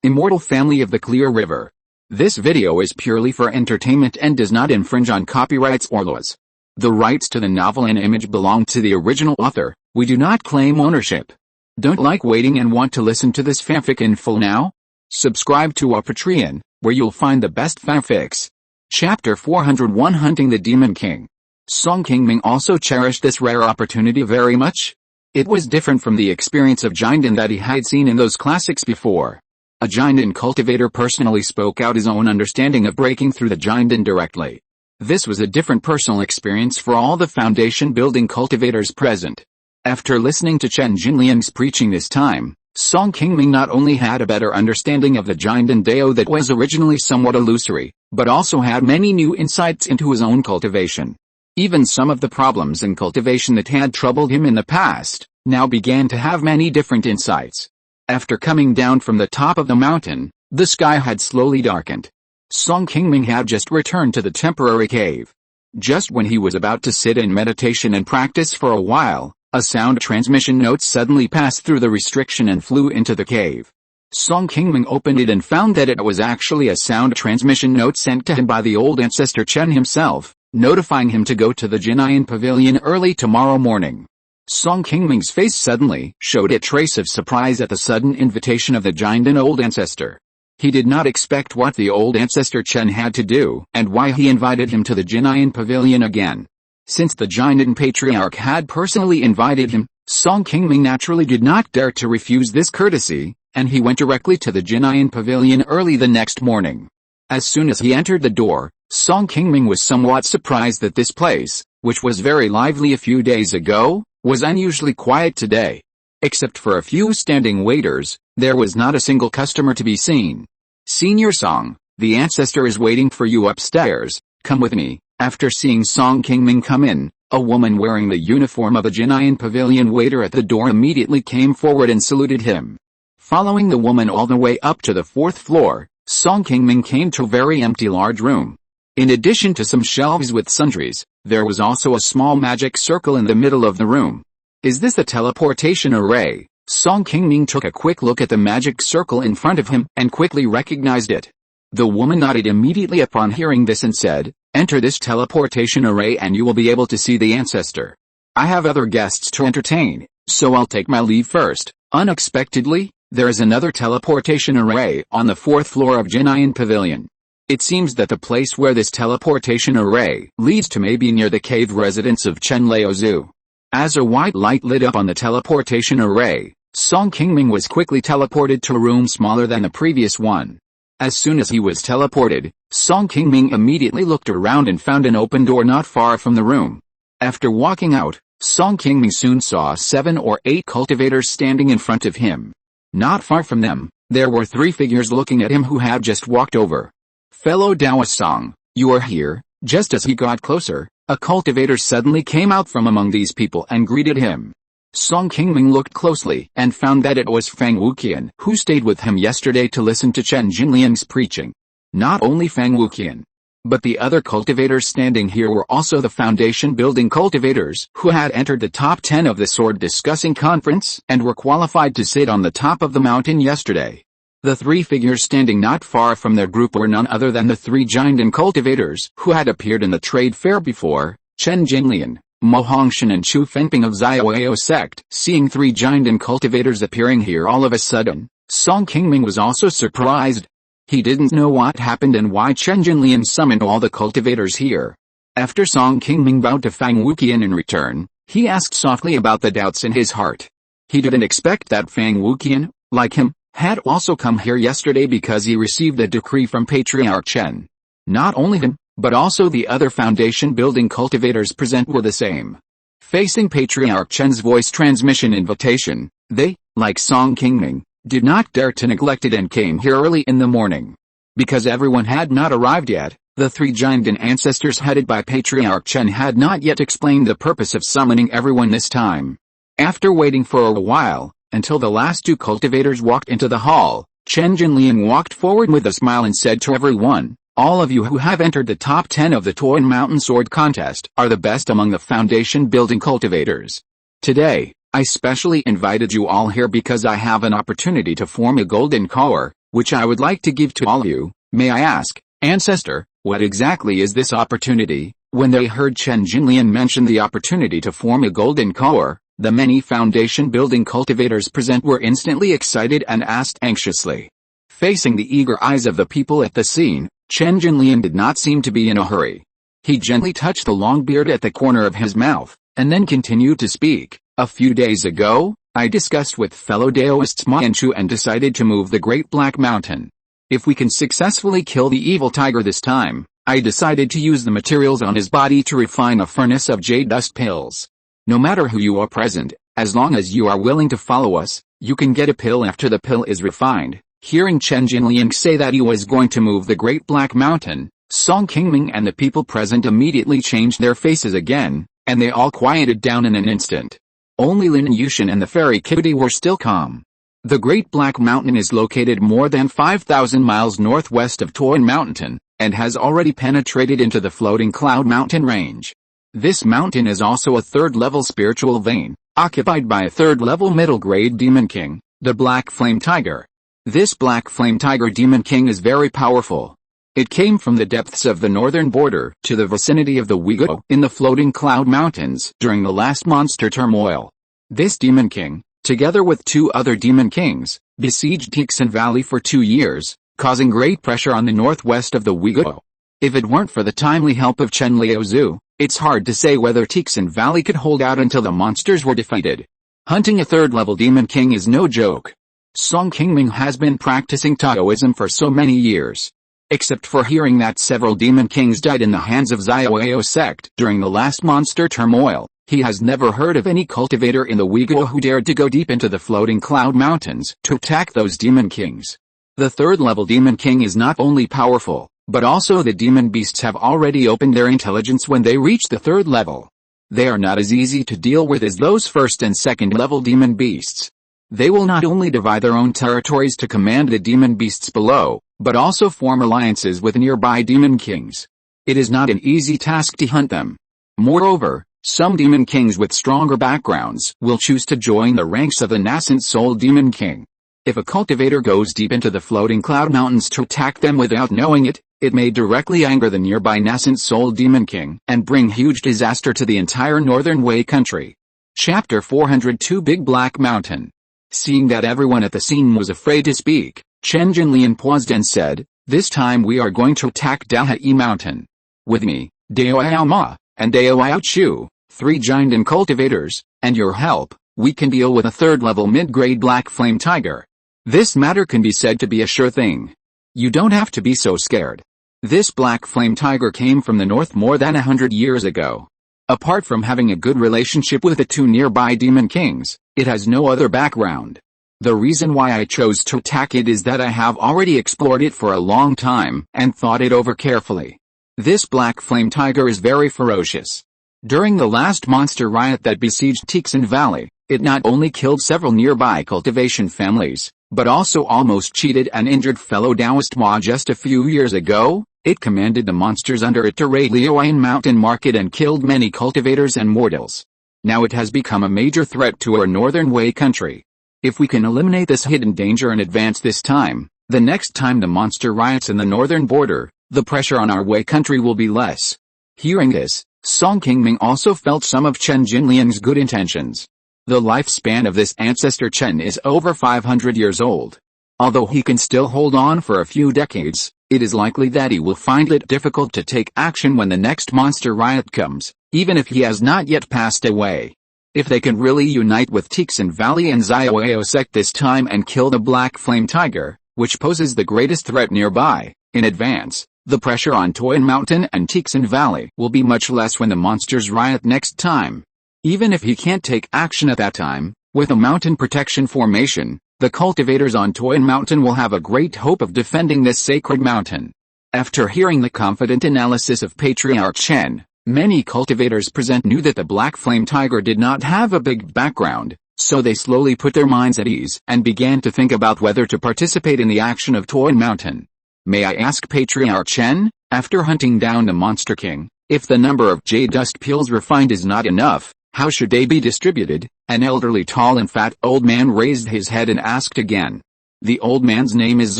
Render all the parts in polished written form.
Immortal family of the Clear River. This video is purely for entertainment and does not infringe on copyrights or laws. The rights to the novel and image belong to the original author. We do not claim ownership. Don't like waiting and want to listen to this fanfic in full now? Subscribe to our Patreon, where you'll find the best fanfics. Chapter 401 Hunting the Demon King. Song Qingming also cherished this rare opportunity very much. It was different from the experience of Jinden that he had seen in those classics before. A Jinden cultivator personally spoke out his own understanding of breaking through the Jinden directly. This was a different personal experience for all the foundation building cultivators present. After listening to Chen Jinliang's preaching this time, Song Qingming not only had a better understanding of the Jinden Dao that was originally somewhat illusory, but also had many new insights into his own cultivation. Even some of the problems in cultivation that had troubled him in the past, now began to have many different insights. After coming down from the top of the mountain, the sky had slowly darkened. Song Qingming had just returned to the temporary cave. Just when he was about to sit in meditation and practice for a while, a sound transmission note suddenly passed through the restriction and flew into the cave. Song Qingming opened it and found that it was actually a sound transmission note sent to him by the old ancestor Chen himself, notifying him to go to the Jinlian pavilion early tomorrow morning. Song Qingming's face suddenly showed a trace of surprise at the sudden invitation of the Jinden old ancestor. He did not expect what the old ancestor Chen had to do and why he invited him to the Jinlian pavilion again. Since the Jinden patriarch had personally invited him, Song Qingming naturally did not dare to refuse this courtesy, and he went directly to the Jinlian pavilion early the next morning. As soon as he entered the door, Song Qingming was somewhat surprised that this place, which was very lively a few days ago, was unusually quiet today. Except for a few standing waiters, there was not a single customer to be seen. "Senior Song, the ancestor is waiting for you upstairs, come with me." After seeing Song Qingming come in, a woman wearing the uniform of a Jinlian pavilion waiter at the door immediately came forward and saluted him. Following the woman all the way up to the 4th floor, Song Qingming came to a very empty large room. In addition to some shelves with sundries, there was also a small magic circle in the middle of the room. "Is this a teleportation array?" Song Qingming took a quick look at the magic circle in front of him and quickly recognized it. The woman nodded immediately upon hearing this and said, "Enter this teleportation array and you will be able to see the ancestor. I have other guests to entertain, so I'll take my leave first." Unexpectedly, there is another teleportation array on the 4th floor of Jinlian Pavilion. It seems that the place where this teleportation array leads to may be near the cave residence of Chen Laozu. As a white light lit up on the teleportation array, Song Qingming was quickly teleported to a room smaller than the previous one. As soon as he was teleported, Song Qingming immediately looked around and found an open door not far from the room. After walking out, Song Qingming soon saw 7 or 8 cultivators standing in front of him. Not far from them, there were 3 figures looking at him who had just walked over. "Fellow Daoist Song, you are here." Just as he got closer, a cultivator suddenly came out from among these people and greeted him. Song Qingming looked closely and found that it was Fang Wuqian who stayed with him yesterday to listen to Chen Jinliang's preaching. Not only Fang Wuqian, but the other cultivators standing here were also the foundation building cultivators who had entered the top 10 of the sword discussing conference and were qualified to sit on the top of the mountain yesterday. The 3 figures standing not far from their group were none other than the 3 Jinden cultivators who had appeared in the trade fair before, Chen Jinlian, Mo Hongshan and Chu Fenping of Xiaoyao sect. Seeing 3 Jinden cultivators appearing here all of a sudden, Song Qingming was also surprised. He didn't know what happened and why Chen Jinlian summoned all the cultivators here. After Song Qingming bowed to Fang Wuqian in return, he asked softly about the doubts in his heart. He didn't expect that Fang Wuqian, like him, had also come here yesterday because he received a decree from Patriarch Chen. Not only him, but also the other foundation building cultivators present were the same. Facing Patriarch Chen's voice transmission invitation, they, like Song Qingming, did not dare to neglect it and came here early in the morning. Because everyone had not arrived yet, the 3 Jinden ancestors headed by Patriarch Chen had not yet explained the purpose of summoning everyone this time. After waiting for a while, until the last 2 cultivators walked into the hall, Chen Jinliang walked forward with a smile and said to everyone, "All of you who have entered the top 10 of the Qingming Mountain Sword Contest are the best among the foundation building cultivators. Today, I specially invited you all here because I have an opportunity to form a golden core, which I would like to give to all you. May I ask, Ancestor, what exactly is this opportunity?" When they heard Chen Jinlian mention the opportunity to form a golden core, the many foundation-building cultivators present were instantly excited and asked anxiously. Facing the eager eyes of the people at the scene, Chen Jinlian did not seem to be in a hurry. He gently touched the long beard at the corner of his mouth, and then continued to speak. "A few days ago, I discussed with fellow Daoists Ma and Chu and decided to move the Great Black Mountain. If we can successfully kill the evil tiger this time, I decided to use the materials on his body to refine a furnace of jade dust pills. No matter who you are present, as long as you are willing to follow us, you can get a pill after the pill is refined." Hearing Chen Jinliang say that he was going to move the Great Black Mountain, Song Qingming and the people present immediately changed their faces again, and they all quieted down in an instant. Only Lin Yushan and the fairy Kitty were still calm. The Great Black Mountain is located more than 5,000 miles northwest of Qi Mountain, and has already penetrated into the floating cloud mountain range. This mountain is also a third-level spiritual vein, occupied by a third-level middle-grade demon king, the Black Flame Tiger. This Black Flame Tiger demon king is very powerful. It came from the depths of the northern border to the vicinity of the Uyghur in the floating cloud mountains during the last monster turmoil. This demon king, together with 2 other demon kings, besieged Tixin Valley for 2 years, causing great pressure on the northwest of the Uyghur. If it weren't for the timely help of Chen Liaozhu, it's hard to say whether Tixin Valley could hold out until the monsters were defeated. Hunting a third-level demon king is no joke. Song Qingming has been practicing Taoism for so many years. Except for hearing that several demon kings died in the hands of Xiaoao sect during the last monster turmoil, he has never heard of any cultivator in the Uyghur who dared to go deep into the floating cloud mountains to attack those demon kings. The third-level demon king is not only powerful, but also the demon beasts have already opened their intelligence when they reach the third level. They are not as easy to deal with as those first and second-level demon beasts. They will not only divide their own territories to command the demon beasts below, but also form alliances with nearby demon kings. It is not an easy task to hunt them. Moreover, some demon kings with stronger backgrounds will choose to join the ranks of the nascent soul demon king. If a cultivator goes deep into the floating cloud mountains to attack them without knowing it, it may directly anger the nearby nascent soul demon king and bring huge disaster to the entire northern Wei country. Chapter 402 Big Black Mountain. Seeing that everyone at the scene was afraid to speak, Chen Jinlian paused and said, "This time we are going to attack Daohai Mountain. With me, Daoao Ma, and Daoao Chu, 3 giant and cultivators, and your help, we can deal with a third-level mid-grade Black Flame Tiger. This matter can be said to be a sure thing. You don't have to be so scared. This Black Flame Tiger came from the north more than 100 years ago. Apart from having a good relationship with the 2 nearby demon kings, it has no other background. The reason why I chose to attack it is that I have already explored it for a long time and thought it over carefully. This Black Flame Tiger is very ferocious. During the last monster riot that besieged Tixin Valley, it not only killed several nearby cultivation families, but also almost cheated and injured fellow Taoist Ma just a few years ago. It commanded the monsters under it to raid Liuan Mountain Market and killed many cultivators and mortals. Now it has become a major threat to our northern Wei country. If we can eliminate this hidden danger in advance this time, the next time the monster riots in the northern border, the pressure on our Wei country will be less." Hearing this, Song Qingming also felt some of Chen Jinliang's good intentions. The lifespan of this ancestor Chen is over 500 years old. Although he can still hold on for a few decades, it is likely that he will find it difficult to take action when the next monster riot comes, even if he has not yet passed away. If they can really unite with Tixin Valley and Xiaoao sect this time and kill the Black Flame Tiger, which poses the greatest threat nearby, in advance, the pressure on Qi Mountain and Tixin Valley will be much less when the monsters riot next time. Even if he can't take action at that time, with a mountain protection formation, the cultivators on Qi Mountain will have a great hope of defending this sacred mountain. After hearing the confident analysis of Patriarch Chen, many cultivators present knew that the Black Flame Tiger did not have a big background, so they slowly put their minds at ease and began to think about whether to participate in the action of Qi Mountain. "May I ask Patriarch Chen, after hunting down the Monster King, if the number of jade dust pills refined is not enough, how should they be distributed?" An elderly tall and fat old man raised his head and asked again. The old man's name is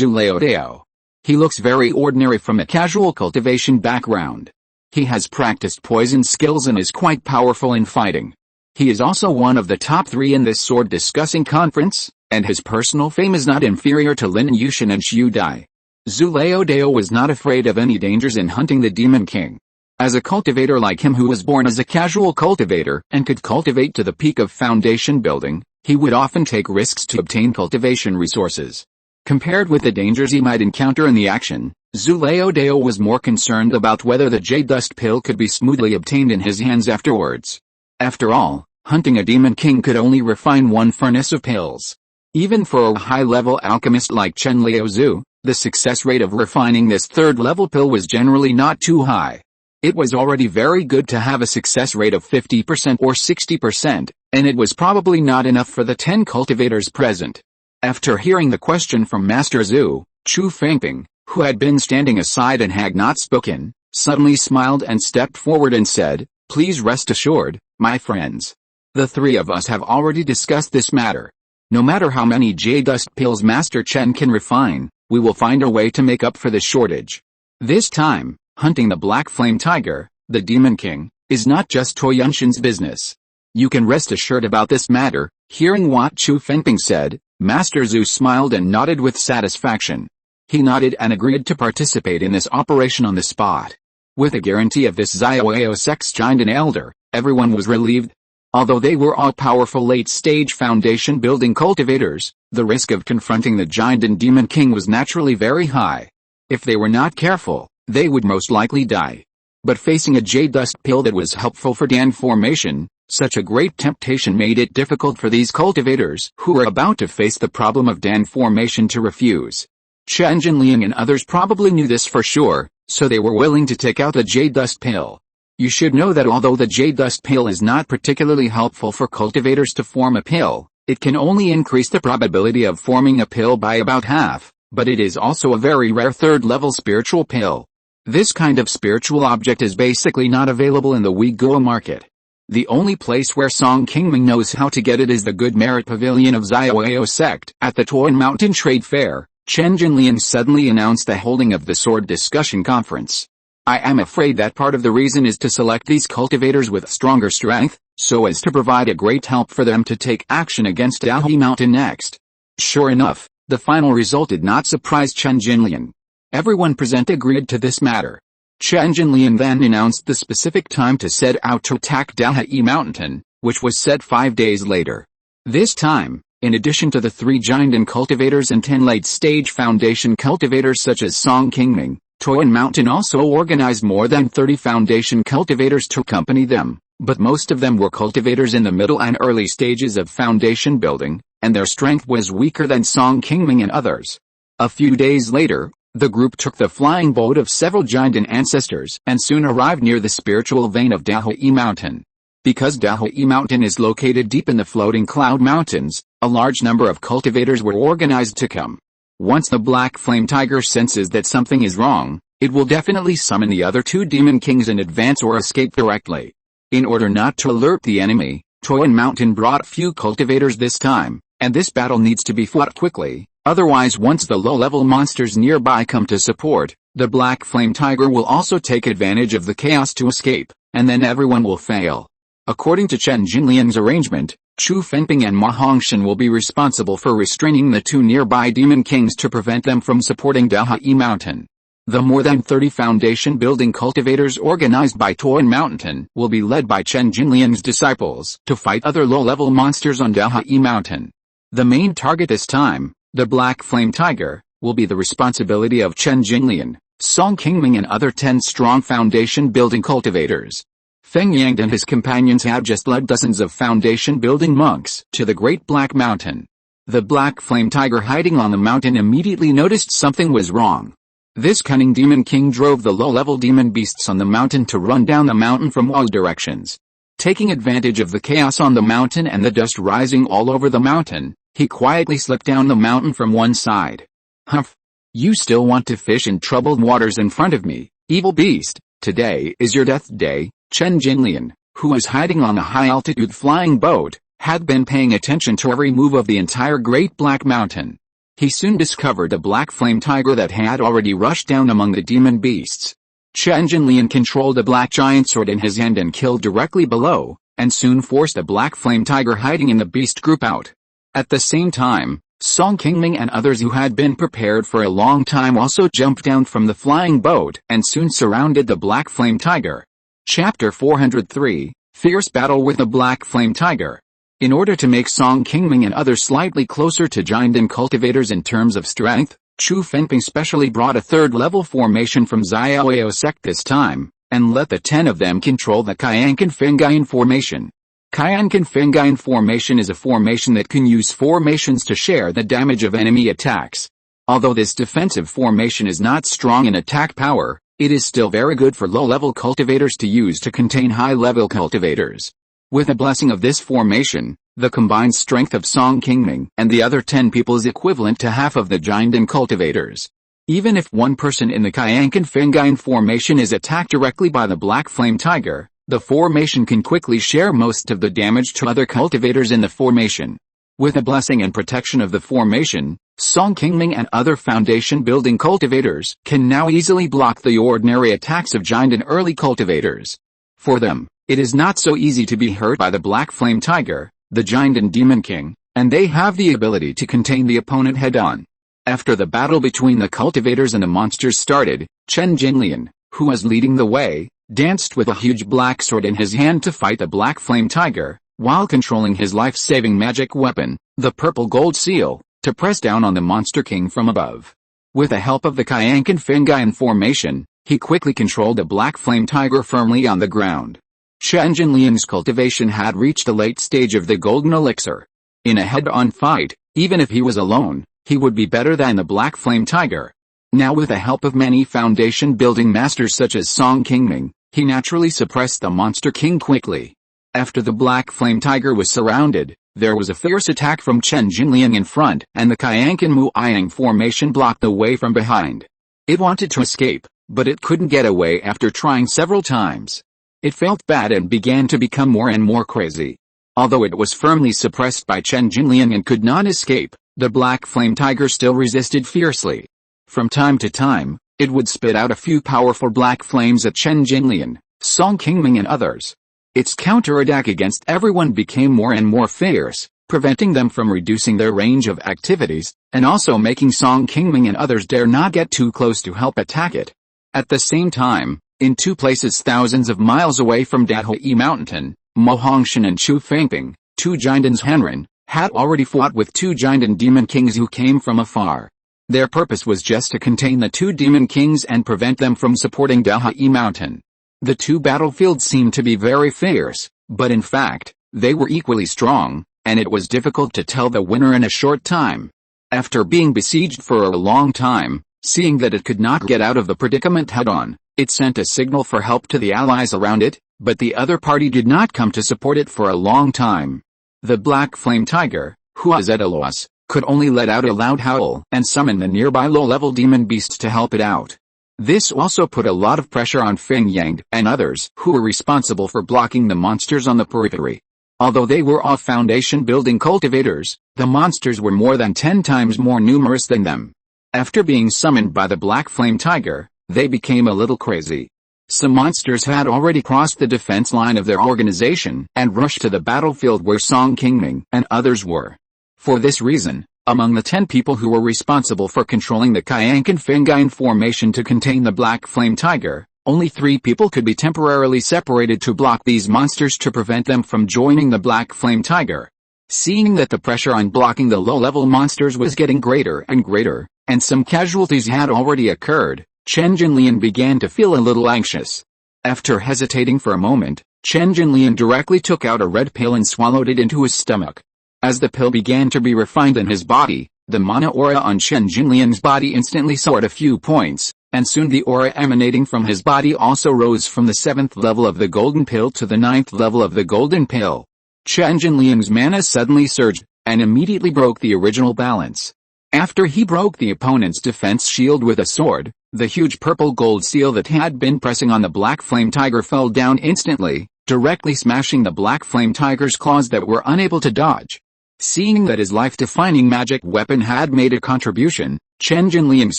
Zulaodeo. He looks very ordinary from a casual cultivation background. He has practiced poison skills and is quite powerful in fighting. He is also one of the top 3 in this sword discussing conference, and his personal fame is not inferior to Lin Yushin and Xiu Dai. Zulaodeo was not afraid of any dangers in hunting the Demon King. As a cultivator like him who was born as a casual cultivator and could cultivate to the peak of foundation building, he would often take risks to obtain cultivation resources. Compared with the dangers he might encounter in the action, Zulaodeo was more concerned about whether the Jade Dust Pill could be smoothly obtained in his hands afterwards. After all, hunting a Demon King could only refine one furnace of pills. Even for a high-level alchemist like Chen Liaozhu, the success rate of refining this third-level pill was generally not too high. It was already very good to have a success rate of 50% or 60%, and it was probably not enough for the 10 cultivators present. After hearing the question from Master Zhu, Chu Fengping, who had been standing aside and had not spoken, suddenly smiled and stepped forward and said, "Please rest assured, my friends. The 3 of us have already discussed this matter. No matter how many Jade Dust pills Master Chen can refine, we will find a way to make up for the shortage. This time, hunting the Black Flame Tiger, the Demon King, is not just Toyunshin's business. You can rest assured about this matter." Hearing what Chu Fengping said, Master Zhu smiled and nodded with satisfaction. He nodded and agreed to participate in this operation on the spot. With a guarantee of this Xiaoyao sect's giant and elder, everyone was relieved. Although they were all powerful late-stage foundation-building cultivators, the risk of confronting the giant and Demon King was naturally very high. If they were not careful, they would most likely die. But facing a Jade Dust Pill that was helpful for Dan formation, such a great temptation made it difficult for these cultivators who were about to face the problem of Dan formation to refuse. Chen Jinliang and others probably knew this for sure, so they were willing to take out the Jade Dust Pill. You should know that although the Jade Dust Pill is not particularly helpful for cultivators to form a pill, it can only increase the probability of forming a pill by about half, but it is also a very rare third-level spiritual pill. This kind of spiritual object is basically not available in the Uyghur market. The only place where Song Qingming knows how to get it is the Good Merit Pavilion of Xiaoyao sect. At the Funiu Mountain Trade Fair, Chen Jinliang suddenly announced the holding of the sword discussion conference. I am afraid that part of the reason is to select these cultivators with stronger strength, so as to provide a great help for them to take action against Qi Mountain next. Sure enough, the final result did not surprise Chen Jinliang. Everyone present agreed to this matter. Chen Jinliang then announced the specific time to set out to attack Qi Mountain, which was set 5 days later. This time, in addition to the 3 giant and cultivators and 10 late-stage foundation cultivators such as Song Qingming, Funiu Mountain also organized more than 30 foundation cultivators to accompany them, but most of them were cultivators in the middle and early stages of foundation building, and their strength was weaker than Song Qingming and others. A few days later, the group took the flying boat of several giant and ancestors and soon arrived near the spiritual vein of Qi Mountain. Because Qi Mountain is located deep in the floating cloud mountains, a large number of cultivators were organized to come. Once the Black Flame Tiger senses that something is wrong, it will definitely summon the other 2 Demon Kings in advance or escape directly. In order not to alert the enemy, Funiu Mountain brought few cultivators this time, and this battle needs to be fought quickly. Otherwise, once the low-level monsters nearby come to support, the Black Flame Tiger will also take advantage of the chaos to escape, and then everyone will fail. According to Chen Jinliang's arrangement, Chu Fengping and Ma Hongshan will be responsible for restraining the 2 nearby Demon Kings to prevent them from supporting Qi Mountain. The more than 30 foundation-building cultivators organized by Funiu Mountain will be led by Chen Jinliang's disciples to fight other low-level monsters on Qi Mountain. The main target this time, the Black Flame Tiger, will be the responsibility of Chen Jinliang, Song Qingming and other 10 strong foundation-building cultivators. Feng Yang and his companions had just led dozens of foundation-building monks to the Great Black Mountain. The Black Flame Tiger hiding on the mountain immediately noticed something was wrong. This cunning Demon King drove the low-level demon beasts on the mountain to run down the mountain from all directions. Taking advantage of the chaos on the mountain and the dust rising all over the mountain, he quietly slipped down the mountain from one side. Humph! You still want to fish in troubled waters in front of me, evil beast? Today is your death day. Chen Jinliang, who was hiding on a high-altitude flying boat, had been paying attention to every move of the entire Great Black Mountain. He soon discovered the black flame tiger that had already rushed down among the demon beasts. Chen Jinlian controlled a black giant sword in his hand and killed directly below, and soon forced the black flame tiger hiding in the beast group out. At the same time, Song Qingming and others who had been prepared for a long time also jumped down from the flying boat and soon surrounded the black flame tiger. Chapter 403, Fierce Battle with the Black Flame Tiger. In order to make Song Qingming and others slightly closer to giant cultivators in terms of strength, Chu Fengping specially brought a third-level formation from Xiaoyao sect this time, and let the 10 of them control the Qiankan Fengyan formation. Qiankan Fengyan formation is a formation that can use formations to share the damage of enemy attacks. Although this defensive formation is not strong in attack power, it is still very good for low-level cultivators to use to contain high-level cultivators. With the blessing of this formation, the combined strength of Song Qingming and the other 10 people is equivalent to half of the giant cultivators. Even if one person in the Qiankan Fengyan formation is attacked directly by the black flame tiger, the formation can quickly share most of the damage to other cultivators in the formation. With the blessing and protection of the formation, Song Qingming and other foundation-building cultivators can now easily block the ordinary attacks of giant and early cultivators. For them, it is not so easy to be hurt by the black flame tiger, the giant and demon king, and they have the ability to contain the opponent head-on. After the battle between the cultivators and the monsters started, Chen Jinlian, who was leading the way, danced with a huge black sword in his hand to fight the black flame tiger, while controlling his life-saving magic weapon, the purple gold seal, to press down on the monster king from above. With the help of the Qiankan Fengyan formation, he quickly controlled the black flame tiger firmly on the ground. Chen Jinlian's cultivation had reached the late stage of the golden elixir. In a head-on fight, even if he was alone, he would be better than the black flame tiger. Now with the help of many foundation-building masters such as Song Qingming, he naturally suppressed the monster king quickly. After the black flame tiger was surrounded, there was a fierce attack from Chen Jinlian in front, and the Qiankan Muiyang formation blocked the way from behind. It wanted to escape, but it couldn't get away after trying several times. It felt bad and began to become more and more crazy. Although it was firmly suppressed by Chen Jinlian and could not escape, the black flame tiger still resisted fiercely. From time to time, it would spit out a few powerful black flames at Chen Jinlian, Song Qingming and others. Its counterattack against everyone became more and more fierce, preventing them from reducing their range of activities, and also making Song Qingming and others dare not get too close to help attack it. At the same time, in two places thousands of miles away from Qi Mountain, Mo Hongshan and Chu Fengping, two giants Hanren, had already fought with two giant and demon kings who came from afar. Their purpose was just to contain the two demon kings and prevent them from supporting Qi Mountain. The two battlefields seemed to be very fierce, but in fact, they were equally strong, and it was difficult to tell the winner in a short time. After being besieged for a long time, seeing that it could not get out of the predicament head-on, it sent a signal for help to the allies around it, but the other party did not come to support it for a long time. The black flame tiger, who was at a loss, could only let out a loud howl and summon the nearby low-level demon beasts to help it out. This also put a lot of pressure on Feng Yang and others who were responsible for blocking the monsters on the periphery. Although they were all foundation-building cultivators, the monsters were more than 10 times more numerous than them. After being summoned by the black flame tiger, they became a little crazy. Some monsters had already crossed the defense line of their organization and rushed to the battlefield where Song Qingming and others were. For this reason, among the 10 people who were responsible for controlling the Qiankan Fengyan formation to contain the black flame tiger, only 3 people could be temporarily separated to block these monsters to prevent them from joining the black flame tiger. Seeing that the pressure on blocking the low-level monsters was getting greater and greater, and some casualties had already occurred, Chen Jinlian began to feel a little anxious. After hesitating for a moment, Chen Jinlian directly took out a red pill and swallowed it into his stomach. As the pill began to be refined in his body, the mana aura on Chen Jinlian's body instantly soared a few points, and soon the aura emanating from his body also rose from the 7th level of the golden pill to the 9th level of the golden pill. Chen Jinlian's mana suddenly surged, and immediately broke the original balance. After he broke the opponent's defense shield with a sword, the huge purple gold seal that had been pressing on the black flame tiger fell down instantly, directly smashing the black flame tiger's claws that were unable to dodge. Seeing that his life-defining magic weapon had made a contribution, Chen Jinliang's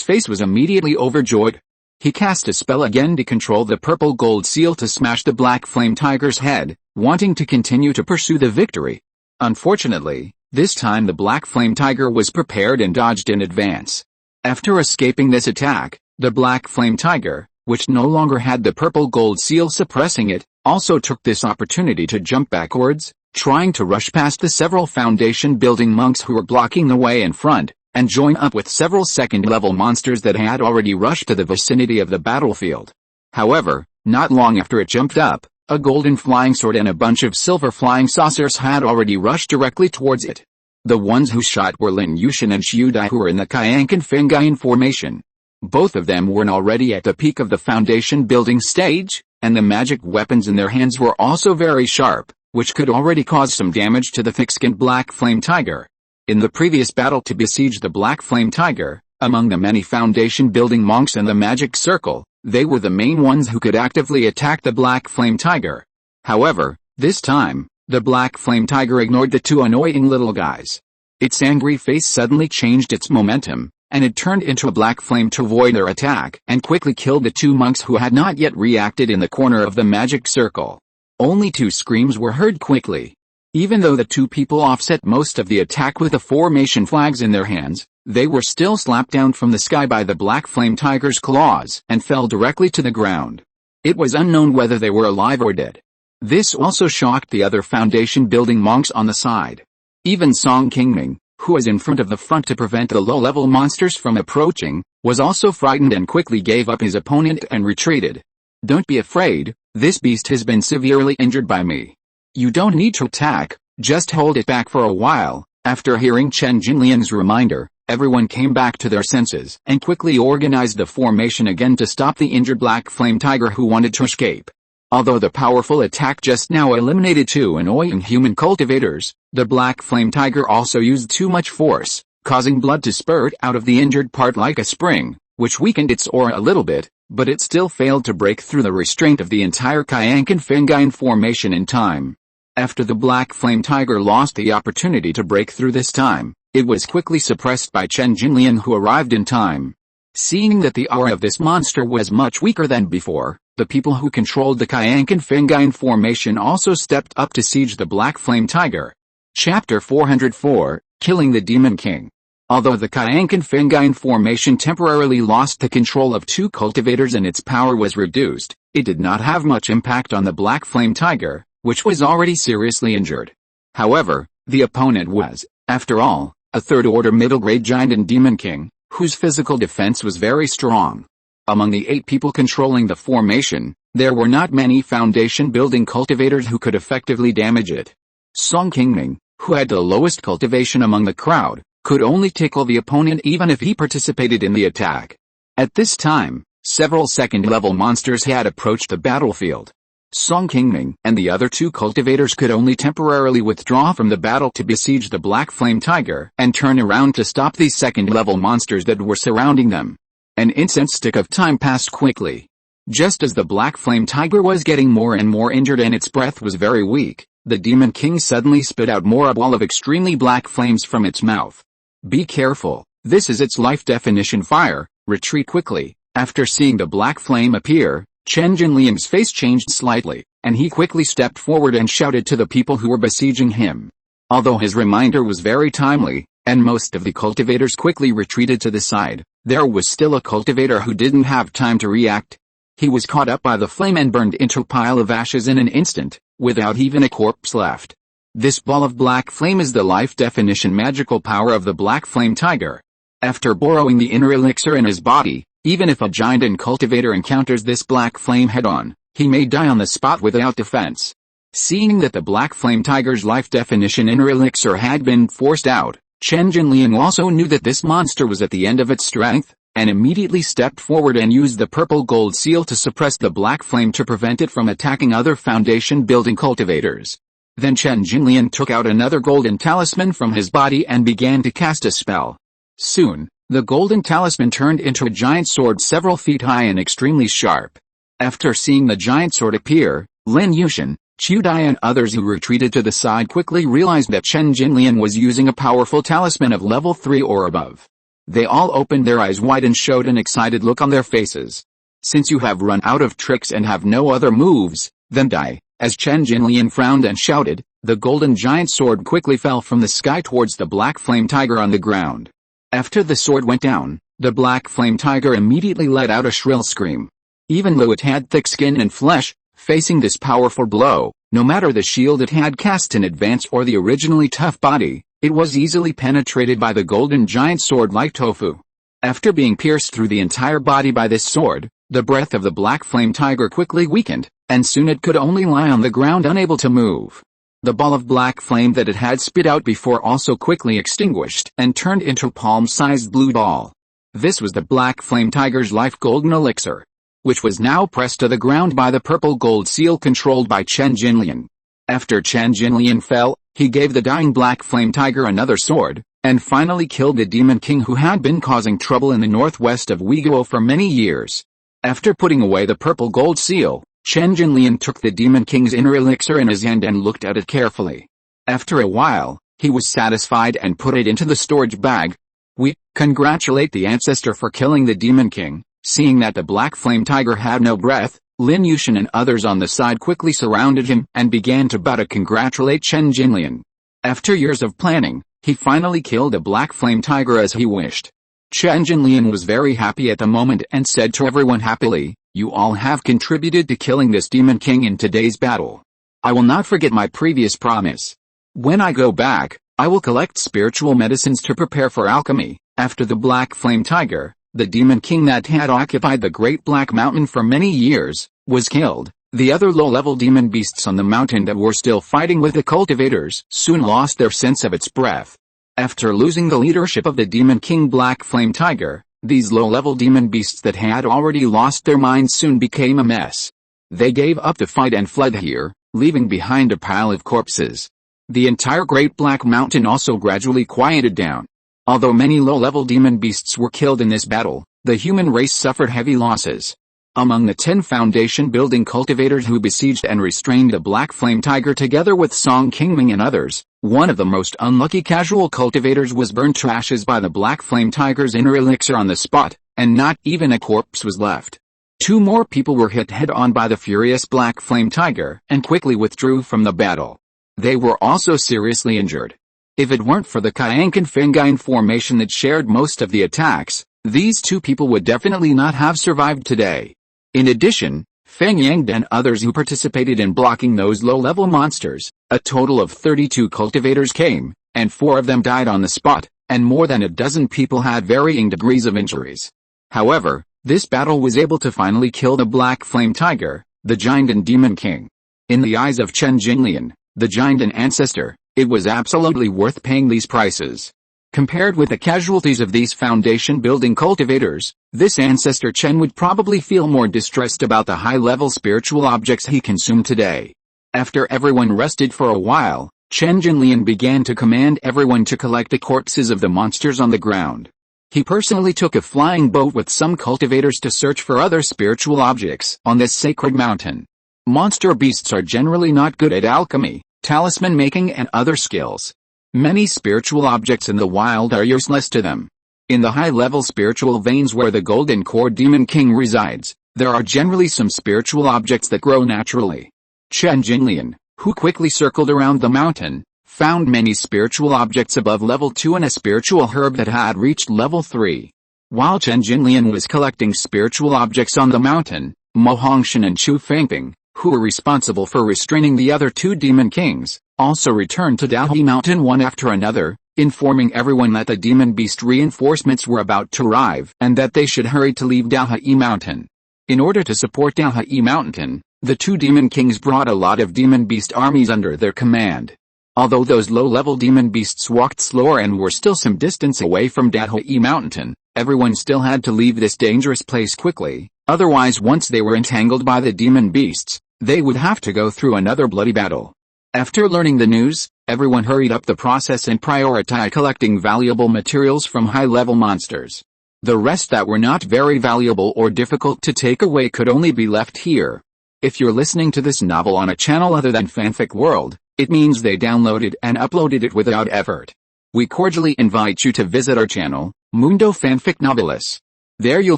face was immediately overjoyed. He cast a spell again to control the purple gold seal to smash the black flame tiger's head, wanting to continue to pursue the victory. Unfortunately, this time the black flame tiger was prepared and dodged in advance. After escaping this attack, the black flame tiger, which no longer had the purple gold seal suppressing it, also took this opportunity to jump backwards, trying to rush past the several foundation-building monks who were blocking the way in front, and join up with several second-level monsters that had already rushed to the vicinity of the battlefield. However, not long after it jumped up, a golden flying sword and a bunch of silver flying saucers had already rushed directly towards it. The ones who shot were Lin Yushan and Xiu Dai, who were in the Qianqin formation. Both of them were already at the peak of the foundation-building stage, and the magic weapons in their hands were also very sharp, which could already cause some damage to the thick-skinned black flame tiger. In the previous battle to besiege the black flame tiger, among the many foundation-building monks in the magic circle, they were the main ones who could actively attack the black flame tiger. However, this time, the black flame tiger ignored the two annoying little guys. Its angry face suddenly changed its momentum, and it turned into a black flame to avoid their attack and quickly killed the two monks who had not yet reacted in the corner of the magic circle. Only two screams were heard quickly. Even though the two people offset most of the attack with the formation flags in their hands, they were still slapped down from the sky by the black flame tiger's claws and fell directly to the ground. It was unknown whether they were alive or dead. This also shocked the other foundation-building monks on the side. Even Song Qingming, who was in front of the front to prevent the low-level monsters from approaching, was also frightened and quickly gave up his opponent and retreated. "Don't be afraid, this beast has been severely injured by me. You don't need to attack, just hold it back for a while." After hearing Chen Jinliang's reminder, everyone came back to their senses and quickly organized the formation again to stop the injured black flame tiger who wanted to escape. Although the powerful attack just now eliminated two annoying human cultivators, the black flame tiger also used too much force, causing blood to spurt out of the injured part like a spring, which weakened its aura a little bit, but it still failed to break through the restraint of the entire Qianqin formation in time. After the black flame tiger lost the opportunity to break through this time, it was quickly suppressed by Chen Jinliang, who arrived in time. Seeing that the aura of this monster was much weaker than before, the people who controlled the Qianqin formation also stepped up to siege the black flame tiger. Chapter 404, Killing the Demon King. Although the Qianqin formation temporarily lost the control of two cultivators and its power was reduced, it did not have much impact on the black flame tiger, which was already seriously injured. However, the opponent was, after all, a third-order middle-grade giant and demon king, whose physical defense was very strong. Among the 8 people controlling the formation, there were not many foundation-building cultivators who could effectively damage it. Song Qingming, who had the lowest cultivation among the crowd, could only tickle the opponent even if he participated in the attack. At this time, several second-level monsters had approached the battlefield. Song Qingming and the other 2 cultivators could only temporarily withdraw from the battle to besiege the black flame tiger and turn around to stop these second-level monsters that were surrounding them. An instant of time passed quickly. Just as the black flame tiger was getting more and more injured and its breath was very weak, the demon king suddenly spit out more a ball of extremely black flames from its mouth. "Be careful, this is its life definition fire, retreat quickly." After seeing the black flame appear, Chen Jinliang's face changed slightly, and he quickly stepped forward and shouted to the people who were besieging him. Although his reminder was very timely, and most of the cultivators quickly retreated to the side, there was still a cultivator who didn't have time to react. He was caught up by the flame and burned into a pile of ashes in an instant, without even a corpse left. This ball of black flame is the life definition magical power of the black flame tiger. After borrowing the inner elixir in his body, even if a giant and cultivator encounters this black flame head-on, he may die on the spot without defense. Seeing that the black flame tiger's life definition inner elixir had been forced out, Chen Jinliang also knew that this monster was at the end of its strength, and immediately stepped forward and used the purple gold seal to suppress the black flame to prevent it from attacking other foundation-building cultivators. Then Chen Jinliang took out another golden talisman from his body and began to cast a spell. Soon, the golden talisman turned into a giant sword several feet high and extremely sharp. After seeing the giant sword appear, Lin Yushan, Qiu Dai and others who retreated to the side quickly realized that Chen Jinlian was using a powerful talisman of level 3 or above. They all opened their eyes wide and showed an excited look on their faces. Since you have run out of tricks and have no other moves, then die. As Chen Jinlian frowned and shouted, the golden giant sword quickly fell from the sky towards the black flame tiger on the ground. After the sword went down, the black flame tiger immediately let out a shrill scream. Even though it had thick skin and flesh, facing this powerful blow, no matter the shield it had cast in advance or the originally tough body, it was easily penetrated by the golden giant sword like tofu. After being pierced through the entire body by this sword, the breath of the black flame tiger quickly weakened, and soon it could only lie on the ground unable to move. The ball of black flame that it had spit out before also quickly extinguished and turned into a palm-sized blue ball. This was the black flame tiger's life golden elixir, which was now pressed to the ground by the purple gold seal controlled by Chen Jinlian. After Chen Jinlian fell, he gave the dying black flame tiger another sword, and finally killed the demon king who had been causing trouble in the northwest of Weiguo for many years. After putting away the purple gold seal, Chen Jinlian took the demon king's inner elixir in his hand and looked at it carefully. After a while, he was satisfied and put it into the storage bag. We congratulate the ancestor for killing the demon king. Seeing that the black flame tiger had no breath, Lin Yushan and others on the side quickly surrounded him and began to bow to congratulate Chen Jinlian. After years of planning, he finally killed the black flame tiger as he wished. Chen Jinlian was very happy at the moment and said to everyone happily, "You all have contributed to killing this demon king in today's battle. I will not forget my previous promise. When I go back, I will collect spiritual medicines to prepare for alchemy." After the black flame tiger, the demon king that had occupied the Great Black Mountain for many years, was killed. The other low-level demon beasts on the mountain that were still fighting with the cultivators soon lost their sense of its breath. After losing the leadership of the demon king Black Flame Tiger, these low-level demon beasts that had already lost their minds soon became a mess. They gave up the fight and fled here, leaving behind a pile of corpses. The entire Great Black Mountain also gradually quieted down. Although many low-level demon beasts were killed in this battle, the human race suffered heavy losses. Among the 10 foundation-building cultivators who besieged and restrained the Black Flame Tiger together with Song Qingming and others, one of the most unlucky casual cultivators was burned to ashes by the Black Flame Tiger's inner elixir on the spot, and not even a corpse was left. 2 more people were hit head-on by the furious Black Flame Tiger and quickly withdrew from the battle. They were also seriously injured. If it weren't for the Kayank and Fengine formation that shared most of the attacks, these 2 people would definitely not have survived today. In addition, Feng Yang and others who participated in blocking those low-level monsters, a total of 32 cultivators came, and 4 of them died on the spot, and more than a dozen people had varying degrees of injuries. However, this battle was able to finally kill the Black Flame Tiger, the giant and demon king. In the eyes of Chen Jinlian, the giant and ancestor, it was absolutely worth paying these prices. Compared with the casualties of these foundation-building cultivators, this ancestor Chen would probably feel more distressed about the high-level spiritual objects he consumed today. After everyone rested for a while, Chen Jinlian began to command everyone to collect the corpses of the monsters on the ground. He personally took a flying boat with some cultivators to search for other spiritual objects on this sacred mountain. Monster beasts are generally not good at alchemy, talisman making and other skills. Many spiritual objects in the wild are useless to them. In the high-level spiritual veins where the Golden Core Demon King resides, there are generally some spiritual objects that grow naturally. Chen Jinlian, who quickly circled around the mountain, found many spiritual objects above level 2 and a spiritual herb that had reached level 3. While Chen Jinlian was collecting spiritual objects on the mountain, Mo Hongshan and Chu Fengping, who were responsible for restraining the other 2 demon kings, also returned to Qi Mountain one after another, informing everyone that the demon beast reinforcements were about to arrive and that they should hurry to leave Qi Mountain. In order to support Qi Mountain, the 2 demon kings brought a lot of demon beast armies under their command. Although those low-level demon beasts walked slower and were still some distance away from Qi Mountain, everyone still had to leave this dangerous place quickly, otherwise once they were entangled by the demon beasts, they would have to go through another bloody battle. After learning the news, everyone hurried up the process and prioritized collecting valuable materials from high-level monsters. The rest that were not very valuable or difficult to take away could only be left here. If you're listening to this novel on a channel other than Fanfic World, it means they downloaded and uploaded it without effort. We cordially invite you to visit our channel, Mundo Fanfic Novelis. There you'll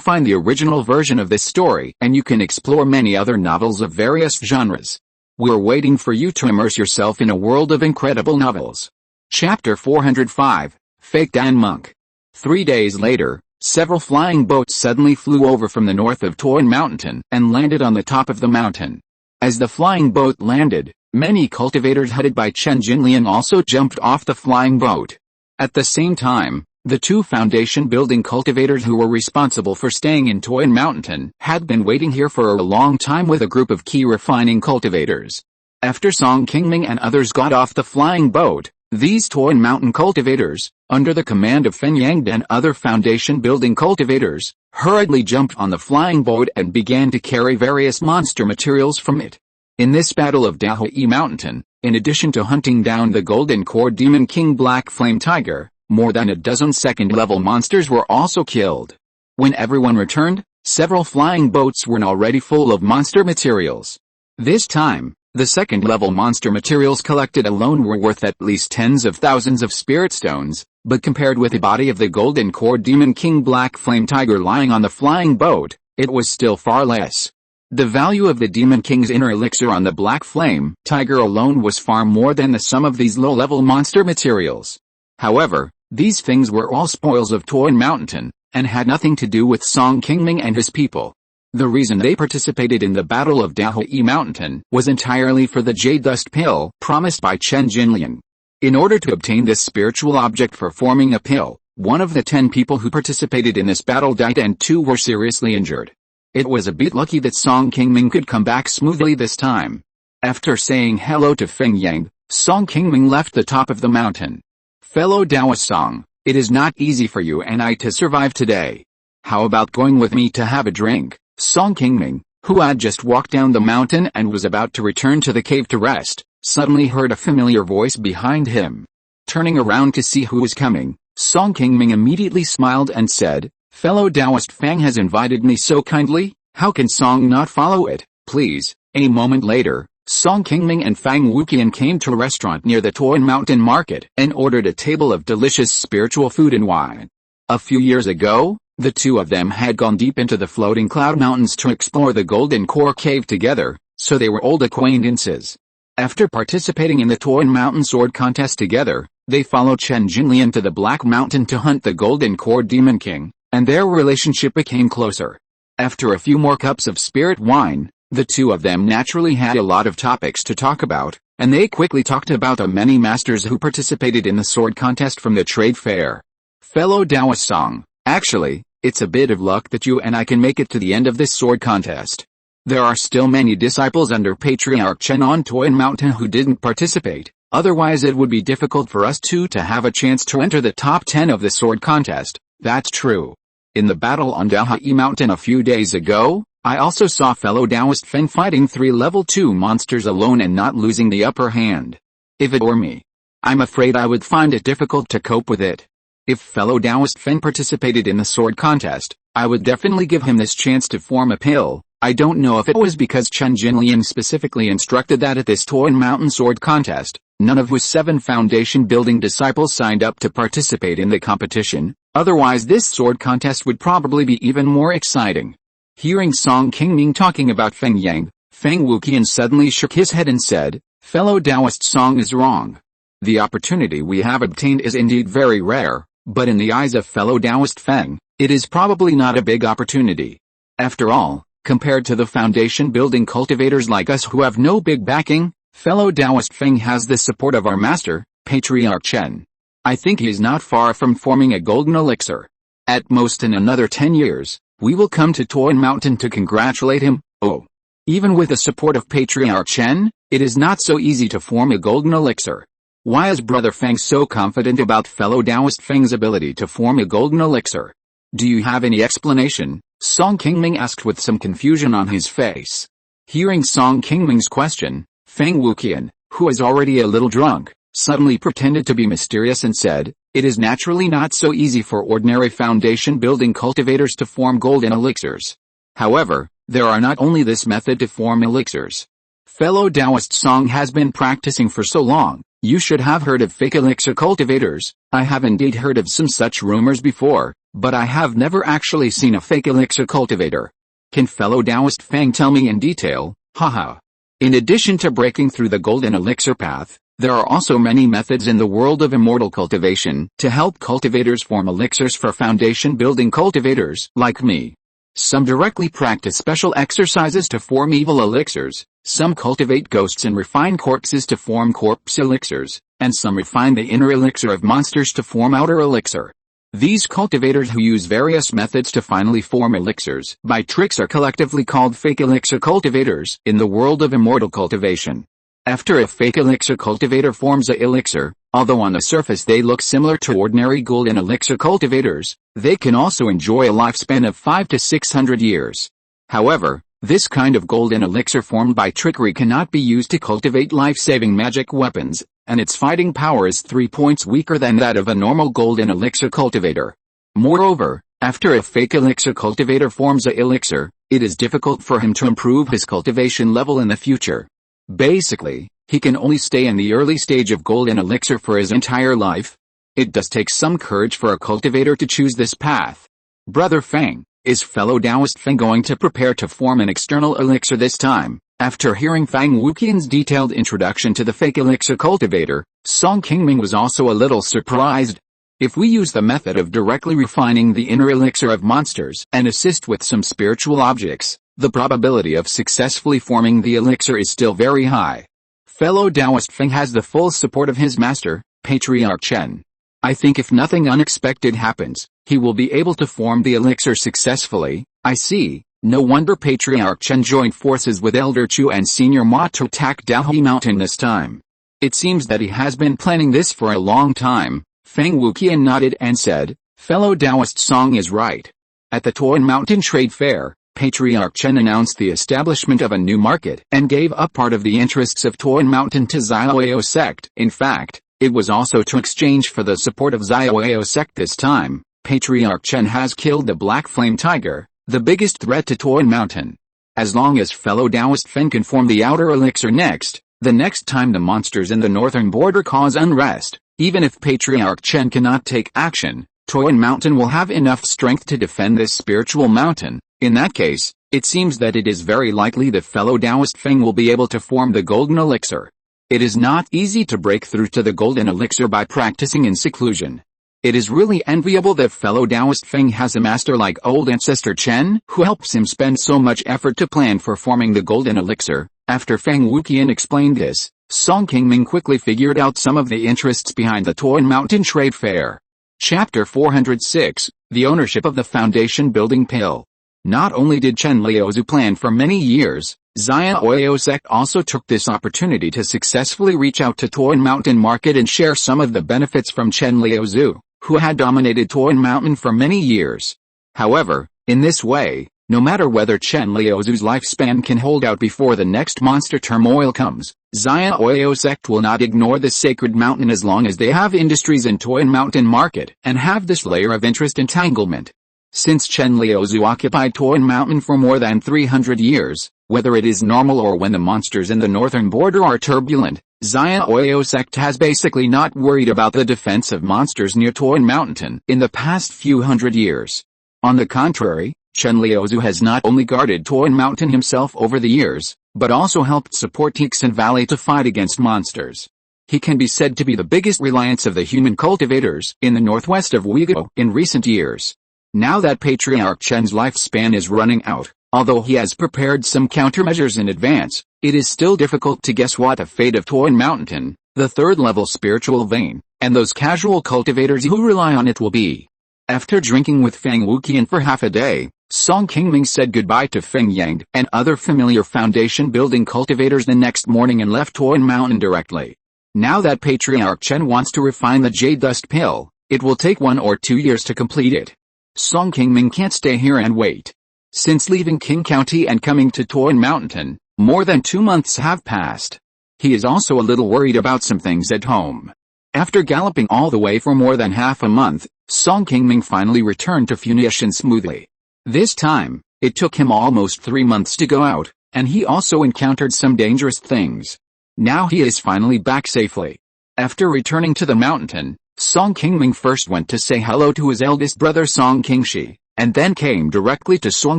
find the original version of this story, and you can explore many other novels of various genres. We're waiting for you to immerse yourself in a world of incredible novels. Chapter 405, Fake Dan Monk. 3 days later, several flying boats suddenly flew over from the north of Qi Mountain and landed on the top of the mountain. As the flying boat landed, many cultivators headed by Chen Jinlian also jumped off the flying boat. At the same time, the two foundation building cultivators who were responsible for staying in Qi Mountain had been waiting here for a long time with a group of Qi refining cultivators. After Qingming and others got off the flying boat, these Qi Mountain cultivators, under the command of Feng Yang and other foundation building cultivators, hurriedly jumped on the flying boat and began to carry various monster materials from it. In this battle of Qi Mountain, in addition to hunting down the Golden Core Demon King Black Flame Tiger, more than a dozen second-level monsters were also killed. When everyone returned, several flying boats were already full of monster materials. This time, the second-level monster materials collected alone were worth at least tens of thousands of spirit stones, but compared with the body of the Golden Core Demon King Black Flame Tiger lying on the flying boat, it was still far less. The value of the Demon King's inner elixir on the Black Flame Tiger alone was far more than the sum of these low-level monster materials. However, these things were all spoils of Qi Mountain, and had nothing to do with Qingming and his people. The reason they participated in the Battle of Qi Mountain was entirely for the Jade Dust Pill promised by Chen Jinlian. In order to obtain this spiritual object for forming a pill, one of the 10 people who participated in this battle died and 2 were seriously injured. It was a bit lucky that Qingming could come back smoothly this time. After saying hello to Feng Yang, Qingming left the top of the mountain. Fellow Taoist Song, it is not easy for you and I to survive today. How about going with me to have a drink? Qingming, who had just walked down the mountain and was about to return to the cave to rest, suddenly heard a familiar voice behind him. Turning around to see who was coming, Qingming immediately smiled and said, "Fellow Taoist Fang has invited me so kindly, how can Song not follow it, please?" A moment later, Qingming and Fang Wuqian came to a restaurant near the Qi Mountain market and ordered a table of delicious spiritual food and wine. A few years ago, the two of them had gone deep into the floating cloud mountains to explore the Golden Core Cave together, so they were old acquaintances. After participating in the Qi Mountain sword contest together, they followed Chen Jinlian to the Black Mountain to hunt the Golden Core Demon King, and their relationship became closer. After a few more cups of spirit wine, the two of them naturally had a lot of topics to talk about, and they quickly talked about the many masters who participated in the sword contest from the trade fair. Fellow Taoist Song, actually, it's a bit of luck that you and I can make it to the end of this sword contest. There are still many disciples under Patriarch Chen on Qi Mountain who didn't participate, otherwise it would be difficult for us two to have a chance to enter the top 10 of the sword contest. That's true. In the battle on Qi Mountain a few days ago, I also saw fellow Taoist Feng fighting 3 level 2 monsters alone and not losing the upper hand. If it were me, I'm afraid I would find it difficult to cope with it. If fellow Taoist Feng participated in the sword contest, I would definitely give him this chance to form a pill. I don't know if it was because Chen Jinlian specifically instructed that at this Qi Mountain sword contest, none of his 7 foundation building disciples signed up to participate in the competition, otherwise this sword contest would probably be even more exciting. Hearing Qingming talking about Feng Yang, Fang Wuqian suddenly shook his head and said, "Fellow Taoist Song is wrong. The opportunity we have obtained is indeed very rare, but in the eyes of fellow Taoist Feng, it is probably not a big opportunity. After all, compared to the foundation building cultivators like us who have no big backing, fellow Taoist Feng has the support of our master, Patriarch Chen. I think he is not far from forming a golden elixir. At most in another 10 years, we will come to Qi Mountain to congratulate him. Oh. Even with the support of Patriarch Chen, it is not so easy to form a golden elixir. Why is Brother Feng so confident about fellow Taoist Feng's ability to form a golden elixir? Do you have any explanation?" Qingming asked with some confusion on his face. Hearing Qingming's question, Fang Wuqian, who was already a little drunk, suddenly pretended to be mysterious and said, "It is naturally not so easy for ordinary foundation building cultivators to form golden elixirs. However, There are not only this method to form elixirs. Fellow Taoist Song has been practicing for so long, you should have heard of fake elixir cultivators. I have indeed heard of some such rumors before, but I have never actually seen a fake elixir cultivator. Can fellow Taoist Fang tell me in detail? Haha. In addition to breaking through the golden elixir path, there are also many methods in the world of immortal cultivation to help cultivators form elixirs for foundation building cultivators like me. Some directly practice special exercises to form evil elixirs, some cultivate ghosts and refine corpses to form corpse elixirs, and some refine the inner elixir of monsters to form outer elixir. These cultivators who use various methods to finally form elixirs by tricks are collectively called fake elixir cultivators in the world of immortal cultivation. After a fake elixir cultivator forms a elixir, although on the surface they look similar to ordinary golden elixir cultivators, they can also enjoy a lifespan of 500 to 600 years. However, this kind of golden elixir formed by trickery cannot be used to cultivate life-saving magic weapons, and its fighting power is 3 points weaker than that of a normal golden elixir cultivator. Moreover, after a fake elixir cultivator forms a elixir, it is difficult for him to improve his cultivation level in the future. Basically, he can only stay in the early stage of golden elixir for his entire life. It does take some courage for a cultivator to choose this path. Brother Fang, is fellow Taoist Fang going to prepare to form an external elixir this time? After hearing Fang Wuqian's detailed introduction to the fake elixir cultivator, Song Qingming was also a little surprised. If we use the method of directly refining the inner elixir of monsters and assist with some spiritual objects, the probability of successfully forming the elixir is still very high. Fellow Taoist Feng has the full support of his master, Patriarch Chen. I think if nothing unexpected happens, he will be able to form the elixir successfully. I see. No wonder Patriarch Chen joined forces with Elder Chu and Senior Ma to attack Qi Mountain this time. It seems that he has been planning this for a long time. Feng Wuqian nodded and said, fellow Taoist Song is right. At the Qi Mountain Trade Fair, Patriarch Chen announced the establishment of a new market and gave up part of the interests of Qi Mountain to Xiaoyao sect. In fact, it was also to exchange for the support of Xiaoyao sect this time. Patriarch Chen has killed the Black Flame Tiger, the biggest threat to Qi Mountain. As long as fellow Taoist Feng can form the outer elixir next, the next time the monsters in the northern border cause unrest, even if Patriarch Chen cannot take action, Qi Mountain will have enough strength to defend this spiritual mountain. In that case, it seems that it is very likely that fellow Taoist Feng will be able to form the golden elixir. It is not easy to break through to the golden elixir by practicing in seclusion. It is really enviable that fellow Taoist Feng has a master like old ancestor Chen, who helps him spend so much effort to plan for forming the golden elixir. After Feng Wuqian explained this, Song Qingming quickly figured out some of the interests behind the Qi Mountain Trade Fair. Chapter 406, The Ownership of the Foundation Building Pill. Not only did Chen Liuzu plan for many years, Xiaoyao sect also took this opportunity to successfully reach out to Qi Mountain Market and share some of the benefits from Chen Liuzu, who had dominated Qi Mountain for many years. However, in this way, no matter whether Chen Liuzu's lifespan can hold out before the next monster turmoil comes, Xiaoyao sect will not ignore the sacred mountain as long as they have industries in Qi Mountain Market and have this layer of interest entanglement. Since Chen Liuzu occupied Qi Mountain for more than 300 years, whether it is normal or when the monsters in the northern border are turbulent, Xiaoyao sect has basically not worried about the defense of monsters near Qi Mountain in the past few hundred years. On the contrary, Chen Liuzu has not only guarded Qi Mountain himself over the years, but also helped support Tixan Valley to fight against monsters. He can be said to be the biggest reliance of the human cultivators in the northwest of Uyghur in recent years. Now that Patriarch Chen's lifespan is running out, although he has prepared some countermeasures in advance, it is still difficult to guess what the fate of Qi Mountain, the third-level spiritual vein, and those casual cultivators who rely on it will be. After drinking with Feng Wuqian for half a day, Song Qingming said goodbye to Feng Yang and other familiar foundation-building cultivators the next morning and left Qi Mountain directly. Now that Patriarch Chen wants to refine the Jade Dust Pill, it will take 1 or 2 years to complete it. Song Qingming can't stay here and wait. Since leaving Qing County and coming to Qi Mountain, more than 2 months have passed. He is also a little worried about some things at home. After galloping all the way for more than half a month, Song Qingming finally returned to Funiu Mountain smoothly. This time, It took him almost 3 months to go out, and he also encountered some dangerous things. Now he is finally back safely. After returning to the mountain, Song Qingming first went to say hello to his eldest brother Song Qingshi, and then came directly to Song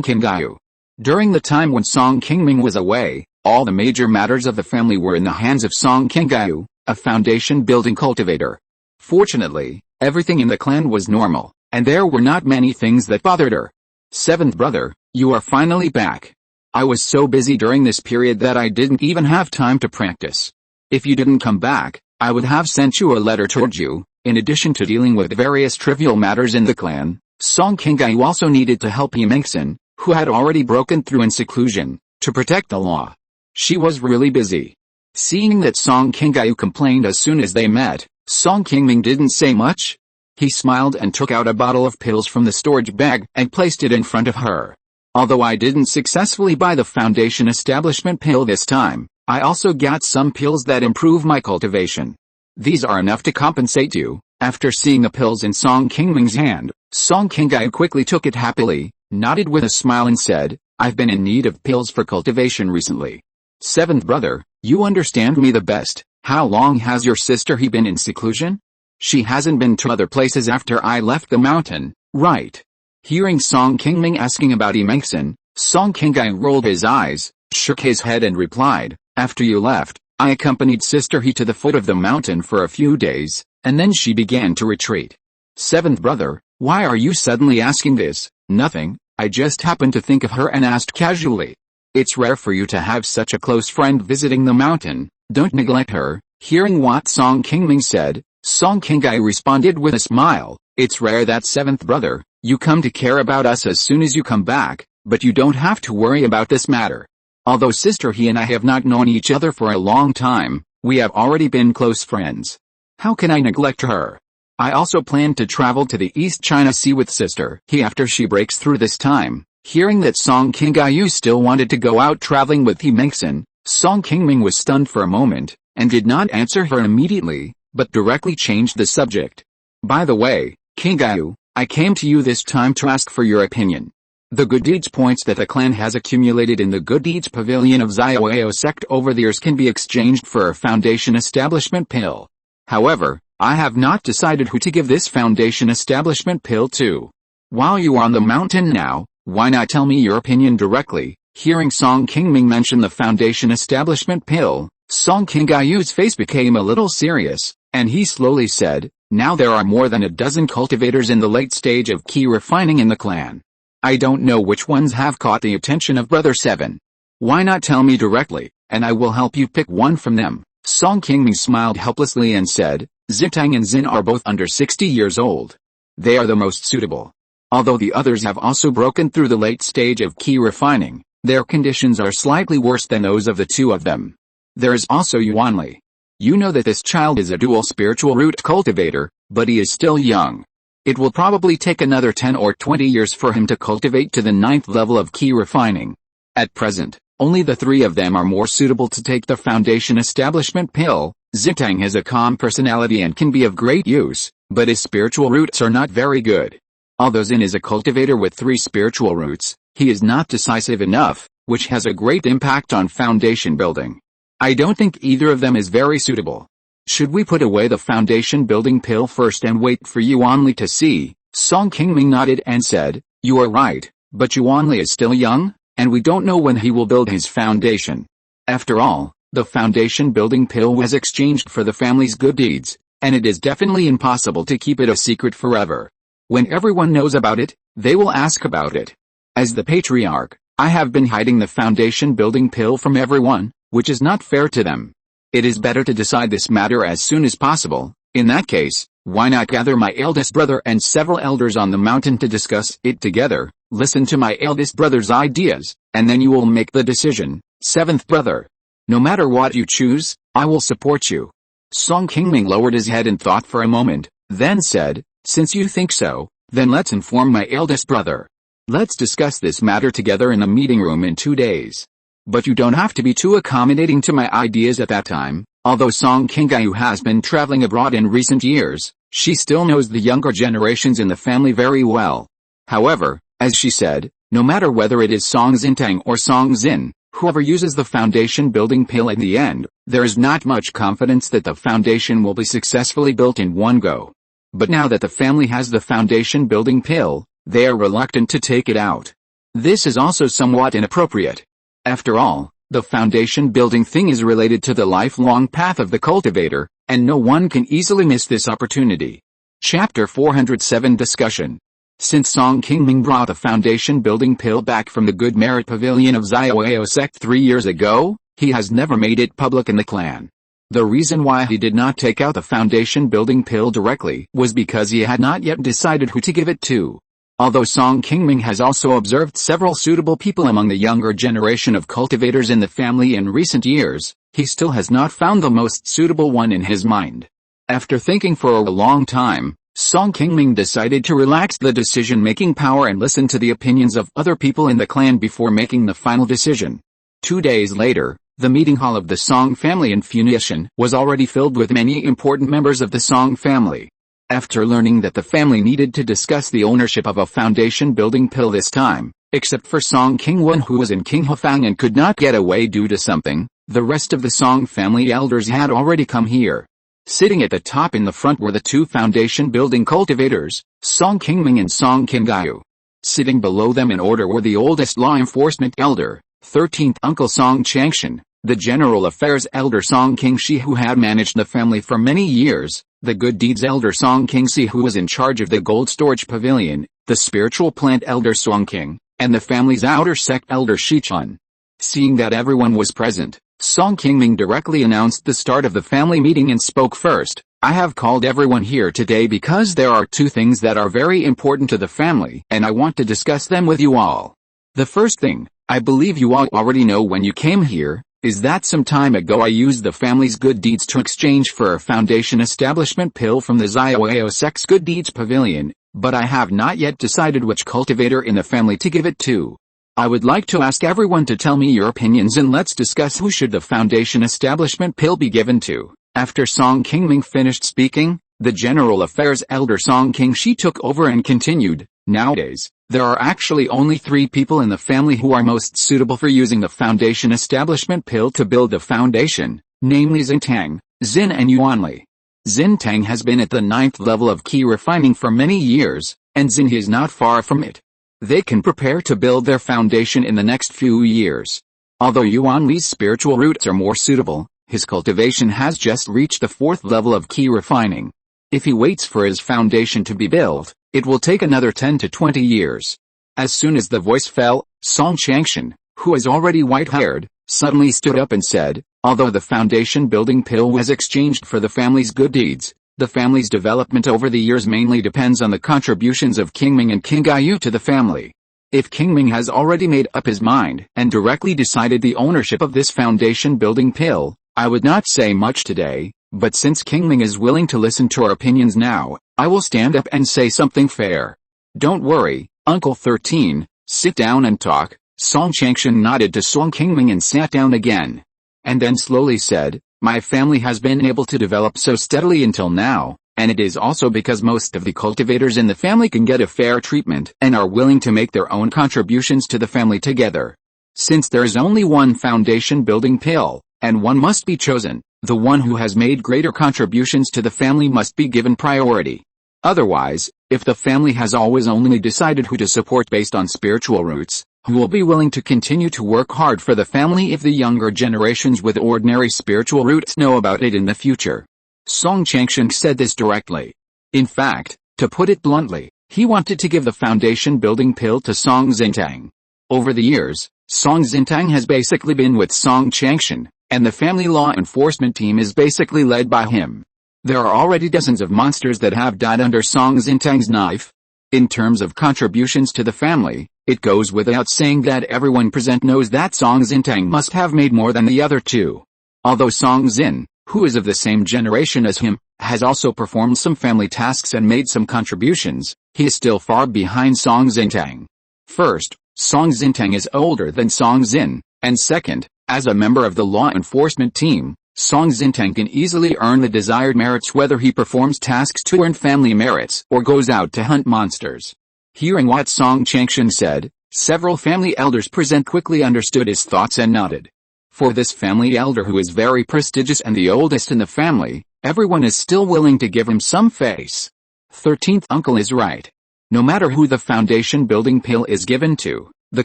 Qingyu. During the time when Song Qingming was away, all the major matters of the family were in the hands of Song Qingyu, a foundation-building cultivator. Fortunately, everything in the clan was normal, and there were not many things that bothered her. Seventh brother, you are finally back. I was so busy during this period that I didn't even have time to practice. If you didn't come back, I would have sent you a letter towards you. In addition to dealing with various trivial matters in the clan, Song Qingyu also needed to help Yimingson, who had already broken through in seclusion, to protect the law. She was really busy. Seeing that Song Qingyu complained as soon as they met, Song Qingming didn't say much. He smiled and took out a bottle of pills from the storage bag and placed it in front of her. Although I didn't successfully buy the foundation establishment pill this time, I also got some pills that improve my cultivation. These are enough to compensate you. After seeing the pills in Song Qingming's hand, Song Qingyu quickly took it happily, nodded with a smile and said, I've been in need of pills for cultivation recently. Seventh brother, you understand me the best. How long has your sister been in seclusion? She hasn't been to other places after I left the mountain, right? Hearing Song Qingming asking about Yimingson, Song Qingyu rolled his eyes, shook his head and replied, after you left, I accompanied Sister He to the foot of the mountain for a few days, and then she began to retreat. Seventh brother, why are you suddenly asking this? Nothing, I just happened to think of her and asked casually. It's rare for you to have such a close friend visiting the mountain, don't neglect her. Hearing what Song Qingming said, Song Qingyu responded with a smile, it's rare that seventh brother, you come to care about us as soon as you come back, but you don't have to worry about this matter. Although Sister He and I have not known each other for a long time, we have already been close friends. How can I neglect her? I also plan to travel to the East China Sea with Sister He after she breaks through this time. Hearing that Song Qingyu still wanted to go out traveling with Yimingson, Song Qingming was stunned for a moment, and did not answer her immediately, but directly changed the subject. By the way, Qingyu, I came to you this time to ask for your opinion. The good deeds points that the clan has accumulated in the good deeds pavilion of Xiaoao sect over the years can be exchanged for a foundation establishment pill. However, I have not decided who to give this foundation establishment pill to. While you are on the mountain now, why not tell me your opinion directly? Hearing Song Qingming mention the foundation establishment pill, Song Qingyu's face became a little serious, and he slowly said, now there are more than a dozen cultivators in the late stage of Qi refining in the clan. I don't know which ones have caught the attention of Brother 7. Why not tell me directly, and I will help you pick one from them. Song Qingming smiled helplessly and said, Zitang and Xin are both under 60 years old. They are the most suitable. Although the others have also broken through the late stage of Qi refining, their conditions are slightly worse than those of the two of them. There is also Yuanli. You know that this child is a dual spiritual root cultivator, but he is still young. It will probably take another 10 or 20 years for him to cultivate to the 9th level of Qi refining. At present, only the three of them are more suitable to take the foundation establishment pill. Zitang has a calm personality and can be of great use, but his spiritual roots are not very good. Although Xin is a cultivator with 3 spiritual roots, he is not decisive enough, which has a great impact on foundation building. I don't think either of them is very suitable. Should we put away the foundation building pill first and wait for Yuanli to see? Song Qingming nodded and said, you are right, but Yuanli is still young, and we don't know when he will build his foundation. After all, the foundation building pill was exchanged for the family's good deeds, and it is definitely impossible to keep it a secret forever. When everyone knows about it, they will ask about it. As the patriarch, I have been hiding the foundation building pill from everyone, which is not fair to them. It is better to decide this matter as soon as possible. In that case, why not gather my eldest brother and several elders on the mountain to discuss it together, listen to my eldest brother's ideas, and then you will make the decision. Seventh brother. No matter what you choose, I will support you. Song Qingming lowered his head and thought for a moment, then said, since you think so, then let's inform my eldest brother. Let's discuss this matter together in a meeting room in 2 days. But you don't have to be too accommodating to my ideas at that time. Although Song Qingyu has been traveling abroad in recent years, she still knows the younger generations in the family very well. However, as she said, No matter whether it is Song Xintang or Song Xin, whoever uses the foundation building pill in the end, there is not much confidence that the foundation will be successfully built in one go. But now that the family has the foundation building pill, they are reluctant to take it out. This is also somewhat inappropriate. After all, the foundation building thing is related to the lifelong path of the cultivator, and no one can easily miss this opportunity. Chapter 407 Discussion. Since Song Qingming brought the foundation building pill back from the Good Merit Pavilion of Xiaoyao sect 3 years ago, he has never made it public in the clan. The reason why he did not take out the foundation building pill directly was because he had not yet decided who to give it to. Although Song Qingming has also observed several suitable people among the younger generation of cultivators in the family in recent years, he still has not found the most suitable one in his mind. After thinking for a long time, Song Qingming decided to relax the decision-making power and listen to the opinions of other people in the clan before making the final decision. 2 days later, the meeting hall of the Song family in Funiu was already filled with many important members of the Song family. After learning that the family needed to discuss the ownership of a foundation building pill this time, except for Song Qingwen who was in Qinghefang and could not get away due to something, the rest of the Song family elders had already come here. Sitting at the top in the front were the two foundation building cultivators, Song Qingming and Song Qingyu. Sitting below them in order were the oldest law enforcement elder, 13th uncle Song Changshan, the general affairs elder Song Qingshi who had managed the family for many years, the good deeds elder Song Qingxi who was in charge of the gold storage pavilion, the spiritual plant elder Song Qing, and the family's outer sect elder Shichun. Seeing that everyone was present, Song Qingming directly announced the start of the family meeting and spoke first. I have called everyone here today because there are two things that are very important to the family and I want to discuss them with you all. The first thing, I believe you all already know when you came here, is that some time ago I used the family's good deeds to exchange for a foundation establishment pill from the Xiaoyao sect's good deeds pavilion, but I have not yet decided which cultivator in the family to give it to. I would like to ask everyone to tell me your opinions and let's discuss who should the foundation establishment pill be given to. After Song Qingming finished speaking, the general affairs elder Song Qingshi took over and continued, nowadays, there are actually only 3 people in the family who are most suitable for using the foundation establishment pill to build the foundation, namely Xintang, Xin and Yuanli. Xintang has been at the 9th level of Qi Refining for many years, and Xin is not far from it. They can prepare to build their foundation in the next few years. Although Yuanli's spiritual roots are more suitable, his cultivation has just reached the 4th level of Qi Refining. If he waits for his foundation to be built, it will take another 10 to 20 years. As soon as the voice fell, Song Changshan, who is already white-haired, suddenly stood up and said, although the foundation building pill was exchanged for the family's good deeds, the family's development over the years mainly depends on the contributions of Qingming and Qingyu to the family. If Qingming has already made up his mind and directly decided the ownership of this foundation building pill, I would not say much today, but since Qingming is willing to listen to our opinions now, I will stand up and say something fair. Don't worry, Uncle 13, sit down and talk. Song Changshan nodded to Song Qingming and sat down again. And then slowly said, my family has been able to develop so steadily until now, and it is also because most of the cultivators in the family can get a fair treatment and are willing to make their own contributions to the family together. Since there is only one foundation building pill, and one must be chosen, the one who has made greater contributions to the family must be given priority. Otherwise, if the family has always only decided who to support based on spiritual roots, who will be willing to continue to work hard for the family if the younger generations with ordinary spiritual roots know about it in the future? Song Changshan said this directly. In fact, to put it bluntly, he wanted to give the foundation building pill to Song Xintang. Over the years, Song Xintang has basically been with Song Changshan, and the family law enforcement team is basically led by him. There are already dozens of monsters that have died under Song Xintang's knife. In terms of contributions to the family, it goes without saying that everyone present knows that Song Xintang must have made more than the other two. Although Song Xin, who is of the same generation as him, has also performed some family tasks and made some contributions, he is still far behind Song Xintang. First, Song Xintang is older than Song Xin, and second, as a member of the law enforcement team, Song Xintang can easily earn the desired merits whether he performs tasks to earn family merits or goes out to hunt monsters. Hearing what Song Changshan said, Several family elders present quickly understood his thoughts and nodded. For this family elder who is very prestigious and the oldest in the family, everyone is still willing to give him some face. 13th uncle is right. No matter who the foundation building pill is given to, the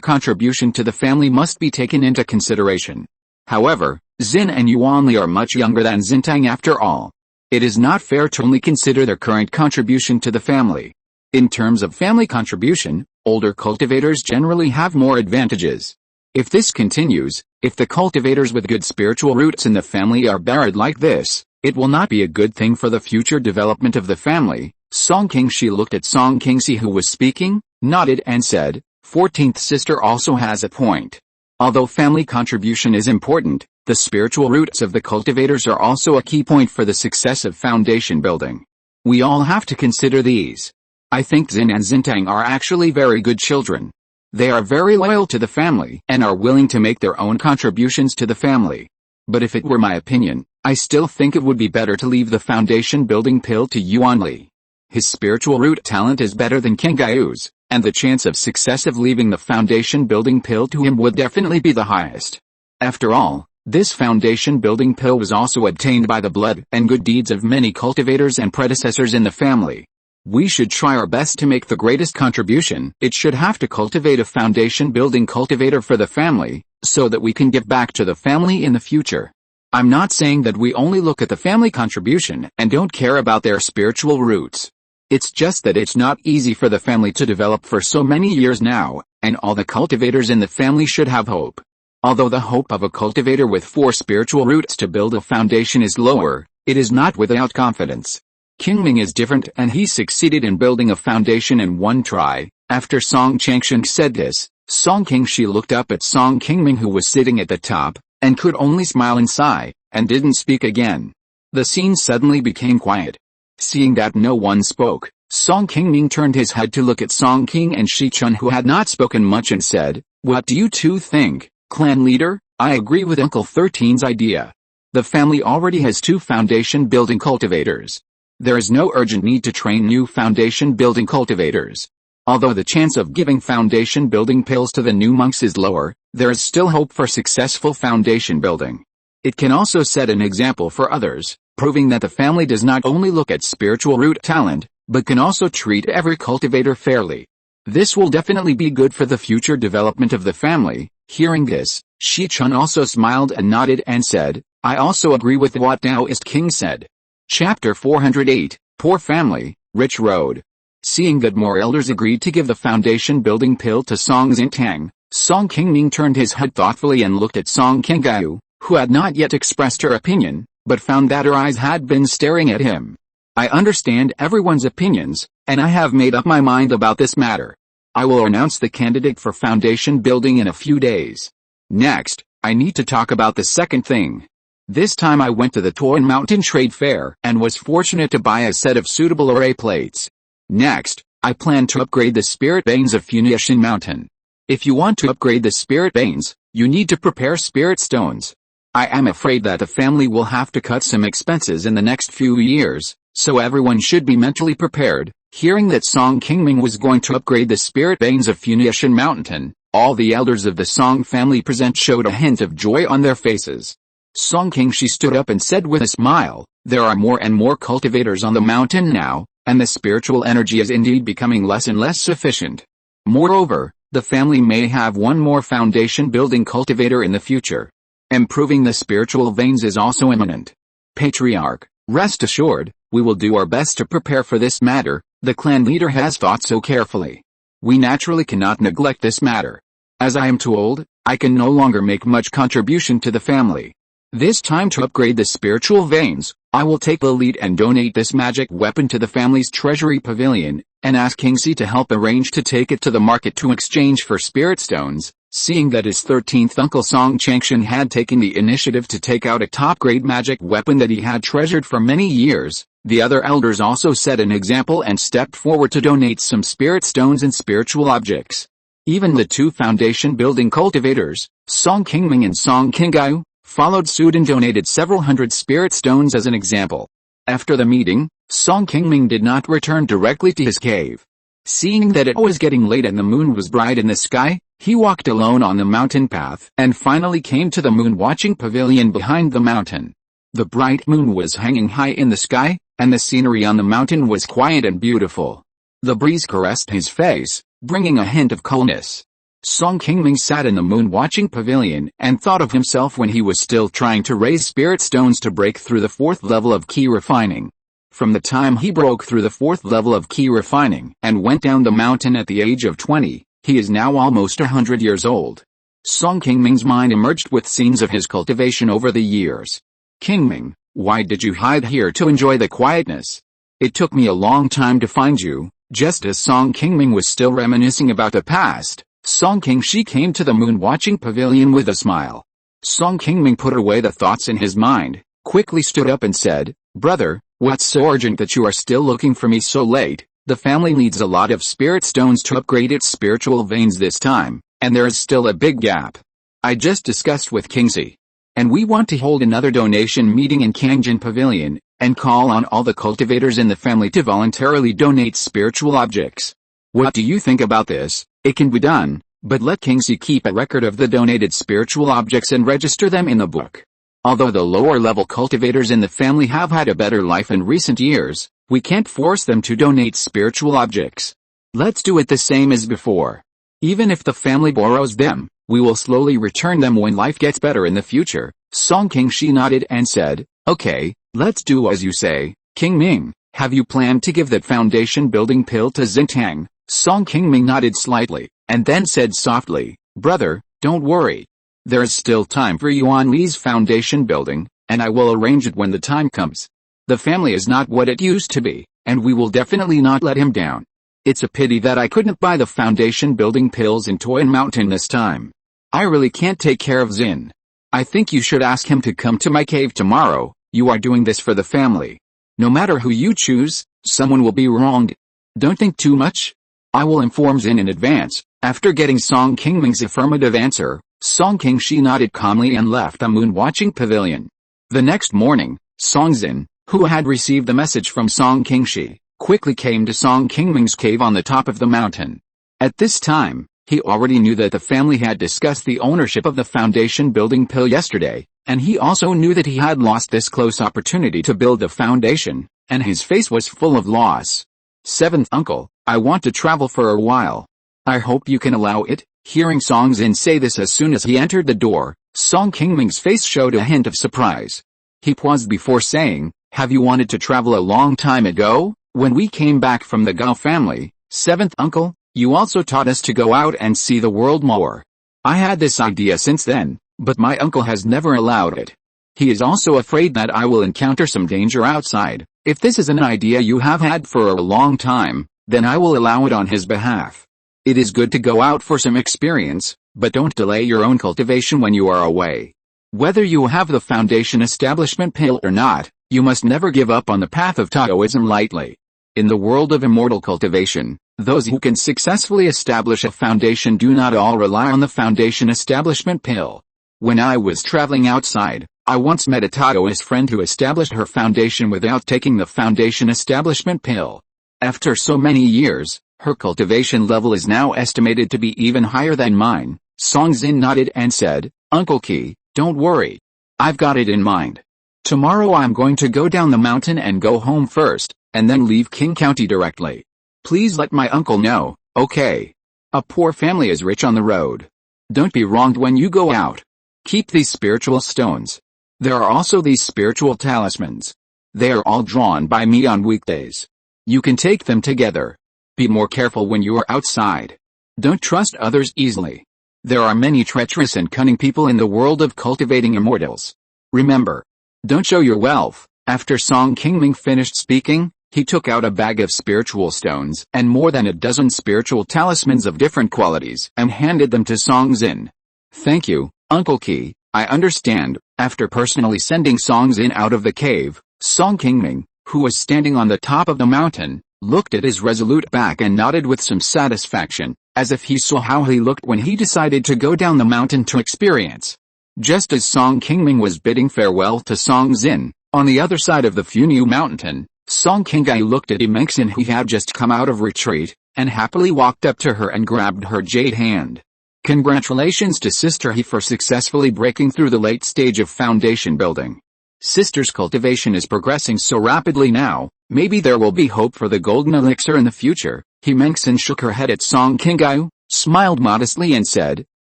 contribution to the family must be taken into consideration. However, Xin and Yuanli are much younger than Xintang after all. It is not fair to only consider their current contribution to the family. In terms of family contribution, older cultivators generally have more advantages. If this continues, if the cultivators with good spiritual roots in the family are buried like this, it will not be a good thing for the future development of the family. Song Qingxi looked at Song Qingxi who was speaking, nodded and said, 14th sister also has a point. Although family contribution is important, the spiritual roots of the cultivators are also a key point for the success of foundation building. We all have to consider these. I think Xin and Xintang are actually very good children. They are very loyal to the family and are willing to make their own contributions to the family. But if it were my opinion, I still think it would be better to leave the foundation building pill to Yuanli. His spiritual root talent is better than Qingyu's, and the chance of success of leaving the foundation building pill to him would definitely be the highest. After all, this foundation building pill was also obtained by the blood and good deeds of many cultivators and predecessors in the family. We should try our best to make the greatest contribution it should have to cultivate a foundation building cultivator for the family, so that we can give back to the family in the future. I'm not saying that we only look at the family contribution and don't care about their spiritual roots. It's just that it's not easy for the family to develop for so many years now, and all the cultivators in the family should have hope. Although the hope of a cultivator with 4 spiritual roots to build a foundation is lower, it is not without confidence. Qingming is different and he succeeded in building a foundation in one try. After Song Changshen said this, Song Qingxi looked up at Song Qingming who was sitting at the top, and could only smile and sigh, and didn't speak again. The scene suddenly became quiet. Seeing that no one spoke, Song Qingming turned his head to look at Song Qing and Shichun who had not spoken much and said, "What do you two think, clan leader?" "I agree with Uncle 13's idea. The family already has 2 foundation building cultivators. There is no urgent need to train new foundation building cultivators. Although the chance of giving foundation building pills to the new monks is lower, there is still hope for successful foundation building. It can also set an example for others, proving that the family does not only look at spiritual root talent, but can also treat every cultivator fairly. This will definitely be good for the future development of the family." Hearing this, Shichun also smiled and nodded and said, "I also agree with what Taoist King said." Chapter 408, Poor Family, Rich Road. Seeing that more elders agreed to give the foundation building pill to Song Xintang, Song Qingming turned his head thoughtfully and looked at Song Qingyu, who had not yet expressed her opinion, but found that her eyes had been staring at him. "I understand everyone's opinions, and I have made up my mind about this matter. I will announce the candidate for foundation building in a few days. Next, I need to talk about the second thing. This time I went to the Qi Mountain Trade Fair and was fortunate to buy a set of suitable array plates. Next, I plan to upgrade the spirit veins of Funiu Mountain. If you want to upgrade the spirit veins, you need to prepare spirit stones. I am afraid that the family will have to cut some expenses in the next few years, so everyone should be mentally prepared." Hearing that Song Qingming was going to upgrade the spirit veins of Funiu Mountain, all the elders of the Song family present showed a hint of joy on their faces. Song Qingxi stood up and said with a smile, "There are more and more cultivators on the mountain now, and the spiritual energy is indeed becoming less and less sufficient. Moreover, the family may have one more foundation building cultivator in the future. Improving the spiritual veins is also imminent. Patriarch, rest assured, we will do our best to prepare for this matter. The clan leader has thought so carefully. We naturally cannot neglect this matter. As I am too old, I can no longer make much contribution to the family. This time to upgrade the spiritual veins, I will take the lead and donate this magic weapon to the family's treasury pavilion, and ask Qingxi to help arrange to take it to the market to exchange for spirit stones." Seeing that his 13th uncle Song Changshen had taken the initiative to take out a top-grade magic weapon that he had treasured for many years, the other elders also set an example and stepped forward to donate some spirit stones and spiritual objects. Even the 2 foundation building cultivators, Song Qingming and Song Qingyu, followed suit and donated several hundred spirit stones as an example. After the meeting, Song Qingming did not return directly to his cave. Seeing that it was getting late and the moon was bright in the sky, he walked alone on the mountain path and finally came to the moon-watching pavilion behind the mountain. The bright moon was hanging high in the sky, and the scenery on the mountain was quiet and beautiful. The breeze caressed his face, bringing a hint of coolness. Song Qingming sat in the moon-watching pavilion and thought of himself when he was still trying to raise spirit stones to break through the 4th level of Qi Refining. From the time he broke through the 4th level of Qi Refining and went down the mountain at the age of 20, he is now almost 100 years old. Song Qingming's mind emerged with scenes of his cultivation over the years. Qingming, why did you hide here to enjoy the quietness? It took me a long time to find you. Just as Song Qingming was still reminiscing about the past, Song Qingshi came to the moon-watching pavilion with a smile. Song Qingming put away the thoughts in his mind, quickly stood up and said, "Brother, what's so urgent that you are still looking for me so late? The family needs a lot of spirit stones to upgrade its spiritual veins this time, and there is still a big gap. I just discussed with Kingxi, and we want to hold another donation meeting in Kangjin Pavilion, and call on all the cultivators in the family to voluntarily donate spiritual objects. What do you think about this? It can be done, but let Kingxi keep a record of the donated spiritual objects and register them in the book. Although the lower-level cultivators in the family have had a better life in recent years, we can't force them to donate spiritual objects. Let's do it the same as before. Even if the family borrows them, we will slowly return them when life gets better in the future." Song Qingshi nodded and said, "Okay, let's do as you say." "Qingming, have you planned to give that foundation building pill to Xintang?" Song Qingming nodded slightly, and then said softly, "Brother, don't worry. There is still time for Yuan Li's foundation building, and I will arrange it when the time comes. The family is not what it used to be, and we will definitely not let him down. It's a pity that I couldn't buy the foundation building pills in Funiu Mountain this time. I really can't take care of Xin. I think you should ask him to come to my cave tomorrow. You are doing this for the family. No matter who you choose, someone will be wronged. Don't think too much. I will inform Xin in advance." After getting Song Qingming's affirmative answer, Song Qingshi nodded calmly and left the moon-watching pavilion. The next morning, Song Xin, who had received the message from Song Qingshi, quickly came to Song Qingming's cave on the top of the mountain. At this time, he already knew that the family had discussed the ownership of the foundation building pill yesterday, and he also knew that he had lost this close opportunity to build the foundation, and his face was full of loss. "Seventh uncle, I want to travel for a while. I hope you can allow it." Hearing Song Xin say this as soon as he entered the door, Song Qingming's face showed a hint of surprise. He paused before saying, "Have you wanted to travel a long time ago? When we came back from the Gao family, seventh uncle, you also taught us to go out and see the world more. I had this idea since then, but my uncle has never allowed it. He is also afraid that I will encounter some danger outside. If this is an idea you have had for a long time, then I will allow it on his behalf. It is good to go out for some experience, but don't delay your own cultivation when you are away. Whether you have the foundation establishment pill or not, you must never give up on the path of Taoism lightly. In the world of immortal cultivation, those who can successfully establish a foundation do not all rely on the foundation establishment pill. When I was traveling outside, I once met a Taoist friend who established her foundation without taking the foundation establishment pill. After so many years, her cultivation level is now estimated to be even higher than mine." Song Xin nodded and said, "Uncle Qi, don't worry. I've got it in mind. Tomorrow I'm going to go down the mountain and go home first, and then leave Qing County directly. Please let my uncle know, okay? A poor family is rich on the road. Don't be wronged when you go out. Keep these spiritual stones. There are also these spiritual talismans. They are all drawn by me on weekdays. You can take them together. Be more careful when you are outside. Don't trust others easily. There are many treacherous and cunning people in the world of cultivating immortals. Remember, don't show your wealth." After Song Qingming finished speaking, he took out a bag of spiritual stones and more than a dozen spiritual talismans of different qualities and handed them to Song Xin. "Thank you, Uncle Qi, I understand." After personally sending Song Xin out of the cave, Song Qingming, who was standing on the top of the mountain, looked at his resolute back and nodded with some satisfaction, as if he saw how he looked when he decided to go down the mountain to experience. Just as Song Qingming was bidding farewell to Song Xin, on the other side of the Funiu Mountain, Song Qinggai looked at Immengxin who had just come out of retreat, and happily walked up to her and grabbed her jade hand. Congratulations to Sister He for successfully breaking through the late stage of foundation building. Sister's cultivation is progressing so rapidly now, maybe there will be hope for the golden elixir in the future. Qingming shook her head at Song Qingyu, smiled modestly and said,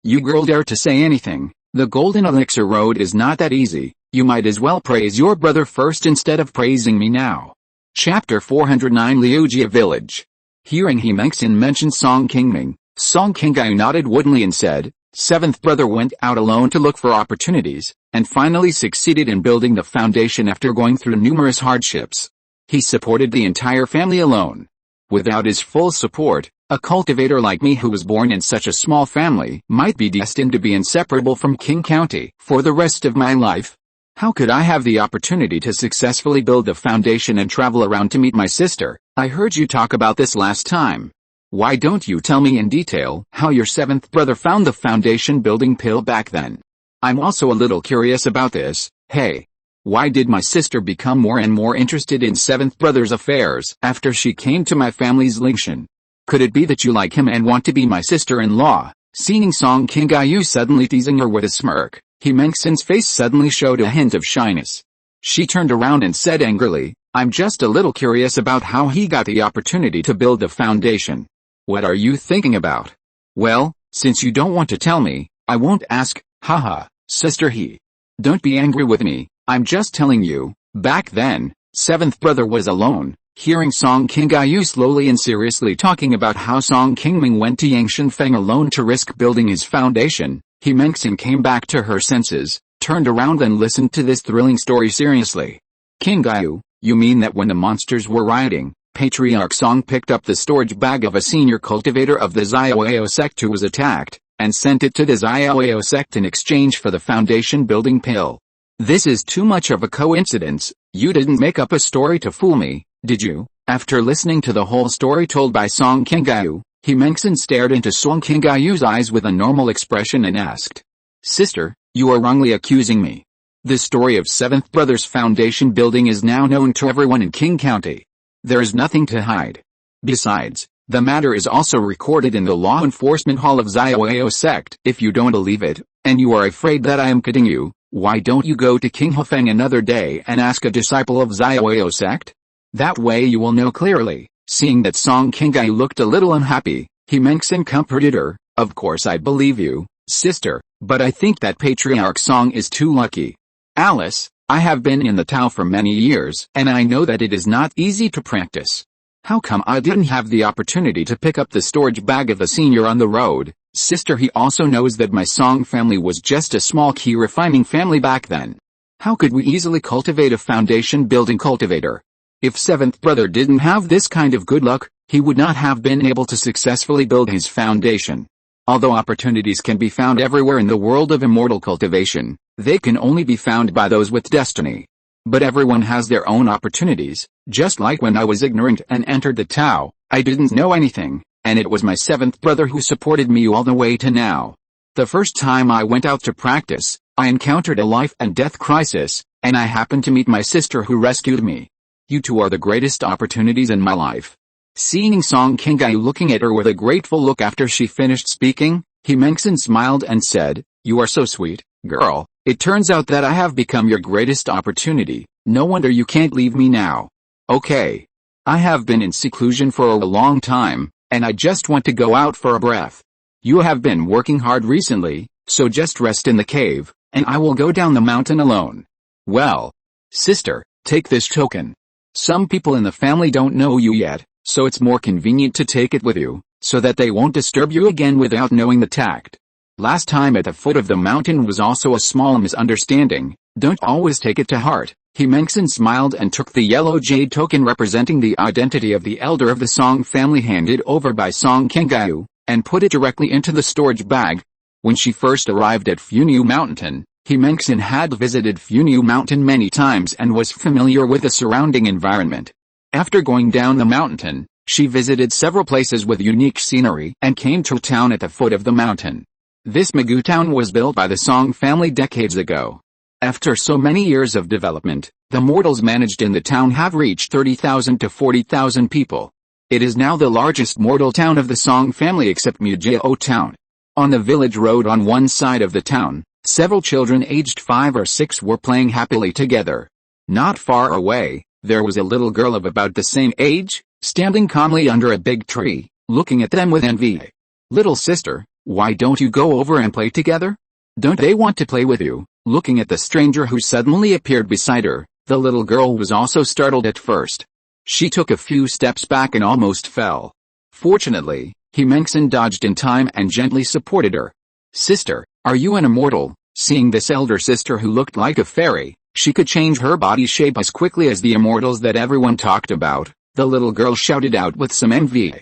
"You girl dare to say anything. The golden elixir road is not that easy. You might as well praise your brother first instead of praising me now." Chapter 409 Liujia Village. Hearing Qingming mention Song Qingming, Song Qingyu nodded woodenly and said, "Seventh brother went out alone to look for opportunities, and finally succeeded in building the foundation after going through numerous hardships. He supported the entire family alone. Without his full support, a cultivator like me who was born in such a small family might be destined to be inseparable from Qing County for the rest of my life. How could I have the opportunity to successfully build the foundation and travel around to meet my sister? I heard you talk about this last time. Why don't you tell me in detail how your seventh brother found the foundation building pill back then? I'm also a little curious about this. Hey, why did my sister become more and more interested in seventh brother's affairs after she came to my family's Lingyuan? Could it be that you like him and want to be my sister-in-law?" Seeing Song Qingyu suddenly teasing her with a smirk, Qingming's face suddenly showed a hint of shyness. She turned around and said angrily, "I'm just a little curious about how he got the opportunity to build the foundation. What are you thinking about?" "Well, since you don't want to tell me, I won't ask. Haha, Sister He. Don't be angry with me, I'm just telling you, back then, seventh brother was alone." Hearing Song Qingyu slowly and seriously talking about how Song Qingming went to Yangshanfeng alone to risk building his foundation, Qingming came back to her senses, turned around and listened to this thrilling story seriously. "Qingyu, you mean that when the monsters were rioting, Patriarch Song picked up the storage bag of a senior cultivator of the Xiaoao sect who was attacked, and sent it to the Xiaoao sect in exchange for the foundation building pill? This is too much of a coincidence. You didn't make up a story to fool me, did you?" After listening to the whole story told by Song Qingyu, Qingming stared into Song Qingyu's eyes with a normal expression and asked, "Sister, you are wrongly accusing me. The story of seventh brother's foundation building is now known to everyone in Qing County. There is nothing to hide. Besides, the matter is also recorded in the Law Enforcement Hall of Xiaoao sect. If you don't believe it, and you are afraid that I am kidding you, why don't you go to Qinghefeng another day and ask a disciple of Xiaoao sect? That way you will know clearly." Seeing that Song Qingyu looked a little unhappy, Qingming comforted her, "Of course I believe you, sister, but I think that Patriarch Song is too lucky. Alice, I have been in the Tao for many years, and I know that it is not easy to practice. How come I didn't have the opportunity to pick up the storage bag of the senior on the road? Sister, he also knows that my Song family was just a small Qi Refining family back then. How could we easily cultivate a foundation building cultivator? If seventh brother didn't have this kind of good luck, he would not have been able to successfully build his foundation. Although opportunities can be found everywhere in the world of immortal cultivation, they can only be found by those with destiny. But everyone has their own opportunities, just like when I was ignorant and entered the Tao, I didn't know anything, and it was my seventh brother who supported me all the way to now. The first time I went out to practice, I encountered a life and death crisis, and I happened to meet my sister who rescued me. You two are the greatest opportunities in my life." Seeing Song Qingyu looking at her with a grateful look after she finished speaking, Qingming smiled and said, "You are so sweet, girl. It turns out that I have become your greatest opportunity. No wonder you can't leave me now. Okay. I have been in seclusion for a long time, and I just want to go out for a breath. You have been working hard recently, so just rest in the cave, and I will go down the mountain alone. Well, sister, take this token. Some people in the family don't know you yet, so it's more convenient to take it with you, so that they won't disturb you again without knowing the tact. Last time at the foot of the mountain was also a small misunderstanding. Don't always take it to heart." Qingming smiled and took the yellow jade token representing the identity of the elder of the Song family handed over by Song Qingyu, and put it directly into the storage bag. When she first arrived at Funiu Mountain, Qingming had visited Funiu Mountain many times and was familiar with the surrounding environment. After going down the mountain, she visited several places with unique scenery and came to a town at the foot of the mountain. This Magu town was built by the Song family decades ago. After so many years of development, the mortals managed in the town have reached 30,000 to 40,000 people. It is now the largest mortal town of the Song family except Mujao town. On the village road on one side of the town, several children aged 5 or 6 were playing happily together. Not far away, there was a little girl of about the same age, standing calmly under a big tree, looking at them with envy. "Little sister, why don't you go over and play together? Don't they want to play with you?" Looking at the stranger who suddenly appeared beside her, the little girl was also startled at first. She took a few steps back and almost fell. Fortunately, Qingming dodged in time and gently supported her. "Sister, are you an immortal?" Seeing this elder sister who looked like a fairy, she could change her body shape as quickly as the immortals that everyone talked about, the little girl shouted out with some envy.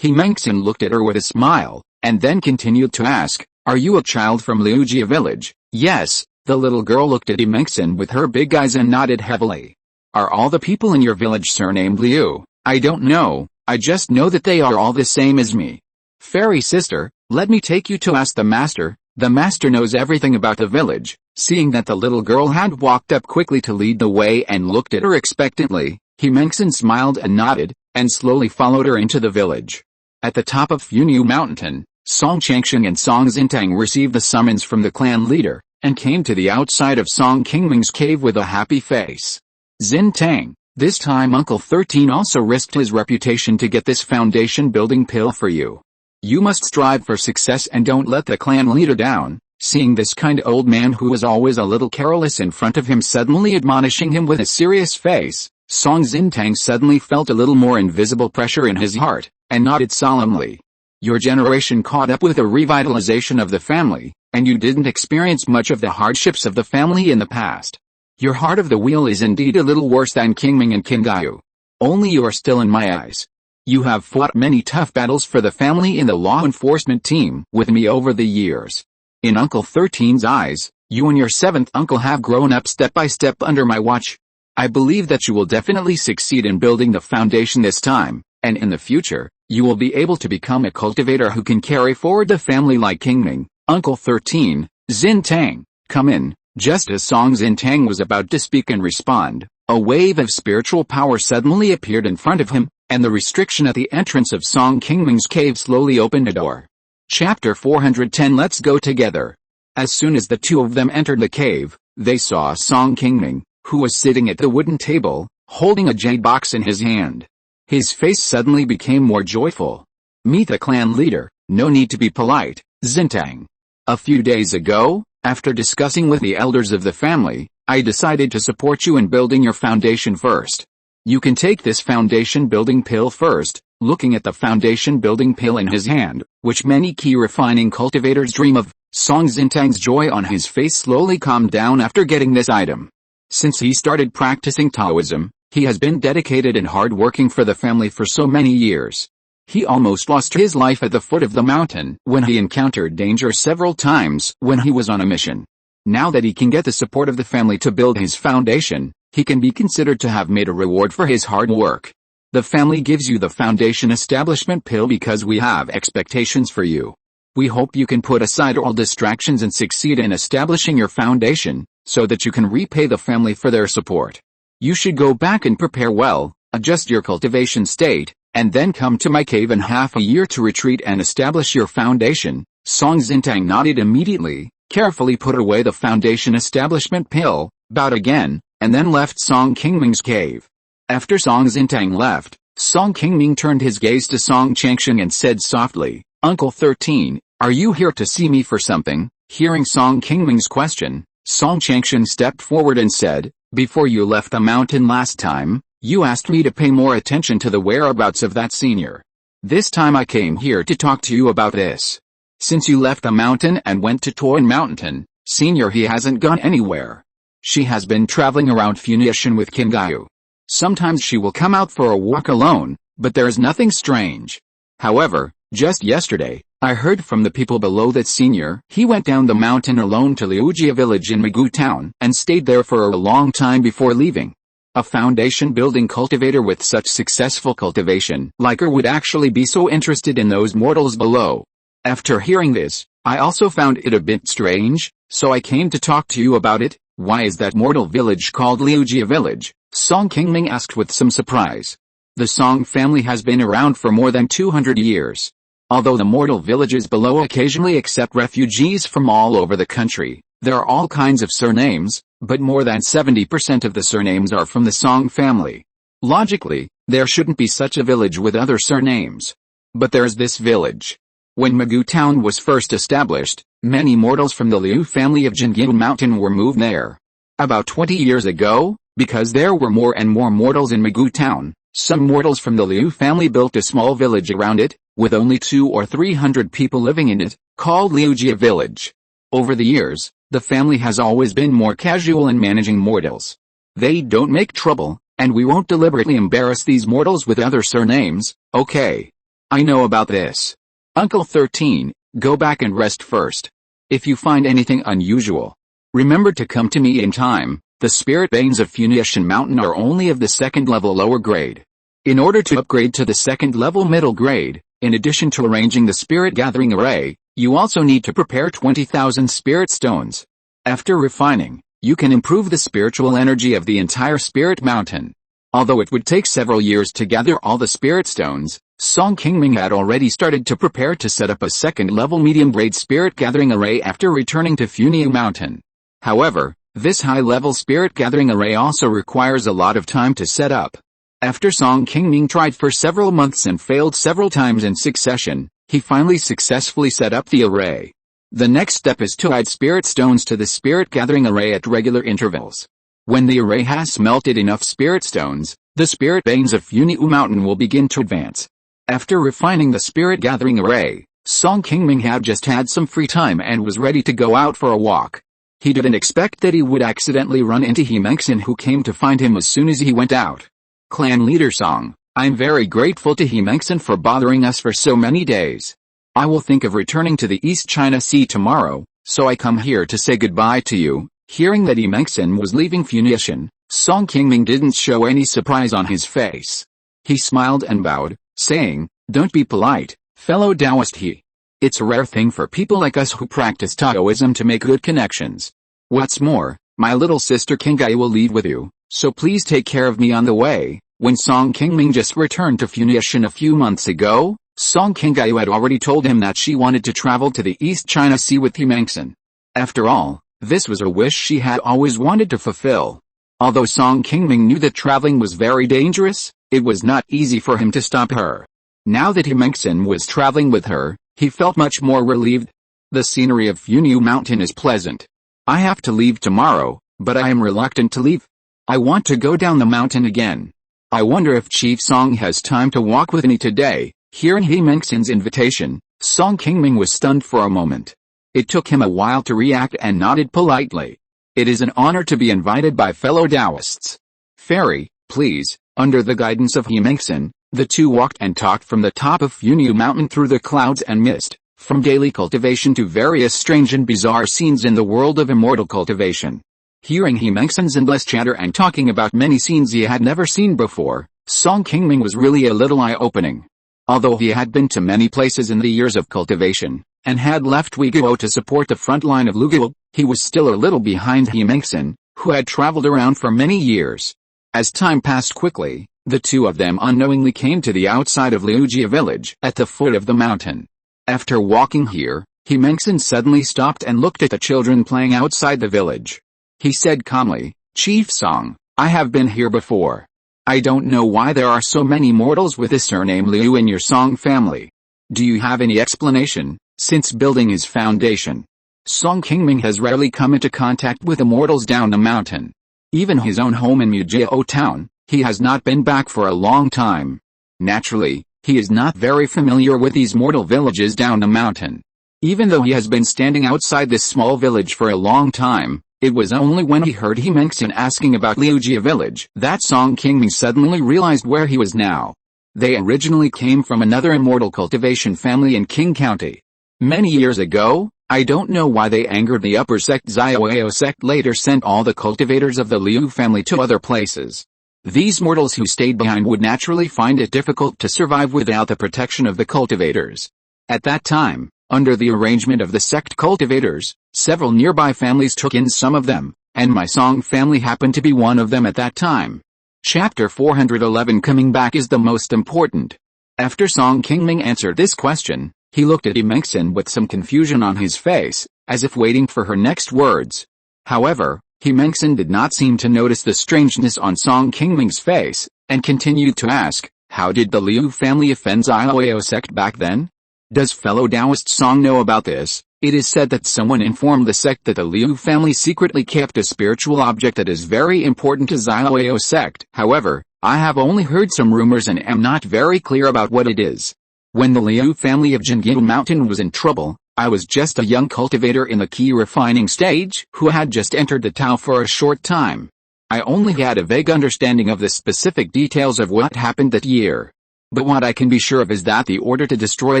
Qingming looked at her with a smile, and then continued to ask, "Are you a child from Liujia village?" "Yes." The little girl looked at Qingming with her big eyes and nodded heavily. "Are all the people in your village surnamed Liu?" "I don't know, I just know that they are all the same as me." "Fairy sister, let me take you to ask the master. The master knows everything about the village." Seeing that the little girl had walked up quickly to lead the way and looked at her expectantly, Qingming smiled and nodded, and slowly followed her into the village. At the top of Funiu Mountain, Song Changsheng and Song Xintang received the summons from the clan leader, and came to the outside of Song Qingming's cave with a happy face. "Xintang, this time Uncle 13 also risked his reputation to get this foundation building pill for you. You must strive for success and don't let the clan leader down." Seeing this kind old man who was always a little careless in front of him suddenly admonishing him with a serious face, Song Xintang suddenly felt a little more invisible pressure in his heart, and nodded solemnly. "Your generation caught up with the revitalization of the family, and you didn't experience much of the hardships of the family in the past. Your heart of the wheel is indeed a little worse than Qingming and Qingyu. Only you are still in my eyes. You have fought many tough battles for the family in the law enforcement team with me over the years. In Uncle 13's eyes, you and your 7th uncle have grown up step by step under my watch. I believe that you will definitely succeed in building the foundation this time, and in the future, you will be able to become a cultivator who can carry forward the family like Qingming." "Uncle 13, Xintang, come in." Just as Song Xintang was about to speak and respond, a wave of spiritual power suddenly appeared in front of him, and the restriction at the entrance of Song Qingming's cave slowly opened a door. Chapter 410 Let's go together. As soon as the two of them entered the cave, they saw Song Qingming, who was sitting at the wooden table, holding a jade box in his hand. His face suddenly became more joyful. "Meet the clan leader, no need to be polite, Xintang. A few days ago, after discussing with the elders of the family, I decided to support you in building your foundation first. You can take this foundation building pill first." Looking at the foundation building pill in his hand, which many Qi refining cultivators dream of, Song Xintang's joy on his face slowly calmed down after getting this item. Since he started practicing Taoism, he has been dedicated and hard-working for the family for so many years. He almost lost his life at the foot of the mountain when he encountered danger several times when he was on a mission. Now that he can get the support of the family to build his foundation, he can be considered to have made a reward for his hard work. The family gives you the foundation establishment pill because we have expectations for you. We hope you can put aside all distractions and succeed in establishing your foundation, so that you can repay the family for their support. You should go back and prepare well, adjust your cultivation state, and then come to my cave in half a year to retreat and establish your foundation." Song Xintang nodded immediately, carefully put away the foundation establishment pill, bowed again, and then left Song Qingming's cave. After Song Xintang left, Song Qingming turned his gaze to Song Changsheng and said softly, "Uncle 13, are you here to see me for something?" Hearing Song Qingming's question, Song Changsheng stepped forward and said, "Before you left the mountain last time, you asked me to pay more attention to the whereabouts of that senior. This time I came here to talk to you about this. Since you left the mountain and went to Qi Mountain, senior he hasn't gone anywhere. She has been traveling around Funiu with Qingyu. Sometimes she will come out for a walk alone, but there is nothing strange. However, just yesterday, I heard from the people below that senior he went down the mountain alone to Liujia village in Migu town and stayed there for a long time before leaving. A foundation building cultivator with such successful cultivation like her would actually be so interested in those mortals below. After hearing this, I also found it a bit strange, so I came to talk to you about it." "Why is that mortal village called Liujia village?" Song Qingming asked with some surprise. The Song family has been around for more than 200 years. Although the mortal villages below occasionally accept refugees from all over the country, there are all kinds of surnames, but more than 70% of the surnames are from the Song family. Logically, there shouldn't be such a village with other surnames. But there's this village. When Mugu town was first established, many mortals from the Liu family of Qingming Mountain were moved there. About 20 years ago, because there were more and more mortals in Mugu town, some mortals from the Liu family built a small village around it, with only 200 or 300 people living in it, called Liujia village. Over the years, the family has always been more casual in managing mortals. They don't make trouble, and we won't deliberately embarrass these mortals with other surnames, okay? I know about this. Uncle 13, go back and rest first. If you find anything unusual, remember to come to me in time. The spirit veins of Funiu Mountain are only of the second level lower grade. In order to upgrade to the second level middle grade, in addition to arranging the spirit gathering array, you also need to prepare 20,000 spirit stones. After refining, you can improve the spiritual energy of the entire spirit mountain. Although it would take several years to gather all the spirit stones, Song Qingming had already started to prepare to set up a second level medium grade spirit gathering array after returning to Funiu Mountain. However, this high level spirit gathering array also requires a lot of time to set up. After Song Qingming tried for several months and failed several times in succession, he finally successfully set up the array. The next step is to add spirit stones to the spirit gathering array at regular intervals. When the array has smelted enough spirit stones, the spirit veins of Funiu Mountain will begin to advance. After refining the spirit gathering array, Song Qingming had just had some free time and was ready to go out for a walk. He didn't expect that he would accidentally run into Himengson, who came to find him as soon as he went out. Clan Leader Song, I'm very grateful to Himengson for bothering us for so many days. I will think of returning to the East China Sea tomorrow, so I come here to say goodbye to you. Hearing that Himengson was leaving Funiu, Song Qingming didn't show any surprise on his face. He smiled and bowed, saying, don't be polite, fellow Taoist he. It's a rare thing for people like us who practice Taoism to make good connections. What's more, my little sister Qinggai will leave with you, so please take care of me on the way. When Song Qingming just returned to Funiu a few months ago, Song Qinggai had already told him that she wanted to travel to the East China Sea with Himengson. After all, this was a wish she had always wanted to fulfill. Although Song Qingming knew that traveling was very dangerous, it was not easy for him to stop her. Now that Himengson was traveling with her, he felt much more relieved. The scenery of Funiu Mountain is pleasant. I have to leave tomorrow, but I am reluctant to leave. I want to go down the mountain again. I wonder if Chief Song has time to walk with me today. Hearing Himengson's invitation, Song Qingming was stunned for a moment. It took him a while to react and nodded politely. It is an honor to be invited by fellow Taoists. Fairy, please. Under the guidance of Himengson, the two walked and talked from the top of Funiu Mountain through the clouds and mist, from daily cultivation to various strange and bizarre scenes in the world of immortal cultivation. Hearing Himengson's endless chatter and talking about many scenes he had never seen before, Song Qingming was really a little eye-opening. Although he had been to many places in the years of cultivation, and had left Weiguo to support the front line of Luguo, he was still a little behind Himengson, who had traveled around for many years. As time passed quickly, the two of them unknowingly came to the outside of Liujia village, at the foot of the mountain. After walking here, Himengson suddenly stopped and looked at the children playing outside the village. He said calmly, Chief Song, I have been here before. I don't know why there are so many mortals with the surname Liu in your Song family. Do you have any explanation? Since building his foundation, Song Qingming has rarely come into contact with immortals down the mountain. Even his own home in Mujiao town, he has not been back for a long time. Naturally, he is not very familiar with these mortal villages down the mountain. Even though he has been standing outside this small village for a long time, it was only when he heard Himengson asking about Liujia village that Song Qingming suddenly realized where he was now. They originally came from another immortal cultivation family in Qing County. Many years ago, I don't know why they angered the upper sect. Xiaoao sect later sent all the cultivators of the Liu family to other places. These mortals who stayed behind would naturally find it difficult to survive without the protection of the cultivators. At that time, under the arrangement of the sect cultivators, several nearby families took in some of them, and my Song family happened to be one of them at that time. Chapter 411 Coming back is the most important. After Song Qingming answered this question, he looked at Immortal with some confusion on his face, as if waiting for her next words. However, Immortal did not seem to notice the strangeness on Song Qingming's face, and continued to ask, how did the Liu family offend Xiaoyao sect back then? Does fellow Taoist Song know about this? It is said that someone informed the sect that the Liu family secretly kept a spiritual object that is very important to Xiaoyao sect. However, I have only heard some rumors and am not very clear about what it is. When the Liu family of Funiu Mountain was in trouble, I was just a young cultivator in the Qi refining stage who had just entered the Tao for a short time. I only had a vague understanding of the specific details of what happened that year. But what I can be sure of is that the order to destroy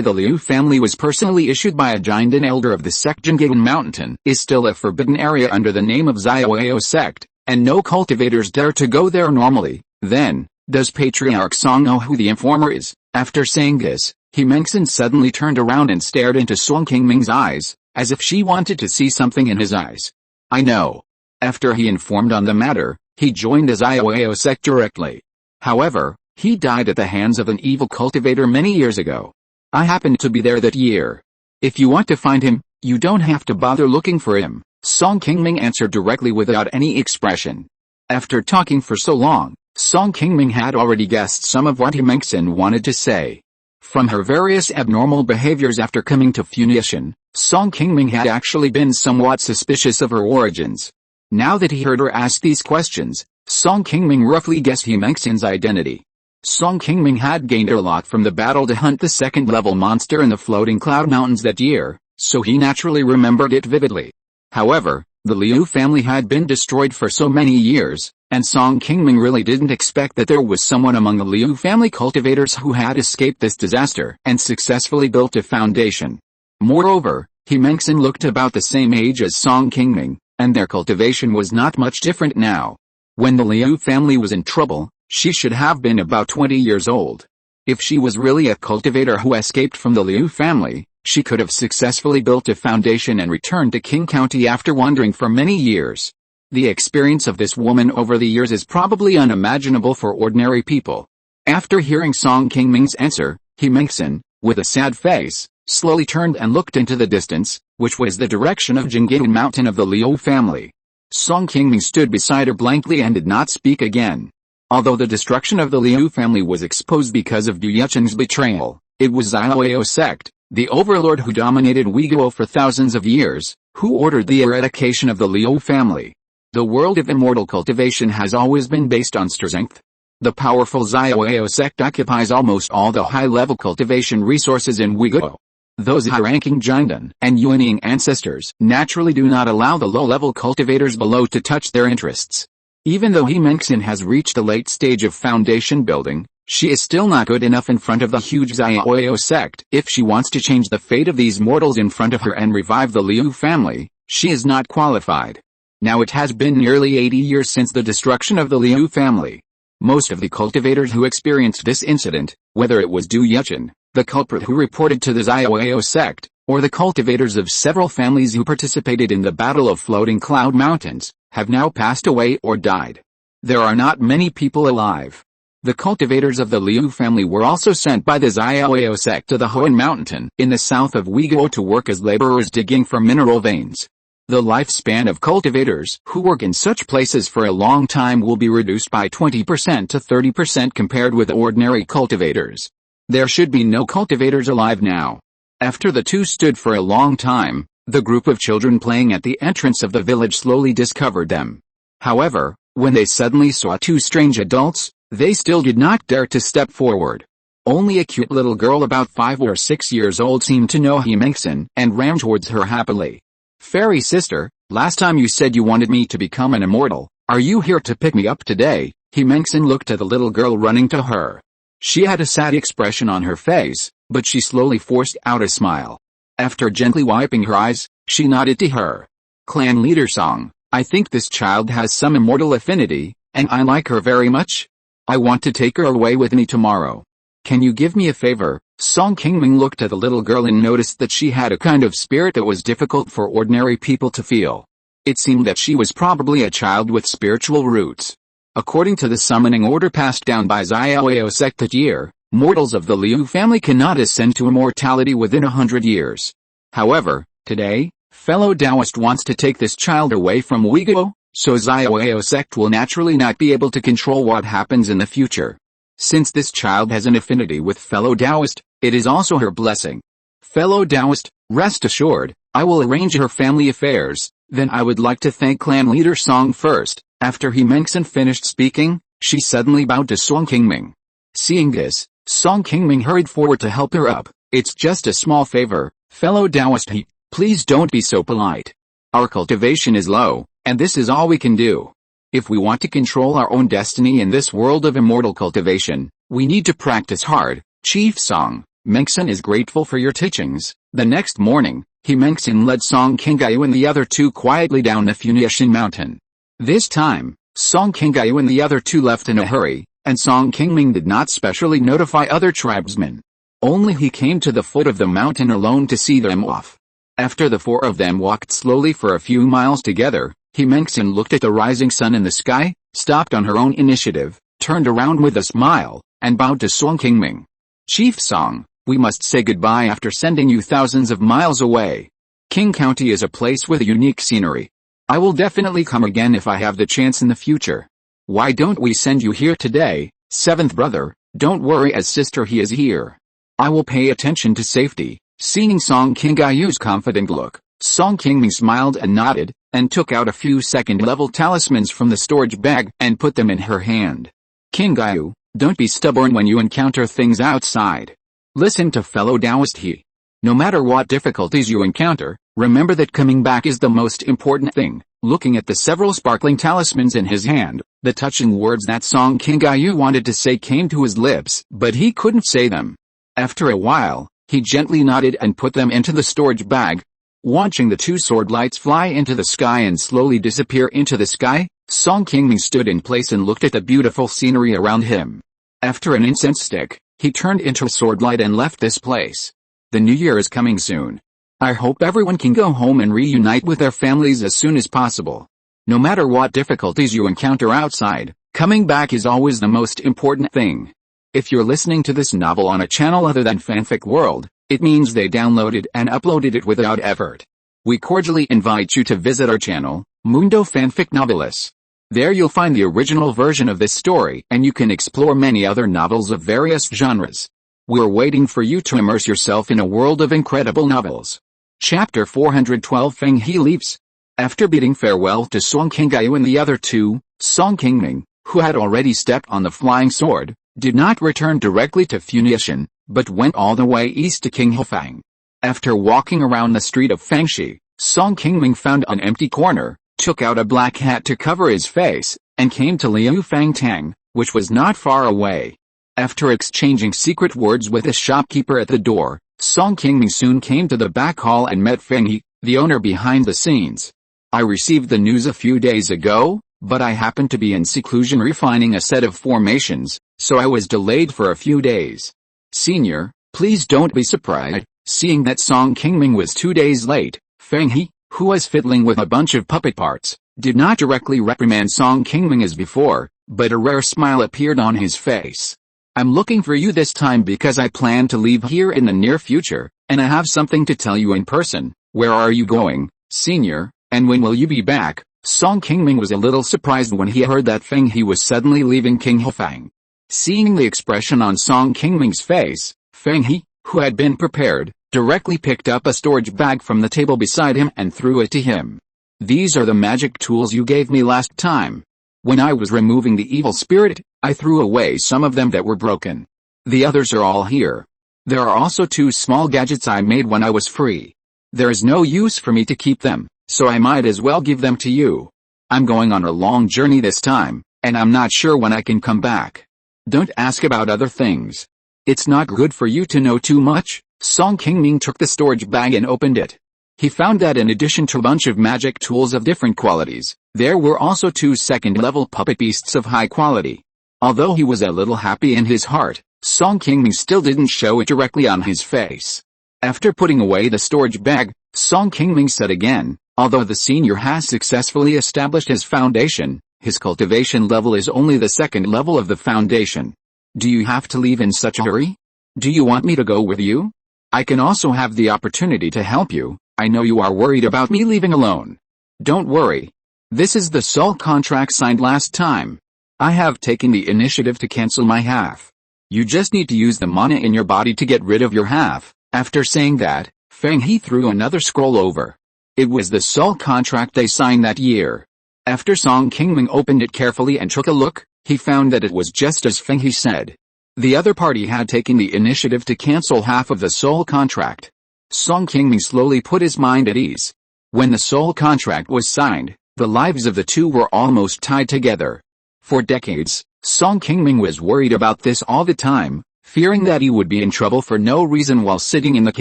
the Liu family was personally issued by a giant and elder of the sect. Qingming Mountain is still a forbidden area under the name of Xiaoyao sect, and no cultivators dare to go there normally. Then, does Patriarch Song know who the informer is? After saying this, Immortal suddenly turned around and stared into Song Qingming's eyes, as if she wanted to see something in his eyes. I know. After he informed on the matter, he joined the Xiaoyao sect directly. However, he died at the hands of an evil cultivator many years ago. I happened to be there that year. If you want to find him, you don't have to bother looking for him, Song Qingming answered directly without any expression. After talking for so long, Song Qingming had already guessed some of what Immortal wanted to say. From her various abnormal behaviors after coming to Funiu, Song Qingming had actually been somewhat suspicious of her origins. Now that he heard her ask these questions, Song Qingming roughly guessed Immortal's identity. Song Qingming had gained a lot from the battle to hunt the second-level monster in the floating cloud mountains that year, so he naturally remembered it vividly. However, the Liu family had been destroyed for so many years, and Song Qingming really didn't expect that there was someone among the Liu family cultivators who had escaped this disaster and successfully built a foundation. Moreover, Immortal looked about the same age as Song Qingming, and their cultivation was not much different now. When the Liu family was in trouble, she should have been about 20 years old. If she was really a cultivator who escaped from the Liu family, she could have successfully built a foundation and returned to Qing County after wandering for many years. The experience of this woman over the years is probably unimaginable for ordinary people. After hearing Song Qingming's answer, Immortal, with a sad face, slowly turned and looked into the distance, which was the direction of Qingming Mountain of the Liu family. Song Qingming stood beside her blankly and did not speak again. Although the destruction of the Liu family was exposed because of Du Yuchen's betrayal, it was Xiaoyao sect, the overlord who dominated Uyghur for thousands of years, who ordered the eradication of the Liu family. The world of immortal cultivation has always been based on strength. The powerful Xiaoyao sect occupies almost all the high-level cultivation resources in Uyghur. Those high-ranking Jiangdan and Yuanying ancestors naturally do not allow the low-level cultivators below to touch their interests. Even though Immortal has reached the late stage of foundation building, she is still not good enough in front of the huge Xiaoyao sect. If she wants to change the fate of these mortals in front of her and revive the Liu family, she is not qualified. Now it has been nearly 80 years since the destruction of the Liu family. Most of the cultivators who experienced this incident, whether it was Du Yuchen, the culprit who reported to the Xiaoyao sect, or the cultivators of several families who participated in the Battle of Floating Cloud Mountains, have now passed away or died. There are not many people alive. The cultivators of the Liu family were also sent by the Xiaoyao sect to the Hoan Mountain in the south of Uyghur to work as laborers digging for mineral veins. The lifespan of cultivators who work in such places for a long time will be reduced by 20% to 30% compared with ordinary cultivators. There should be no cultivators alive now. After the two stood for a long time, the group of children playing at the entrance of the village slowly discovered them. However, when they suddenly saw two strange adults, they still did not dare to step forward. Only a cute little girl about 5 or 6 years old seemed to know Immortal and ran towards her happily. "Fairy sister, last time you said you wanted me to become an immortal. Are you here to pick me up today?" Immortal looked at the little girl running to her. She had a sad expression on her face, but she slowly forced out a smile. After gently wiping her eyes, she nodded to her. "Clan leader Song, I think this child has some immortal affinity, and I like her very much. I want to take her away with me tomorrow. Can you give me a favor?" Song Qingming looked at the little girl and noticed that she had a kind of spirit that was difficult for ordinary people to feel. It seemed that she was probably a child with spiritual roots. According to the summoning order passed down by Xiaoyao sect that year, mortals of the Liu family cannot ascend to immortality within 100 years. However, today, fellow Taoist wants to take this child away from Uyghur, so Xiaoyao sect will naturally not be able to control what happens in the future. Since this child has an affinity with fellow Taoist, it is also her blessing. Fellow Taoist, rest assured, I will arrange her family affairs. Then I would like to thank clan leader Song first. After He Mengxin finished speaking, she suddenly bowed to Song Qingming. Seeing this, Song Qingming hurried forward to help her up. It's just a small favor, fellow Taoist He, please don't be so polite. Our cultivation is low, and this is all we can do. If we want to control our own destiny in this world of immortal cultivation, we need to practice hard. Chief Song, Mengxin is grateful for your teachings. The next morning, He Mengxin led Song Qingming and the other two quietly down the Funiu Mountain. This time, Song Qingming and the other two left in a hurry, and Song Qingming did not specially notify other tribesmen. Only he came to the foot of the mountain alone to see them off. After the four of them walked slowly for a few miles together, He Mengxin looked at the rising sun in the sky, stopped on her own initiative, turned around with a smile, and bowed to Song Qingming. Chief Song, we must say goodbye after sending you thousands of miles away. King County is a place with unique scenery. I will definitely come again if I have the chance in the future. Why don't we send you here today, seventh brother? Don't worry, as sister he is here. I will pay attention to safety. Seeing Song Qingming's confident look, Song Qingming smiled and nodded, and took out a few second-level talismans from the storage bag and put them in her hand. Qingming, don't be stubborn when you encounter things outside. Listen to fellow Taoist He. No matter what difficulties you encounter, remember that coming back is the most important thing. Looking at the several sparkling talismans in his hand, the touching words that Song Qingming wanted to say came to his lips, but he couldn't say them. After a while, he gently nodded and put them into the storage bag. Watching the two sword lights fly into the sky and slowly disappear into the sky, Song Qingming stood in place and looked at the beautiful scenery around him. After an incense stick, he turned into a sword light and left this place. The new year is coming soon. I hope everyone can go home and reunite with their families as soon as possible. No matter what difficulties you encounter outside, coming back is always the most important thing. If you're listening to this novel on a channel other than Fanfic World, it means they downloaded and uploaded it without effort. We cordially invite you to visit our channel, Mundo Fanfic Novelis. There you'll find the original version of this story, and you can explore many other novels of various genres. We're waiting for you to immerse yourself in a world of incredible novels. Chapter 412 Feng He Leaps. After bidding farewell to Song Qingming and the other two, Song Qingming, who had already stepped on the flying sword, did not return directly to Funiu, but went all the way east to Qinghefang. After walking around the street of Fangxi, Song Qingming found an empty corner, took out a black hat to cover his face, and came to Liu Fangtang, which was not far away. After exchanging secret words with a shopkeeper at the door, Song Qingming soon came to the back hall and met Feng He, the owner behind the scenes. I received the news a few days ago, but I happened to be in seclusion refining a set of formations, so I was delayed for a few days. Senior, please don't be surprised. Seeing that Song Qingming was 2 days late, Feng He, who was fiddling with a bunch of puppet parts, did not directly reprimand Song Qingming as before, but a rare smile appeared on his face. I'm looking for you this time because I plan to leave here in the near future, and I have something to tell you in person. Where are you going, senior, and when will you be back? Song Qingming was a little surprised when he heard that Feng He was suddenly leaving Qinghefang. Seeing the expression on Song Qingming's face, Feng He, who had been prepared, directly picked up a storage bag from the table beside him and threw it to him. These are the magic tools you gave me last time. When I was removing the evil spirit, I threw away some of them that were broken. The others are all here. There are also 2 small gadgets I made when I was free. There is no use for me to keep them, so I might as well give them to you. I'm going on a long journey this time, and I'm not sure when I can come back. Don't ask about other things. It's not good for you to know too much. Song Qingming took the storage bag and opened it. He found that in addition to a bunch of magic tools of different qualities, there were also 2 second-level puppet beasts of high quality. Although he was a little happy in his heart, Song Qingming still didn't show it directly on his face. After putting away the storage bag, Song Qingming said again, although the senior has successfully established his foundation, His cultivation level is only the second level of the foundation. Do you have to leave in such a hurry? Do you want me to go with you? I can also have the opportunity to help you. I know you are worried about me leaving alone. Don't worry. This is the soul contract signed last time. I have taken the initiative to cancel my half. You just need to use the mana in your body to get rid of your half. After saying that, Feng He threw another scroll over. It was the soul contract they signed that year. After Song Qingming opened it carefully and took a look, he found that it was just as Feng He said. The other party had taken the initiative to cancel half of the soul contract. Song Qingming slowly put his mind at ease. When the soul contract was signed, the lives of the two were almost tied together. For decades, Song Qingming was worried about this all the time, fearing that he would be in trouble for no reason while sitting in the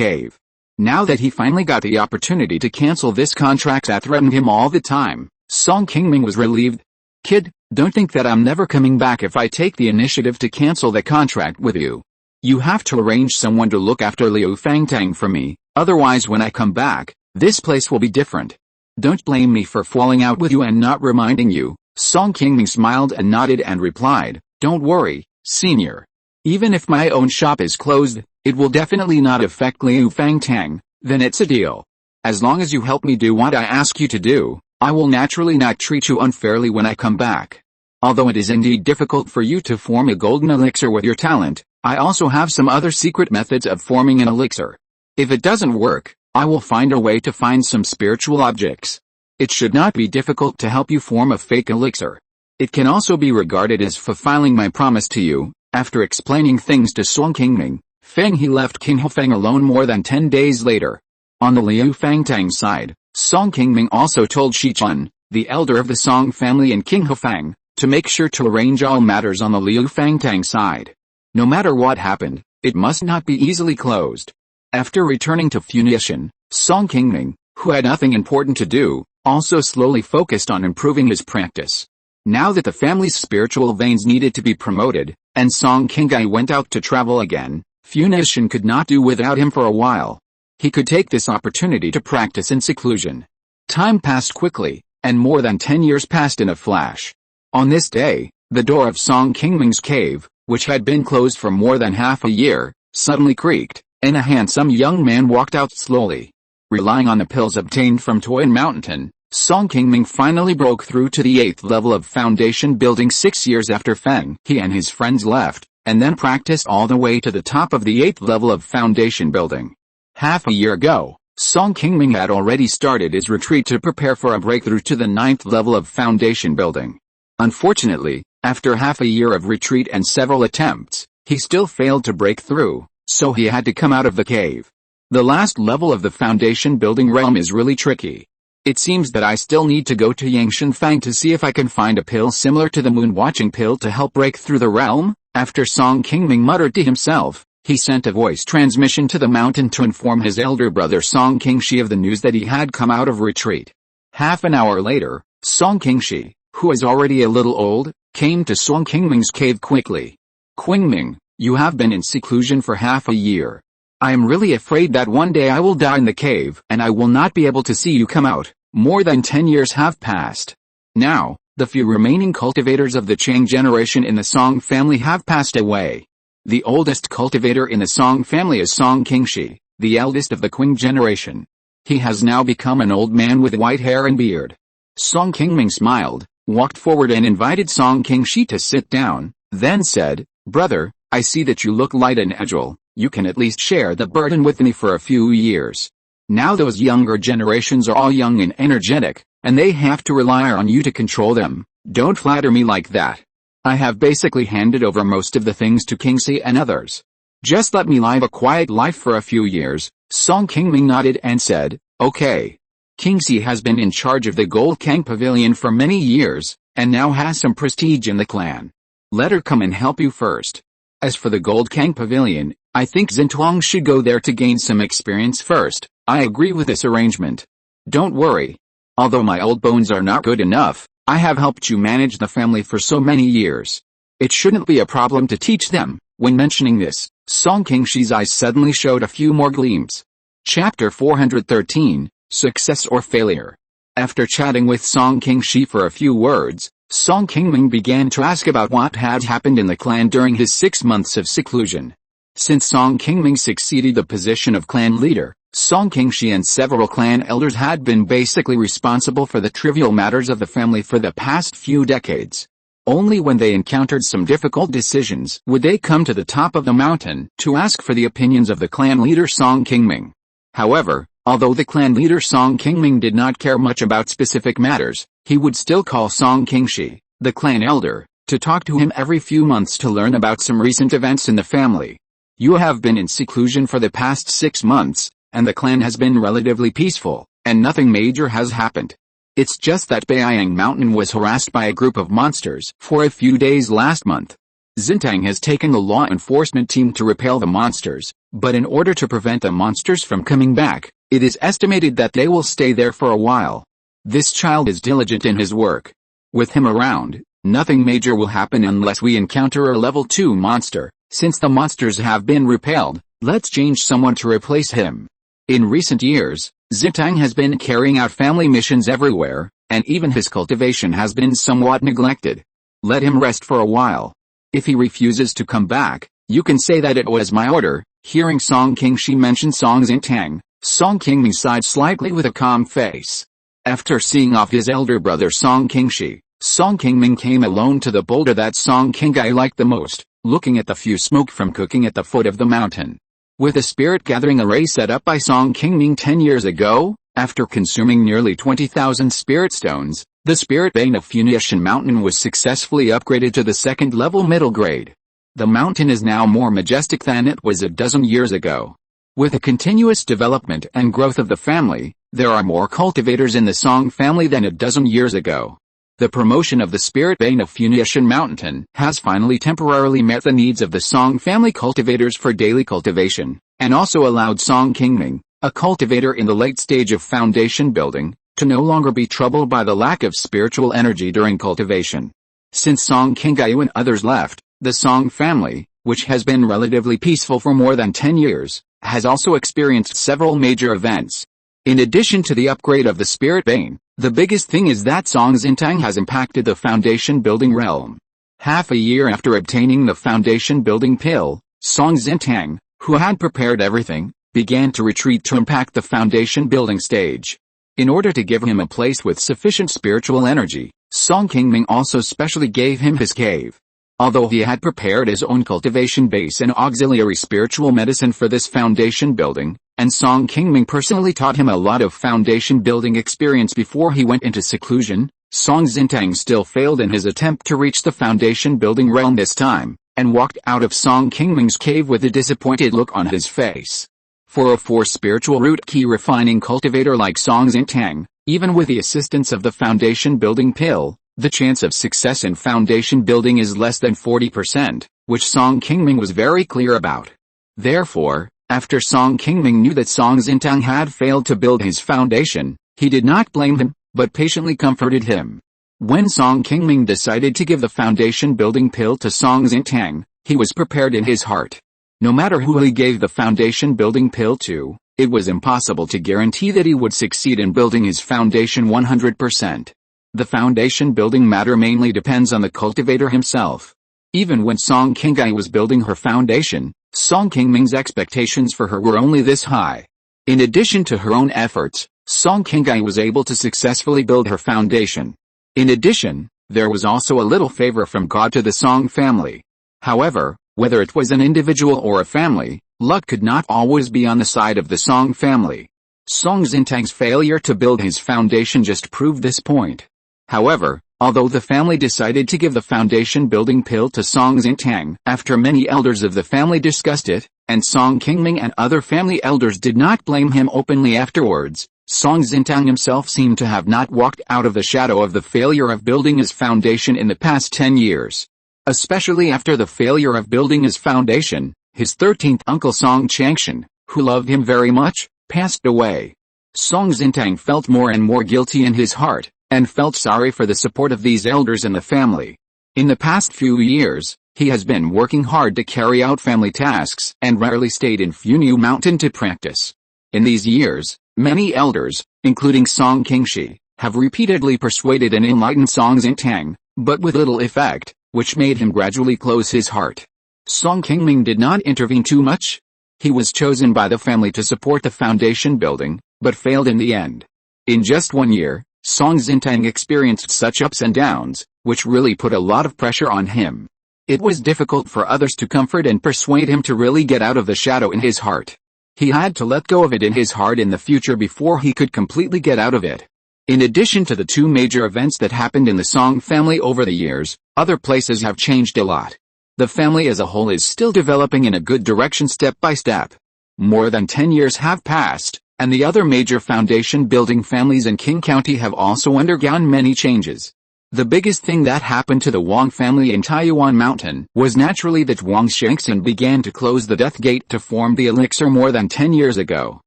cave. Now that he finally got the opportunity to cancel this contract that threatened him all the time, Song Qingming was relieved. Kid, don't think that I'm never coming back if I take the initiative to cancel the contract with you. You have to arrange someone to look after Liu Fangtang for me, otherwise when I come back, this place will be different. Don't blame me for falling out with you and not reminding you. Song Qingming smiled and nodded and replied, don't worry, senior. Even if my own shop is closed, it will definitely not affect Liu Fangtang, then it's a deal. As long as you help me do what I ask you to do, I will naturally not treat you unfairly when I come back. Although it is indeed difficult for you to form a golden elixir with your talent, I also have some other secret methods of forming an elixir. If it doesn't work, I will find a way to find some spiritual objects. It should not be difficult to help you form a fake elixir. It can also be regarded as fulfilling my promise to you. After explaining things to Song Qingming, Feng He left King Hofeng alone more than 10 days later. On the Liu Fangtang side, Song Qingming also told Shi Chun, the elder of the Song family in King Hofeng, to make sure to arrange all matters on the Liu Fangtang side. No matter what happened, it must not be easily closed. After returning to Funiu, Song Qingming, who had nothing important to do, also slowly focused on improving his practice. Now that the family's spiritual veins needed to be promoted, and Song Qinggai went out to travel again, Funiu could not do without him for a while. He could take this opportunity to practice in seclusion. Time passed quickly, and more than 10 years passed in a flash. On this day, the door of Song Qingming's cave, which had been closed for more than half a year, suddenly creaked, and a handsome young man walked out slowly. Relying on the pills obtained from Qi Mountain, Song Qingming finally broke through to the 8th level of foundation building 6 years after Feng He and his friends left, and then practiced all the way to the top of the 8th level of foundation building. Half a year ago, Song Qingming had already started his retreat to prepare for a breakthrough to the 9th level of foundation building. Unfortunately, after half a year of retreat and several attempts, he still failed to break through, so he had to come out of the cave. The last level of the foundation building realm is really tricky. It seems that I still need to go to Yangshan Fang to see if I can find a pill similar to the moon watching pill to help break through the realm. After Song Qingming muttered to himself, he sent a voice transmission to the mountain to inform his elder brother Song Qingshi of the news that he had come out of retreat. Half an hour later, Song Qingshi, who is already a little old, came to Song Qingming's cave quickly. Qingming, you have been in seclusion for half a year. I am really afraid that one day I will die in the cave and I will not be able to see you come out. More than 10 years have passed. Now, the few remaining cultivators of the Qing generation in the Song family have passed away. The oldest cultivator in the Song family is Song Qingshi, the eldest of the Qing generation. He has now become an old man with white hair and beard. Song Qingming smiled, walked forward and invited Song Qingshi to sit down, then said, "Brother, I see that you look light and agile. You can at least share the burden with me for a few years. Now those younger generations are all young and energetic, and they have to rely on you to control them. Don't flatter me like that. I have basically handed over most of the things to Qingxi and others. Just let me live a quiet life for a few years." Song Qingming nodded and said, "Okay." Qingxi has been in charge of the Gold Kang Pavilion for many years, and now has some prestige in the clan. Let her come and help you first. As for the Gold Kang Pavilion, I think Xintuang should go there to gain some experience first. I agree with this arrangement. Don't worry. Although my old bones are not good enough, I have helped you manage the family for so many years. It shouldn't be a problem to teach them." When mentioning this, Song Qingshi's eyes suddenly showed a few more gleams. Chapter 413, Success or Failure. After chatting with Song Qingshi for a few words, Song Qingming began to ask about what had happened in the clan during his 6 months of seclusion. Since Song Qingming succeeded the position of clan leader, Song Qingxi and several clan elders had been basically responsible for the trivial matters of the family for the past few decades. Only when they encountered some difficult decisions would they come to the top of the mountain to ask for the opinions of the clan leader Song Qingming. However, although the clan leader Song Qingming did not care much about specific matters, he would still call Song Qingxi, the clan elder, to talk to him every few months to learn about some recent events in the family. You have been in seclusion for the past 6 months, and the clan has been relatively peaceful, and nothing major has happened. It's just that Baiyang Mountain was harassed by a group of monsters for a few days last month. Xintang has taken the law enforcement team to repel the monsters, but in order to prevent the monsters from coming back, it is estimated that they will stay there for a while. This child is diligent in his work. With him around, nothing major will happen unless we encounter a level 2 monster. Since the monsters have been repelled, let's change someone to replace him. In recent years, Xintang has been carrying out family missions everywhere, and even his cultivation has been somewhat neglected. Let him rest for a while. If he refuses to come back, you can say that it was my order. Hearing Song Qingxi mention Song Xintang, Song Qingming sighed slightly with a calm face. After seeing off his elder brother Song Qingxi, Song Qingming came alone to the boulder that Song Qingai liked the most, looking at the few smoke from cooking at the foot of the mountain. With a spirit gathering array set up by Song Qingming 10 years ago, after consuming nearly 20,000 spirit stones, the spirit vein of Funiu Mountain was successfully upgraded to the 2nd level middle grade. The mountain is now more majestic than it was a dozen years ago. With the continuous development and growth of the family, there are more cultivators in the Song family than a dozen years ago. The promotion of the spirit vein of Funiu Mountain has finally temporarily met the needs of the Song family cultivators for daily cultivation, and also allowed Song Qingming, a cultivator in the late stage of foundation building, to no longer be troubled by the lack of spiritual energy during cultivation. Since Song Qingai and others left, the Song family, which has been relatively peaceful for more than 10 years, has also experienced several major events. In addition to the upgrade of the spirit vein, the biggest thing is that Song Xintang has impacted the foundation building realm. Half a year after obtaining the foundation building pill, Song Xintang, who had prepared everything, began to retreat to impact the foundation building stage. In order to give him a place with sufficient spiritual energy, Song Qingming also specially gave him his cave. Although he had prepared his own cultivation base and auxiliary spiritual medicine for this foundation building, and Song Qingming personally taught him a lot of foundation building experience before he went into seclusion, Song Xintang still failed in his attempt to reach the foundation building realm this time, and walked out of Song Qingming's cave with a disappointed look on his face. For a 4 spiritual root Qi refining cultivator like Song Xintang, even with the assistance of the foundation building pill, the chance of success in foundation building is less than 40%, which Song Qingming was very clear about. Therefore, after Song Qingming knew that Song Xintang had failed to build his foundation, he did not blame him, but patiently comforted him. When Song Qingming decided to give the foundation building pill to Song Xintang, he was prepared in his heart. No matter who he gave the foundation building pill to, it was impossible to guarantee that he would succeed in building his foundation 100%. The foundation building matter mainly depends on the cultivator himself. Even when Song Qingai was building her foundation, Song Qingming's expectations for her were only this high. In addition to her own efforts, Song Qingai was able to successfully build her foundation. In addition, there was also a little favor from God to the Song family. However, whether it was an individual or a family, luck could not always be on the side of the Song family. Song Xintang's failure to build his foundation just proved this point. However, although the family decided to give the foundation building pill to Song Xintang after many elders of the family discussed it, and Song Qingming and other family elders did not blame him openly afterwards, Song Xintang himself seemed to have not walked out of the shadow of the failure of building his foundation in the past 10 years. Especially after the failure of building his foundation, his 13th uncle Song Changshan, who loved him very much, passed away. Song Xintang felt more and more guilty in his heart, and felt sorry for the support of these elders in the family. In the past few years, he has been working hard to carry out family tasks and rarely stayed in Funiu Mountain to practice. In these years, many elders, including Song Qingxi, have repeatedly persuaded and enlightened Song Xintang, but with little effect, which made him gradually close his heart. Song Qingming did not intervene too much. He was chosen by the family to support the foundation building, but failed in the end. In just 1 year, Song Xintang experienced such ups and downs, which really put a lot of pressure on him. It was difficult for others to comfort and persuade him to really get out of the shadow in his heart. He had to let go of it in his heart in the future before he could completely get out of it. In addition to the 2 major events that happened in the Song family over the years, other places have changed a lot. The family as a whole is still developing in a good direction step by step. More than 10 years have passed, and the other major foundation building families in Qing County have also undergone many changes. The biggest thing that happened to the Wang family in Qi Mountain was naturally that Wang Shengxin began to close the Death Gate to form the elixir more than 10 years ago.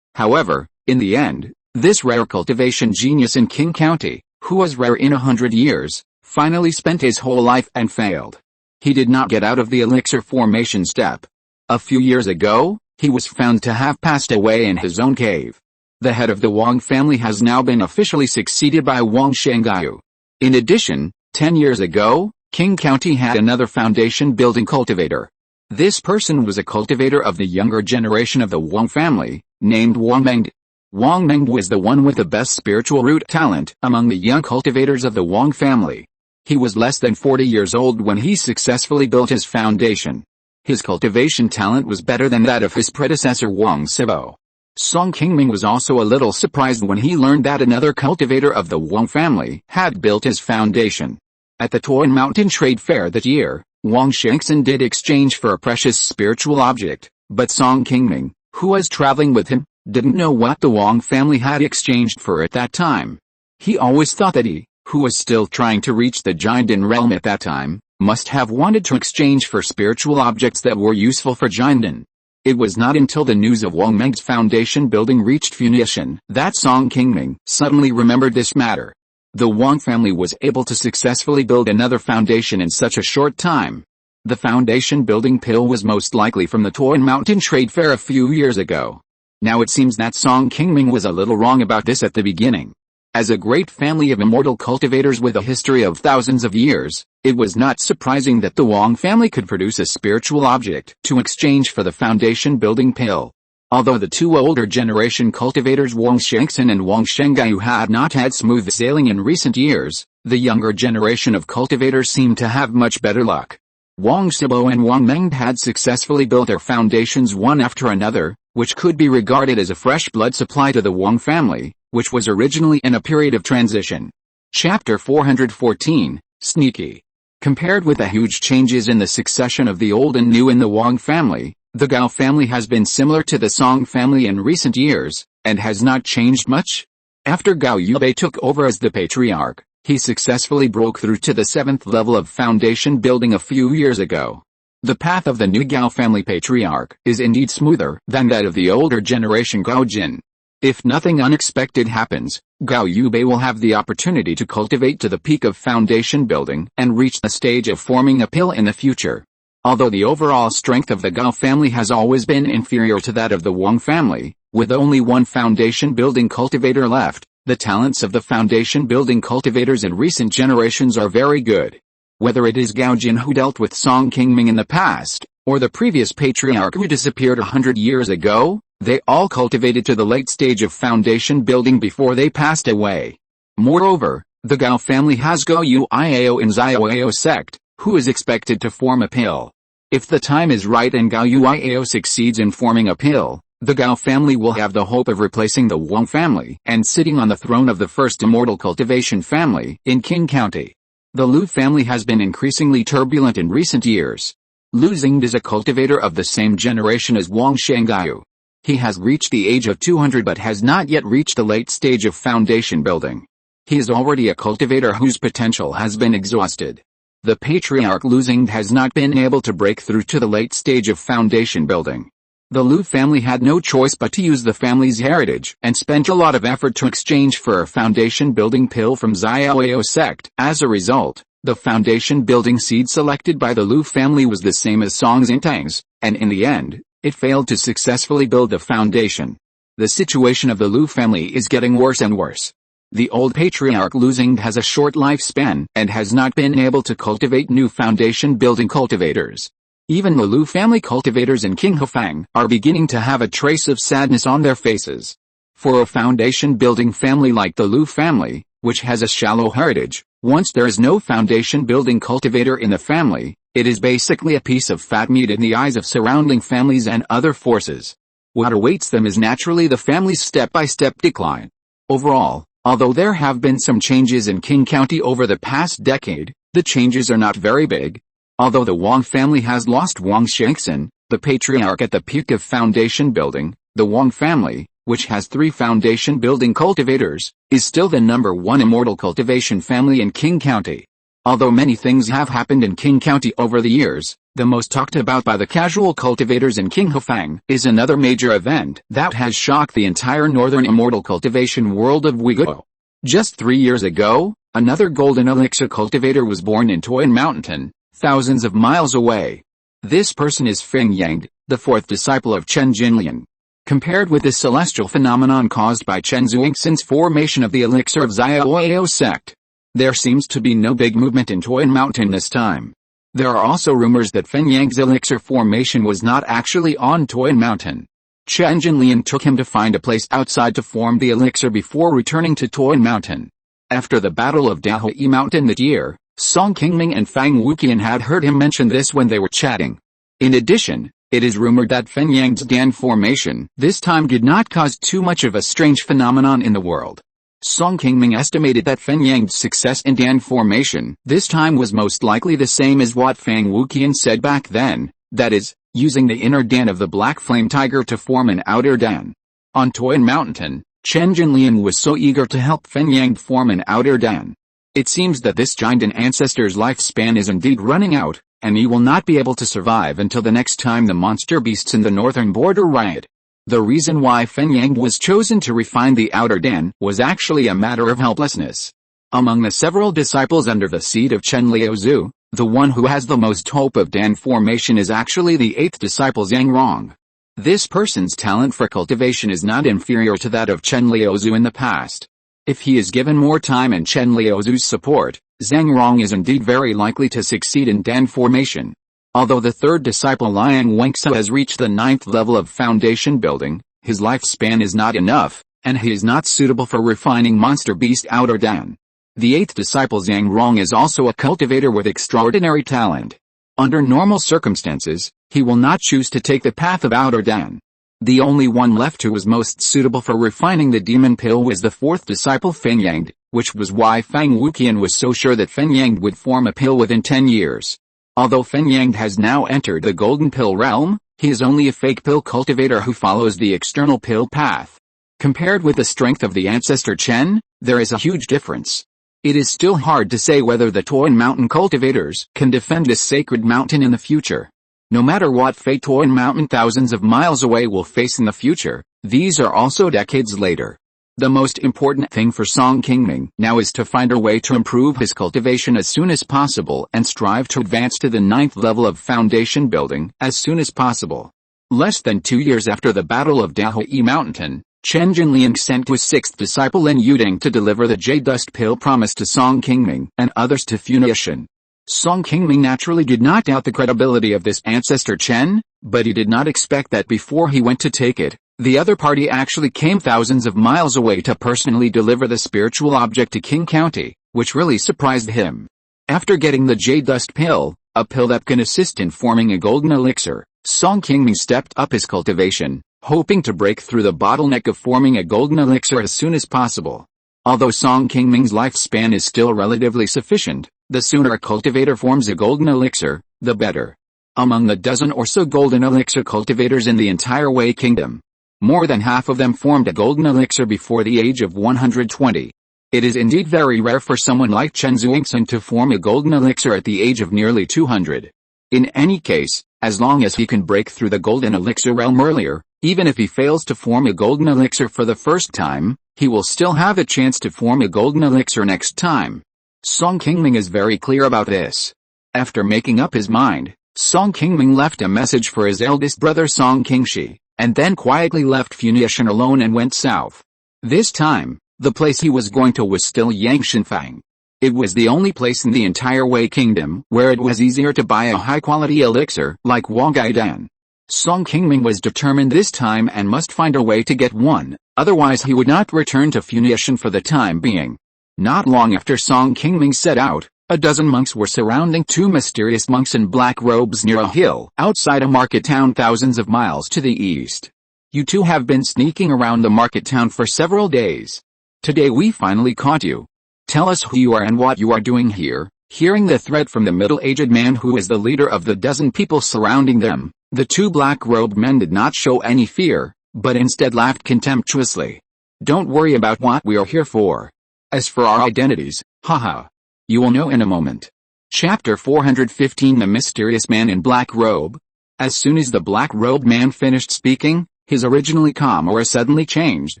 However, in the end, this rare cultivation genius in Qing County, who was rare in 100 years, finally spent his whole life and failed. He did not get out of the elixir formation step. A few years ago, he was found to have passed away in his own cave. The head of the Wang family has now been officially succeeded by Wang Shengyu. In addition, 10 years ago, Qing County had another foundation building cultivator. This person was a cultivator of the younger generation of the Wang family, named Wang Mengde. Wang Mengde was the one with the best spiritual root talent among the young cultivators of the Wang family. He was less than 40 years old when he successfully built his foundation. His cultivation talent was better than that of his predecessor Wang Sibo. Song Qingming was also a little surprised when he learned that another cultivator of the Wang family had built his foundation. At the Funiu Mountain trade fair that year, Wang Shengxin did exchange for a precious spiritual object, but Song Qingming, who was traveling with him, didn't know what the Wang family had exchanged for at that time. He always thought that he, who was still trying to reach the Jinden realm at that time, must have wanted to exchange for spiritual objects that were useful for Jinden. It was not until the news of Wang Mengde's foundation building reached Funiu that Song Qingming suddenly remembered this matter. The Wang family was able to successfully build another foundation in such a short time. The foundation building pill was most likely from the Funiu Mountain trade fair a few years ago. Now it seems that Song Qingming was a little wrong about this at the beginning. As a great family of immortal cultivators with a history of thousands of years, it was not surprising that the Wang family could produce a spiritual object to exchange for the foundation building pill. Although the 2 older generation cultivators Wang Shengxin and Wang Shengyu had not had smooth sailing in recent years, the younger generation of cultivators seemed to have much better luck. Wang Sibo and Wang Mengde had successfully built their foundations one after another, which could be regarded as a fresh blood supply to the Wang family, which was originally in a period of transition. Chapter 414, Sneaky. Compared with the huge changes in the succession of the old and new in the Wang family, the Gao family has been similar to the Song family in recent years, and has not changed much. After Gao Yubei took over as the patriarch, he successfully broke through to the 7th level of foundation building a few years ago. The path of the new Gao family patriarch is indeed smoother than that of the older generation Gao Jin. If nothing unexpected happens, Gao Yubei will have the opportunity to cultivate to the peak of foundation building and reach the stage of forming a pill in the future. Although the overall strength of the Gao family has always been inferior to that of the Wang family, with only one foundation building cultivator left, the talents of the foundation building cultivators in recent generations are very good. Whether it is Gao Jin who dealt with Song Qingming in the past, or the previous patriarch who disappeared 100 years ago, they all cultivated to the late stage of foundation building before they passed away. Moreover, the Gao family has Gao Yuiao and Zioao sect, who is expected to form a pill. If the time is right and Gao Yuiao succeeds in forming a pill, the Gao family will have the hope of replacing the Wang family and sitting on the throne of the first immortal cultivation family in Qing County. The Lu family has been increasingly turbulent in recent years. Lu Xingde is a cultivator of the same generation as Wang Shengyu. He has reached the age of 200 but has not yet reached the late stage of foundation building. He is already a cultivator whose potential has been exhausted. The patriarch Lu Xingde has not been able to break through to the late stage of foundation building. The Lu family had no choice but to use the family's heritage and spent a lot of effort to exchange for a foundation building pill from Zioao sect. As a result, the foundation building seed selected by the Lu family was the same as Song Xintang's, and in the end, it failed to successfully build the foundation. The situation of the Lu family is getting worse and worse. The old patriarch Luzing has a short lifespan and has not been able to cultivate new foundation-building cultivators. Even the Lu family cultivators in Qinghefang are beginning to have a trace of sadness on their faces. For a foundation-building family like the Lu family, which has a shallow heritage, once there is no foundation-building cultivator in the family, it is basically a piece of fat meat in the eyes of surrounding families and other forces. What awaits them is naturally the family's step-by-step decline. Overall, although there have been some changes in Qing County over the past decade, the changes are not very big. Although the Wang family has lost Wang Shengxin, the patriarch at the peak of foundation building, the Wang family, which has 3 foundation building cultivators, is still the number 1 immortal cultivation family in Qing County. Although many things have happened in Qing County over the years, the most talked about by the casual cultivators in Qinghefang is another major event that has shocked the entire northern immortal cultivation world of Uyghur. Just 3 years ago, another golden elixir cultivator was born in Qi Mountain, thousands of miles away. This person is Feng Yang, the 4th disciple of Chen Jinlian. Compared with the celestial phenomenon caused by Chen Zuixin's formation of the elixir of Xiaoyao sect, there seems to be no big movement in Qi Mountain this time. There are also rumors that Feng Yang's elixir formation was not actually on Qi Mountain. Chen Jinlian took him to find a place outside to form the elixir before returning to Qi Mountain. After the Battle of Dahui Mountain that year, Song Qingming and Fang Wuqian had heard him mention this when they were chatting. In addition, it is rumored that Feng Yang's Dan formation this time did not cause too much of a strange phenomenon in the world. Song Qingming estimated that Feng Yang's success in Dan formation this time was most likely the same as what Fang Wuqian said back then, that is, using the inner Dan of the Black Flame Tiger to form an outer Dan. On Qi Mountain, Chen Jinlian was so eager to help Feng Yang form an outer Dan. It seems that this giant ancestor's lifespan is indeed running out, and he will not be able to survive until the next time the monster beasts in the northern border riot. The reason why Feng Yang was chosen to refine the outer Dan was actually a matter of helplessness. Among the several disciples under the seed of Chen Liaozhu, the one who has the most hope of Dan formation is actually the 8th disciple Zhang Rong. This person's talent for cultivation is not inferior to that of Chen Liaozhu in the past. If he is given more time and Chen Liaozhu's support, Zhang Rong is indeed very likely to succeed in Dan formation. Although the 3rd disciple Liang Wengsa has reached the 9th level of foundation building, his lifespan is not enough, and he is not suitable for refining monster beast outer Dan. The 8th disciple Zhang Rong is also a cultivator with extraordinary talent. Under normal circumstances, he will not choose to take the path of outer Dan. The only one left who was most suitable for refining the demon pill was the 4th disciple Feng Yang, which was why Fang Wuqian was so sure that Feng Yang would form a pill within 10 years. Although Feng Yang has now entered the golden pill realm, he is only a fake pill cultivator who follows the external pill path. Compared with the strength of the ancestor Chen, there is a huge difference. It is still hard to say whether the Qi Mountain cultivators can defend this sacred mountain in the future. No matter what fate Qi Mountain thousands of miles away will face in the future, these are also decades later. The most important thing for Song Qingming now is to find a way to improve his cultivation as soon as possible and strive to advance to the 9th level of foundation building as soon as possible. Less than 2 years after the Battle of Dahui Mountain, Chen Jinlian sent his 6th disciple Linyuan to deliver the jade dust pill promised to Song Qingming and others to Funiu. Song Qingming naturally did not doubt the credibility of this ancestor Chen, but he did not expect that before he went to take it, the other party actually came thousands of miles away to personally deliver the spiritual object to Qing County, which really surprised him. After getting the jade dust pill, a pill that can assist in forming a golden elixir, Song Qingming stepped up his cultivation, hoping to break through the bottleneck of forming a golden elixir as soon as possible. Although Song Qingming's lifespan is still relatively sufficient, the sooner a cultivator forms a golden elixir, the better. Among the dozen or so golden elixir cultivators in the entire Wei Kingdom, more than half of them formed a golden elixir before the age of 120. It is indeed very rare for someone like Chen Zuixin to form a golden elixir at the age of nearly 200. In any case, as long as he can break through the golden elixir realm earlier, even if he fails to form a golden elixir for the first time, he will still have a chance to form a golden elixir next time. Song Qingming is very clear about this. After making up his mind, Song Qingming left a message for his eldest brother Song Qingshi, and then quietly left Funiu alone and went south. This time, The place he was going to was still Yangshanfang. It was the only place in the entire Wei Kingdom where it was easier to buy a high-quality elixir like Wagaidan. Song Qingming was determined this time and must find a way to get one, otherwise he would not return to Funiu for the time being. Not long after Song Qingming set out, a dozen monks were surrounding two mysterious monks in black robes near a hill outside a market town thousands of miles to the east. You two have been sneaking around the market town for several days. Today we finally caught you. Tell us who you are and what you are doing here. Hearing the threat from the middle-aged man who is the leader of the dozen people surrounding them, the two black-robed men did not show any fear, but instead laughed contemptuously. Don't worry about what we are here for. As for our identities, haha. You will know in a moment. Chapter 415 The Mysterious Man in Black Robe. As soon as the black-robed man finished speaking, his originally calm aura suddenly changed,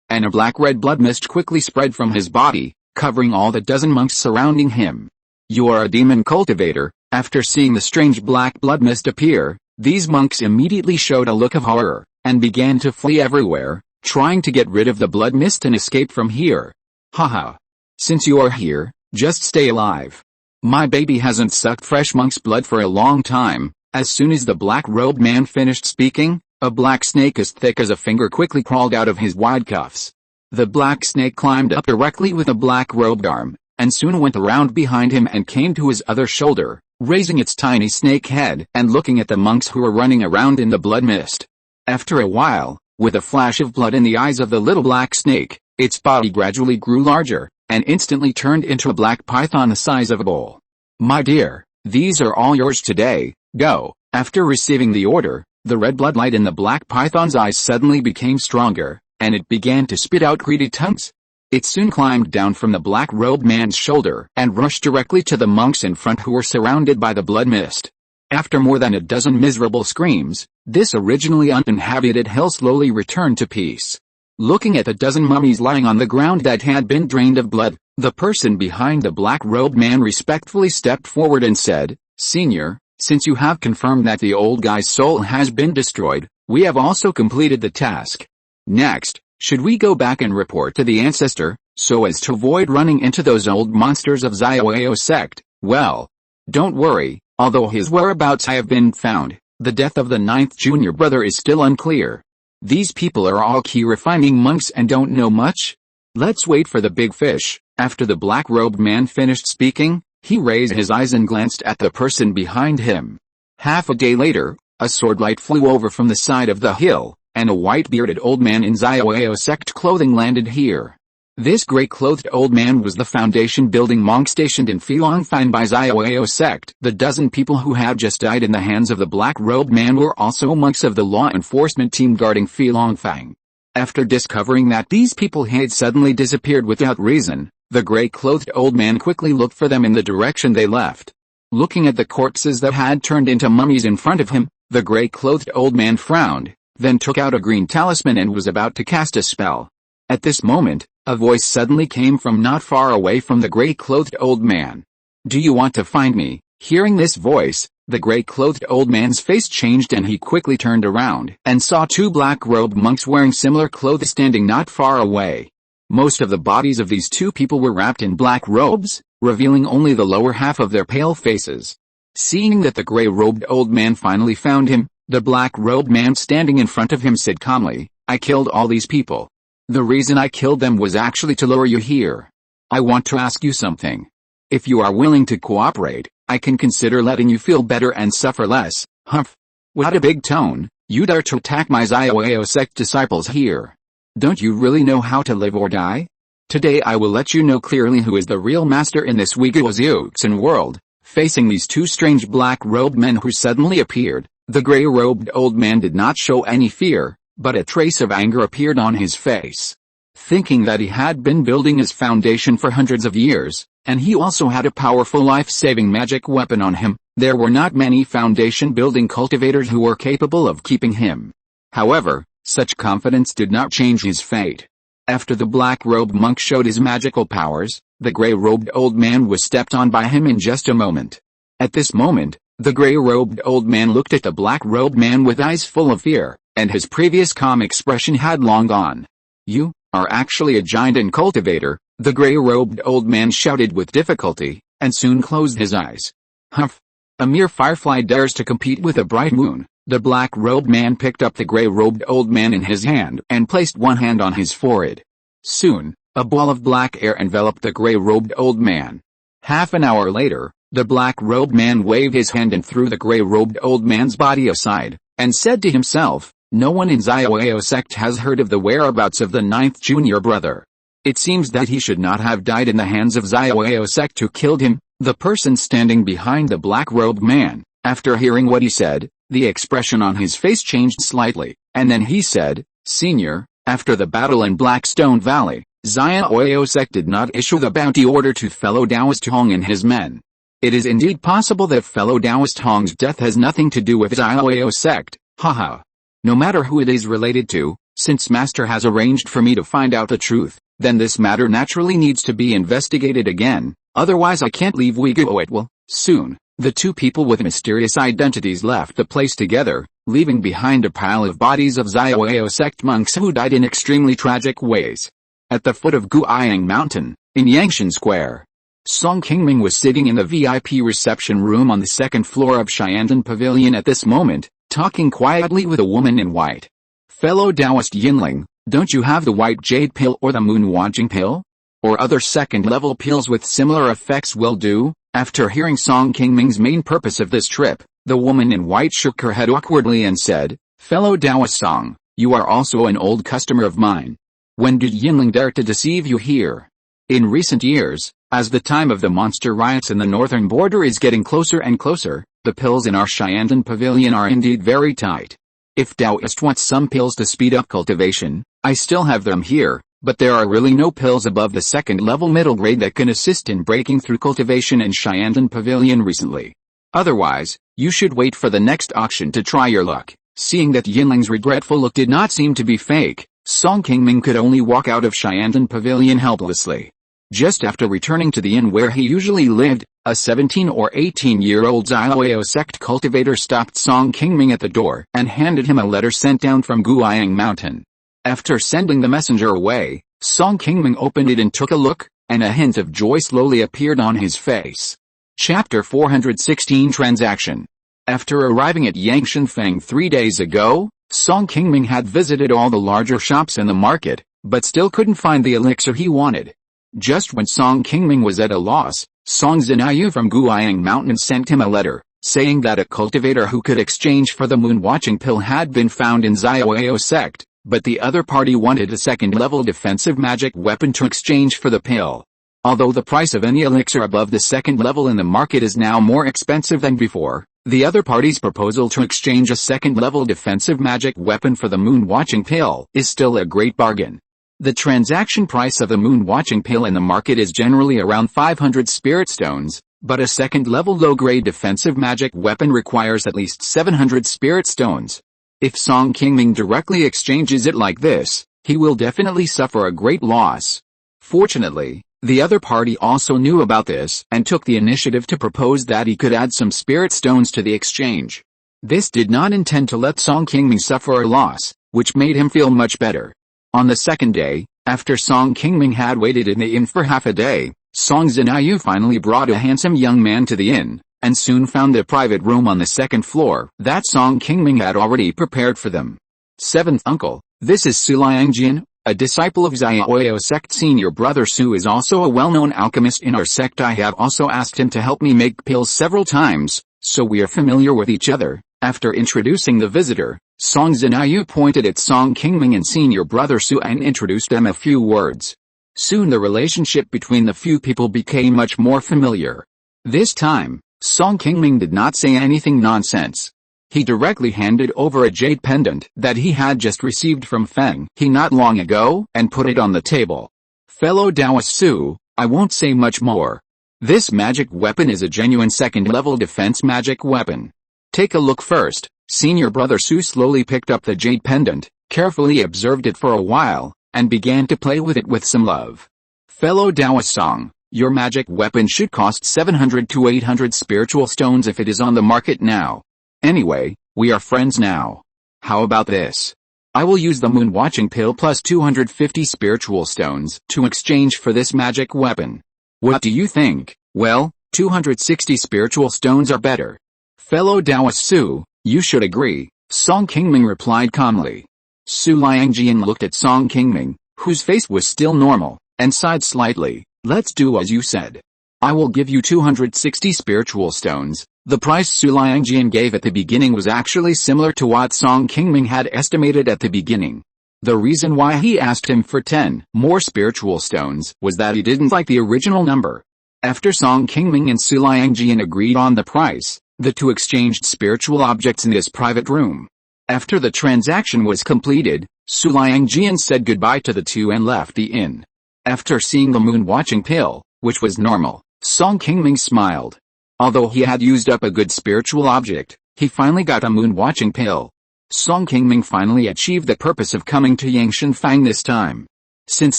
and a black-red blood mist quickly spread from his body, covering all the dozen monks surrounding him. You are a demon cultivator. After seeing the strange black blood mist appear, these monks immediately showed a look of horror, and began to flee everywhere, trying to get rid of the blood mist and escape from here. Haha. Since you are here, just stay alive. My baby hasn't sucked fresh monk's blood for a long time. As soon as the black-robed man finished speaking, a black snake as thick as a finger quickly crawled out of his wide cuffs. The black snake climbed up directly with a black-robed arm, and soon went around behind him and came to his other shoulder, raising its tiny snake head and looking at the monks who were running around in the blood mist. After a while, with a flash of blood in the eyes of the little black snake, its body gradually grew larger, and instantly turned into a black python the size of a bowl. My dear, these are all yours today, go. After receiving the order, the red bloodlight in the black python's eyes suddenly became stronger, and it began to spit out greedy tongues. It soon climbed down from the black-robed man's shoulder and rushed directly to the monks in front who were surrounded by the blood mist. After more than a dozen miserable screams, this originally uninhabited hill slowly returned to peace. Looking at the dozen mummies lying on the ground that had been drained of blood, the person behind the black-robed man respectfully stepped forward and said, Senior, since you have confirmed that the old guy's soul has been destroyed, we have also completed the task. Next, should we go back and report to the ancestor, so as to avoid running into those old monsters of Xiaoyao sect? Well, don't worry, although his whereabouts have been found, the death of the 9th junior brother is still unclear. These people are all Qi Refining monks and don't know much. Let's wait for the big fish. After the black-robed man finished speaking, he raised his eyes and glanced at the person behind him. Half a day later, a sword light flew over from the side of the hill, and a white-bearded old man in Xiaoyao sect clothing landed here. This gray-clothed old man was the foundation-building monk stationed in Filongfang by Xiaoyao sect. The dozen people who had just died in the hands of the black-robed man were also monks of the law enforcement team guarding Filongfang. After discovering that these people had suddenly disappeared without reason, the gray-clothed old man quickly looked for them in the direction they left. Looking at the corpses that had turned into mummies in front of him, the gray-clothed old man frowned, then took out a green talisman and was about to cast a spell. At this moment, a voice suddenly came from not far away from the gray-clothed old man. Do you want to find me? Hearing this voice, the gray-clothed old man's face changed and he quickly turned around and saw two black-robed monks wearing similar clothes standing not far away. Most of the bodies of these two people were wrapped in black robes, revealing only the lower half of their pale faces. Seeing that the gray-robed old man finally found him, the black-robed man standing in front of him said calmly, I killed all these people. The reason I killed them was actually to lure you here. I want to ask you something. If you are willing to cooperate, I can consider letting you feel better and suffer less. Humph. What a big tone. You dare to attack my Xiaoyao sect disciples here. Don't you really know how to live or die? Today I will let you know clearly who is the real master in this Wiguozuxin world. Facing these two strange black-robed men who suddenly appeared, the gray-robed old man did not show any fear, but a trace of anger appeared on his face. Thinking that he had been building his foundation for hundreds of years, and he also had a powerful life-saving magic weapon on him, there were not many foundation-building cultivators who were capable of keeping him. However, such confidence did not change his fate. After the black-robed monk showed his magical powers, the gray-robed old man was stepped on by him in just a moment. At this moment, the gray-robed old man looked at the black-robed man with eyes full of fear, and his previous calm expression had long gone. You are actually a giant and cultivator," the gray-robed old man shouted with difficulty, and soon closed his eyes. "Humph! A mere firefly dares to compete with a bright moon." The black-robed man picked up the gray-robed old man in his hand and placed one hand on his forehead. Soon, a ball of black air enveloped the gray-robed old man. Half an hour later, the black-robed man waved his hand and threw the gray-robed old man's body aside, and said to himself, "No one in Xiaoyao sect has heard of the whereabouts of the 9th junior brother. It seems that he should not have died in the hands of Xiaoyao sect who killed him." The person standing behind the black-robed man, after hearing what he said, the expression on his face changed slightly, and then he said, "Senior, after the battle in Blackstone Valley, Xiaoyao sect did not issue the bounty order to fellow Taoist Hong and his men. It is indeed possible that fellow Taoist Hong's death has nothing to do with Xiaoyao sect, haha. No matter who it is related to, since Master has arranged for me to find out the truth, then this matter naturally needs to be investigated again, otherwise I can't leave Uyghur at will." Soon, the two people with mysterious identities left the place together, leaving behind a pile of bodies of Xiaoyao sect monks who died in extremely tragic ways. At the foot of Qi Mountain, in Yangshan Square, Song Qingming was sitting in the VIP reception room on the second floor of Xiandan Pavilion at this moment, talking quietly with a woman in white. "Fellow Taoist Yinling, don't you have the white jade pill or the moon watching pill? Or other second-level pills with similar effects will do?" After hearing Song Qingming's main purpose of this trip, the woman in white shook her head awkwardly and said, "Fellow Taoist Song, you are also an old customer of mine. When did Yinling dare to deceive you here? In recent years, as the time of the monster riots in the northern border is getting closer and closer, the pills in our Xiandan Pavilion are indeed very tight. If Taoist wants some pills to speed up cultivation, I still have them here, but there are really no pills above the second-level middle grade that can assist in breaking through cultivation in Xiandan Pavilion recently. Otherwise, you should wait for the next auction to try your luck." Seeing that Yinling's regretful look did not seem to be fake, Song Qingming could only walk out of Xiandan Pavilion helplessly. Just after returning to the inn where he usually lived, a 17 or 18-year-old Xiaoyao sect cultivator stopped Song Qingming at the door and handed him a letter sent down from Qi Mountain. After sending the messenger away, Song Qingming opened it and took a look, and a hint of joy slowly appeared on his face. Chapter 416 Transaction. After arriving at Yangshan Feng 3 days ago, Song Qingming had visited all the larger shops in the market, but still couldn't find the elixir he wanted. Just when Song Qingming was at a loss, Song Zinayu from Qi Mountain sent him a letter, saying that a cultivator who could exchange for the moon-watching pill had been found in Xiaoyao sect, but the other party wanted a second-level defensive magic weapon to exchange for the pill. Although the price of any elixir above the second level in the market is now more expensive than before, the other party's proposal to exchange a second-level defensive magic weapon for the moon-watching pill is still a great bargain. The transaction price of the moon-watching pill in the market is generally around 500 spirit stones, but a second-level low-grade defensive magic weapon requires at least 700 spirit stones. If Song Qingming directly exchanges it like this, he will definitely suffer a great loss. Fortunately, the other party also knew about this and took the initiative to propose that he could add some spirit stones to the exchange. This did not intend to let Song Qingming suffer a loss, which made him feel much better. On the second day, after Song Qingming had waited in the inn for half a day, Song Zinayu finally brought a handsome young man to the inn, and soon found the private room on the second floor that Song Qingming had already prepared for them. "Seventh uncle, this is Su Liangjian, a disciple of Xiaoyao sect. Senior brother Su is also a well-known alchemist in our sect. I have also asked him to help me make pills several times, so we are familiar with each other." After introducing the visitor, Song Zinayu pointed at Song Qingming and senior brother Su and introduced them a few words. Soon the relationship between the few people became much more familiar. This time, Song Qingming did not say anything nonsense. He directly handed over a jade pendant that he had just received from Feng He not long ago and put it on the table. "Fellow Taoist Su, I won't say much more. This magic weapon is a genuine second-level defense magic weapon. Take a look first." Senior brother Su slowly picked up the jade pendant, carefully observed it for a while, and began to play with it with some love. "Fellow Taoist Song, your magic weapon should cost 700 to 800 spiritual stones if it is on the market now. Anyway, we are friends now. How about this? I will use the moon watching pill plus 250 spiritual stones to exchange for this magic weapon. What do you think? Well, 260 spiritual stones are better. Fellow Taoist Su, you should agree, Song Qingming replied calmly. Su Liangjian looked at Song Qingming, whose face was still normal, and sighed slightly. Let's do as you said. I will give you 260 spiritual stones. The price Su Liangjian gave at the beginning was actually similar to what Song Qingming had estimated at the beginning. The reason why he asked him for 10 more spiritual stones was that he didn't like the original number. After Song Qingming and Su Liangjian agreed on the price, the two exchanged spiritual objects in this private room. After the transaction was completed, Su Liangjian said goodbye to the two and left the inn. After seeing the moon watching pill, which was normal, Song Qingming smiled. Although he had used up a good spiritual object, he finally got a moon watching pill. Song Qingming finally achieved the purpose of coming to Yangshan Fang this time. Since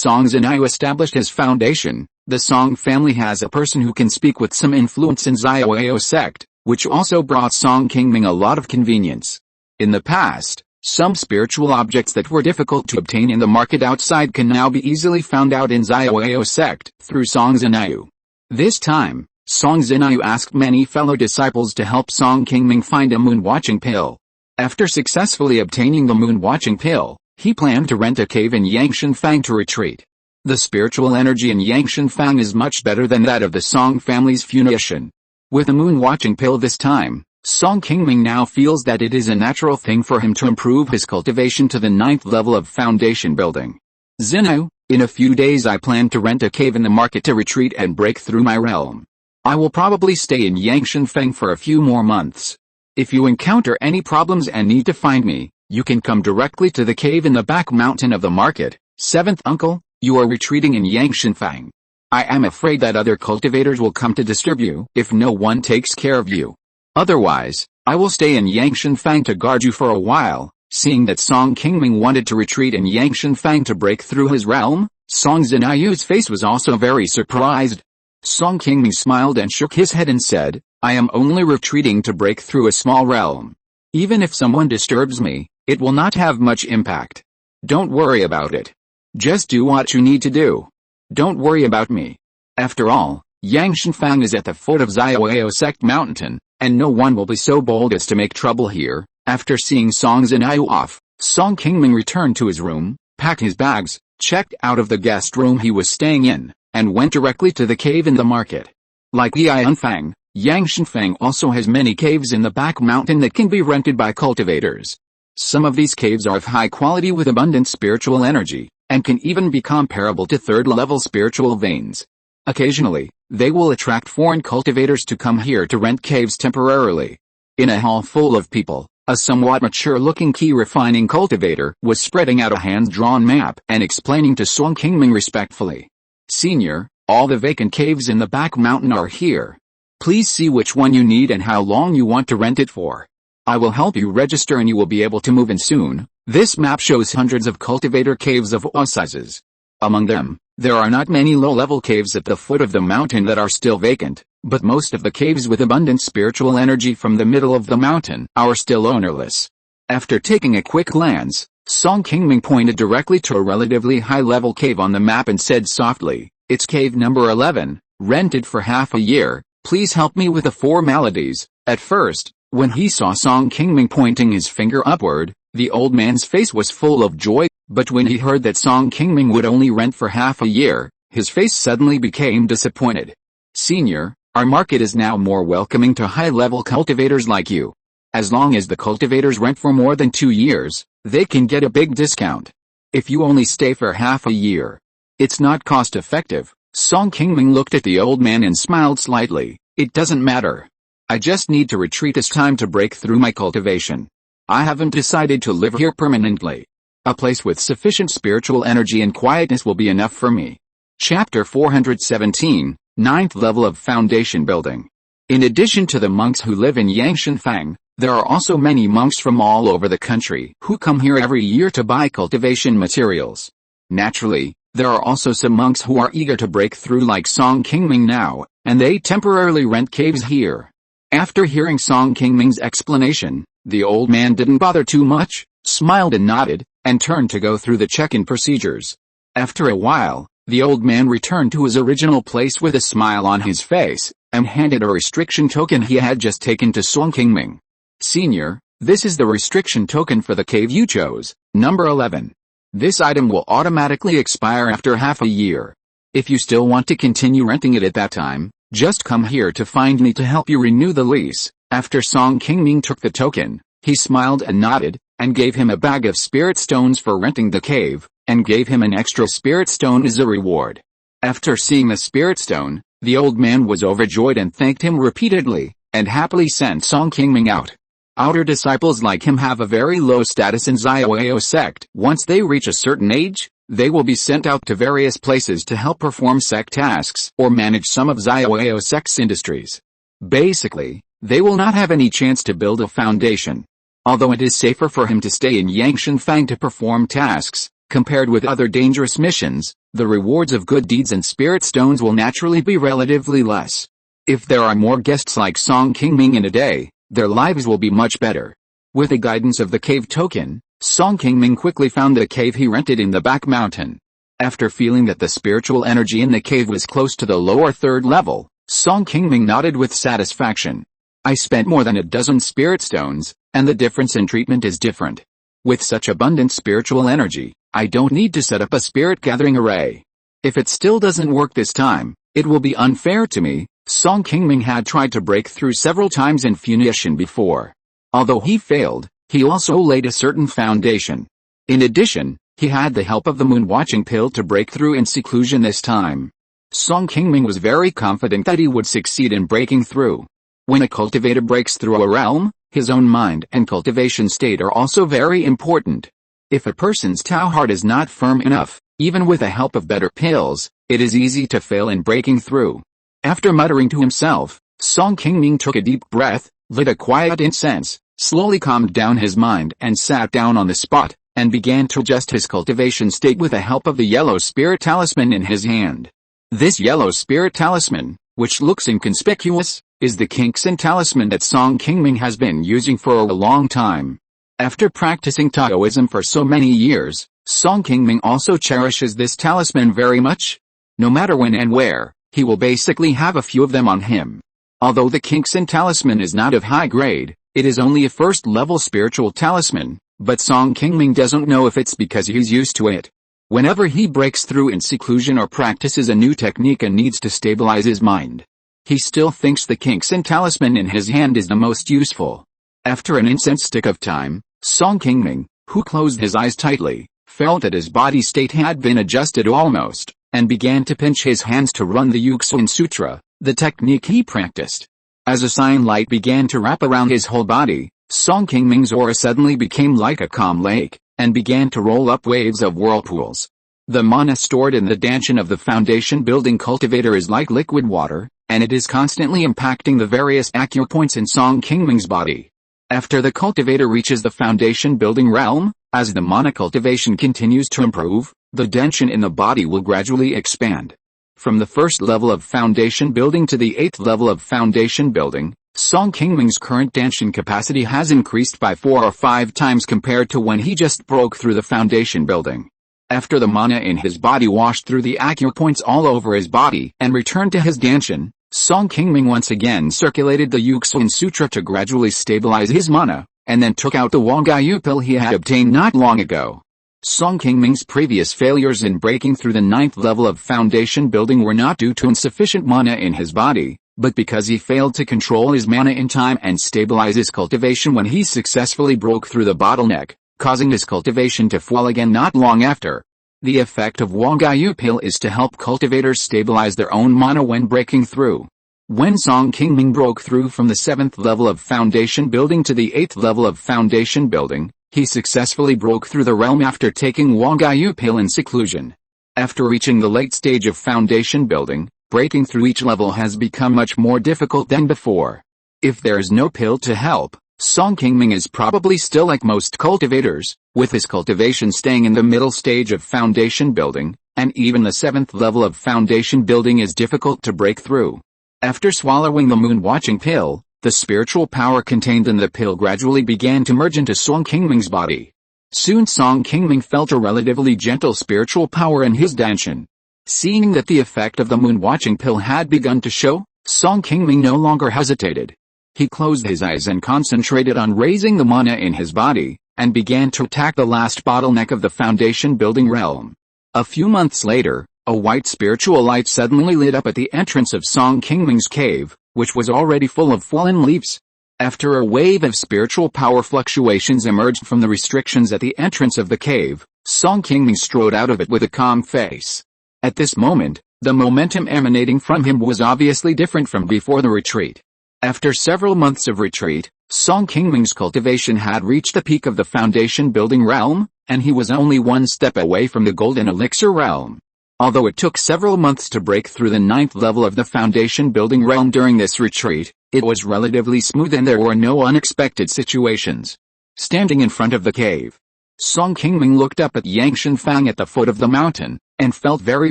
Song Xianyu established his foundation, the Song family has a person who can speak with some influence in Xiaoyao sect, which also brought Song Qingming a lot of convenience. In the past, some spiritual objects that were difficult to obtain in the market outside can now be easily found out in Xiaoyao sect through Song Xianyu. This time, Song Xianyu asked many fellow disciples to help Song Qingming find a moon watching pill. After successfully obtaining the moon watching pill, he planned to rent a cave in Yangshan Fang to retreat. The spiritual energy in Yangshan Fang is much better than that of the Song family's Funiu. With a moon watching pill this time, Song Qingming now feels that it is a natural thing for him to improve his cultivation to the 9th level of foundation building. Xianyu, in a few days I plan to rent a cave in the market to retreat and break through my realm. I will probably stay in Yangshan Feng for a few more months. If you encounter any problems and need to find me, you can come directly to the cave in the back mountain of the market. 7th uncle, you are retreating in Yangshan Feng. I am afraid that other cultivators will come to disturb you if no one takes care of you. Otherwise, I will stay in Yangshan Fang to guard you for a while. Seeing that Song Qingming wanted to retreat in Yangshan Fang to break through his realm, Song Xianyu's face was also very surprised. Song Qingming smiled and shook his head and said, I am only retreating to break through a small realm. Even if someone disturbs me, it will not have much impact. Don't worry about it. Just do what you need to do. Don't worry about me. After all, Yangshan Fang is at the foot of Xiaoyao Sect Mountain, and no one will be so bold as to make trouble here. After seeing Song Xianyu off, Song Qingming returned to his room, packed his bags, checked out of the guest room he was staying in, and went directly to the cave in the market. Like Yianfang, Yangshan Fang also has many caves in the back mountain that can be rented by cultivators. Some of these caves are of high quality with abundant spiritual energy, and can even be comparable to third-level spiritual veins. Occasionally, they will attract foreign cultivators to come here to rent caves temporarily. In a hall full of people, a somewhat mature-looking Qi refining cultivator was spreading out a hand-drawn map and explaining to Song Qingming respectfully. Senior, all the vacant caves in the back mountain are here. Please see which one you need and how long you want to rent it for. I will help you register and you will be able to move in soon. This map shows hundreds of cultivator caves of all sizes. Among them, there are not many low-level caves at the foot of the mountain that are still vacant, but most of the caves with abundant spiritual energy from the middle of the mountain are still ownerless. After taking a quick glance, Song Qingming pointed directly to a relatively high-level cave on the map and said softly, it's cave number 11, rented for half a year, please help me with the formalities. At first, when he saw Song Qingming pointing his finger upward, the old man's face was full of joy, but when he heard that Song Qingming would only rent for half a year, his face suddenly became disappointed. Senior, our market is now more welcoming to high-level cultivators like you. As long as the cultivators rent for more than 2 years, they can get a big discount. If you only stay for half a year, it's not cost-effective. Song Qingming looked at the old man and smiled slightly. It doesn't matter. I just need to retreat. It's time to break through my cultivation. I haven't decided to live here permanently. A place with sufficient spiritual energy and quietness will be enough for me. Chapter 417, 9th level of foundation building. In addition to the monks who live in Yangshan Fang, there are also many monks from all over the country who come here every year to buy cultivation materials. Naturally, there are also some monks who are eager to break through like Song Qingming now, and they temporarily rent caves here. After hearing Song Qingming's explanation, the old man didn't bother too much, smiled and nodded, and turned to go through the check-in procedures. After a while, the old man returned to his original place with a smile on his face, and handed a restriction token he had just taken to Qingming. Senior, this is the restriction token for the cave you chose, number 11. This item will automatically expire after half a year. If you still want to continue renting it at that time, just come here to find me to help you renew the lease. After Qingming took the token, he smiled and nodded, and gave him a bag of spirit stones for renting the cave, and gave him an extra spirit stone as a reward. After seeing the spirit stone, the old man was overjoyed and thanked him repeatedly, and happily sent Qingming out. Outer disciples like him have a very low status in Xiaoyao sect. Once they reach a certain age, they will be sent out to various places to help perform sect tasks or manage some of Xiaoyao sect's industries. Basically, they will not have any chance to build a foundation. Although it is safer for him to stay in Yangshan Fang to perform tasks, compared with other dangerous missions, the rewards of good deeds and spirit stones will naturally be relatively less. If there are more guests like Qingming in a day, their lives will be much better. With the guidance of the cave token, Qingming quickly found the cave he rented in the back mountain. After feeling that the spiritual energy in the cave was close to the lower third level, Qingming nodded with satisfaction. I spent more than a dozen spirit stones, and the difference in treatment is different. With such abundant spiritual energy, I don't need to set up a spirit gathering array. If it still doesn't work this time, it will be unfair to me. Qingming had tried to break through several times in Funiu before. Although he failed, he also laid a certain foundation. In addition, he had the help of the moon-watching pill to break through in seclusion this time. Qingming was very confident that he would succeed in breaking through. When a cultivator breaks through a realm, his own mind and cultivation state are also very important. If a person's Tao heart is not firm enough, even with the help of better pills, it is easy to fail in breaking through. After muttering to himself, Qingming took a deep breath, lit a quiet incense, slowly calmed down his mind and sat down on the spot, and began to adjust his cultivation state with the help of the yellow spirit talisman in his hand. This yellow spirit talisman, which looks inconspicuous, is the Qingming talisman that Qingming has been using for a long time. After practicing Taoism for so many years, Qingming also cherishes this talisman very much. No matter when and where, he will basically have a few of them on him. Although the Qingming talisman is not of high grade, it is only a first-level spiritual talisman, but Qingming doesn't know if it's because he's used to it. Whenever he breaks through in seclusion or practices a new technique and needs to stabilize his mind, he still thinks the Qingming talisman in his hand is the most useful. After an instant stick of time, Qingming, who closed his eyes tightly, felt that his body state had been adjusted almost, and began to pinch his hands to run the Yuxin Sutra, the technique he practiced. As a sign light began to wrap around his whole body, Qingming's aura suddenly became like a calm lake, and began to roll up waves of whirlpools. The mana stored in the danshan of the foundation building cultivator is like liquid water, and it is constantly impacting the various acupoints in Qingming's body. After the cultivator reaches the foundation building realm, as the mana cultivation continues to improve, the danshan in the body will gradually expand. From the first level of foundation building to the 8th level of foundation building, Qingming's current danshan capacity has increased by 4 or 5 times compared to when he just broke through the foundation building. After the mana in his body washed through the acupoints all over his body and returned to his danshan, Qingming once again circulated the Yuxin Sutra to gradually stabilize his mana, and then took out the Wangyu pill he had obtained not long ago. Qingming's previous failures in breaking through the 9th level of foundation building were not due to insufficient mana in his body, but because he failed to control his mana in time and stabilize his cultivation when he successfully broke through the bottleneck, causing his cultivation to fall again not long after. The effect of Wangyu pill is to help cultivators stabilize their own mana when breaking through. When Qingming broke through from the 7th level of foundation building to the 8th level of foundation building, he successfully broke through the realm after taking Wangyu pill in seclusion. After reaching the late stage of foundation building, breaking through each level has become much more difficult than before. If there is no pill to help, Qingming is probably still like most cultivators, with his cultivation staying in the middle stage of foundation building, and even the 7th level of foundation building is difficult to break through. After swallowing the moon-watching pill, the spiritual power contained in the pill gradually began to merge into Qingming's body. Soon Song Qingming felt a relatively gentle spiritual power in his danshan. Seeing that the effect of the moon-watching pill had begun to show, Song Qingming no longer hesitated. He closed his eyes and concentrated on raising the mana in his body, and began to attack the last bottleneck of the foundation-building realm. A few months later, a white spiritual light suddenly lit up at the entrance of Song Qingming's cave, which was already full of fallen leaves. After a wave of spiritual power fluctuations emerged from the restrictions at the entrance of the cave, Song Qingming strode out of it with a calm face. At this moment, the momentum emanating from him was obviously different from before the retreat. After several months of retreat, Song Qingming's cultivation had reached the peak of the foundation-building realm, and he was only one step away from the golden elixir realm. Although it took several months to break through the 9th level of the foundation-building realm during this retreat, it was relatively smooth and there were no unexpected situations. Standing in front of the cave, Song Qingming looked up at Yangshan Fang at the foot of the mountain, and felt very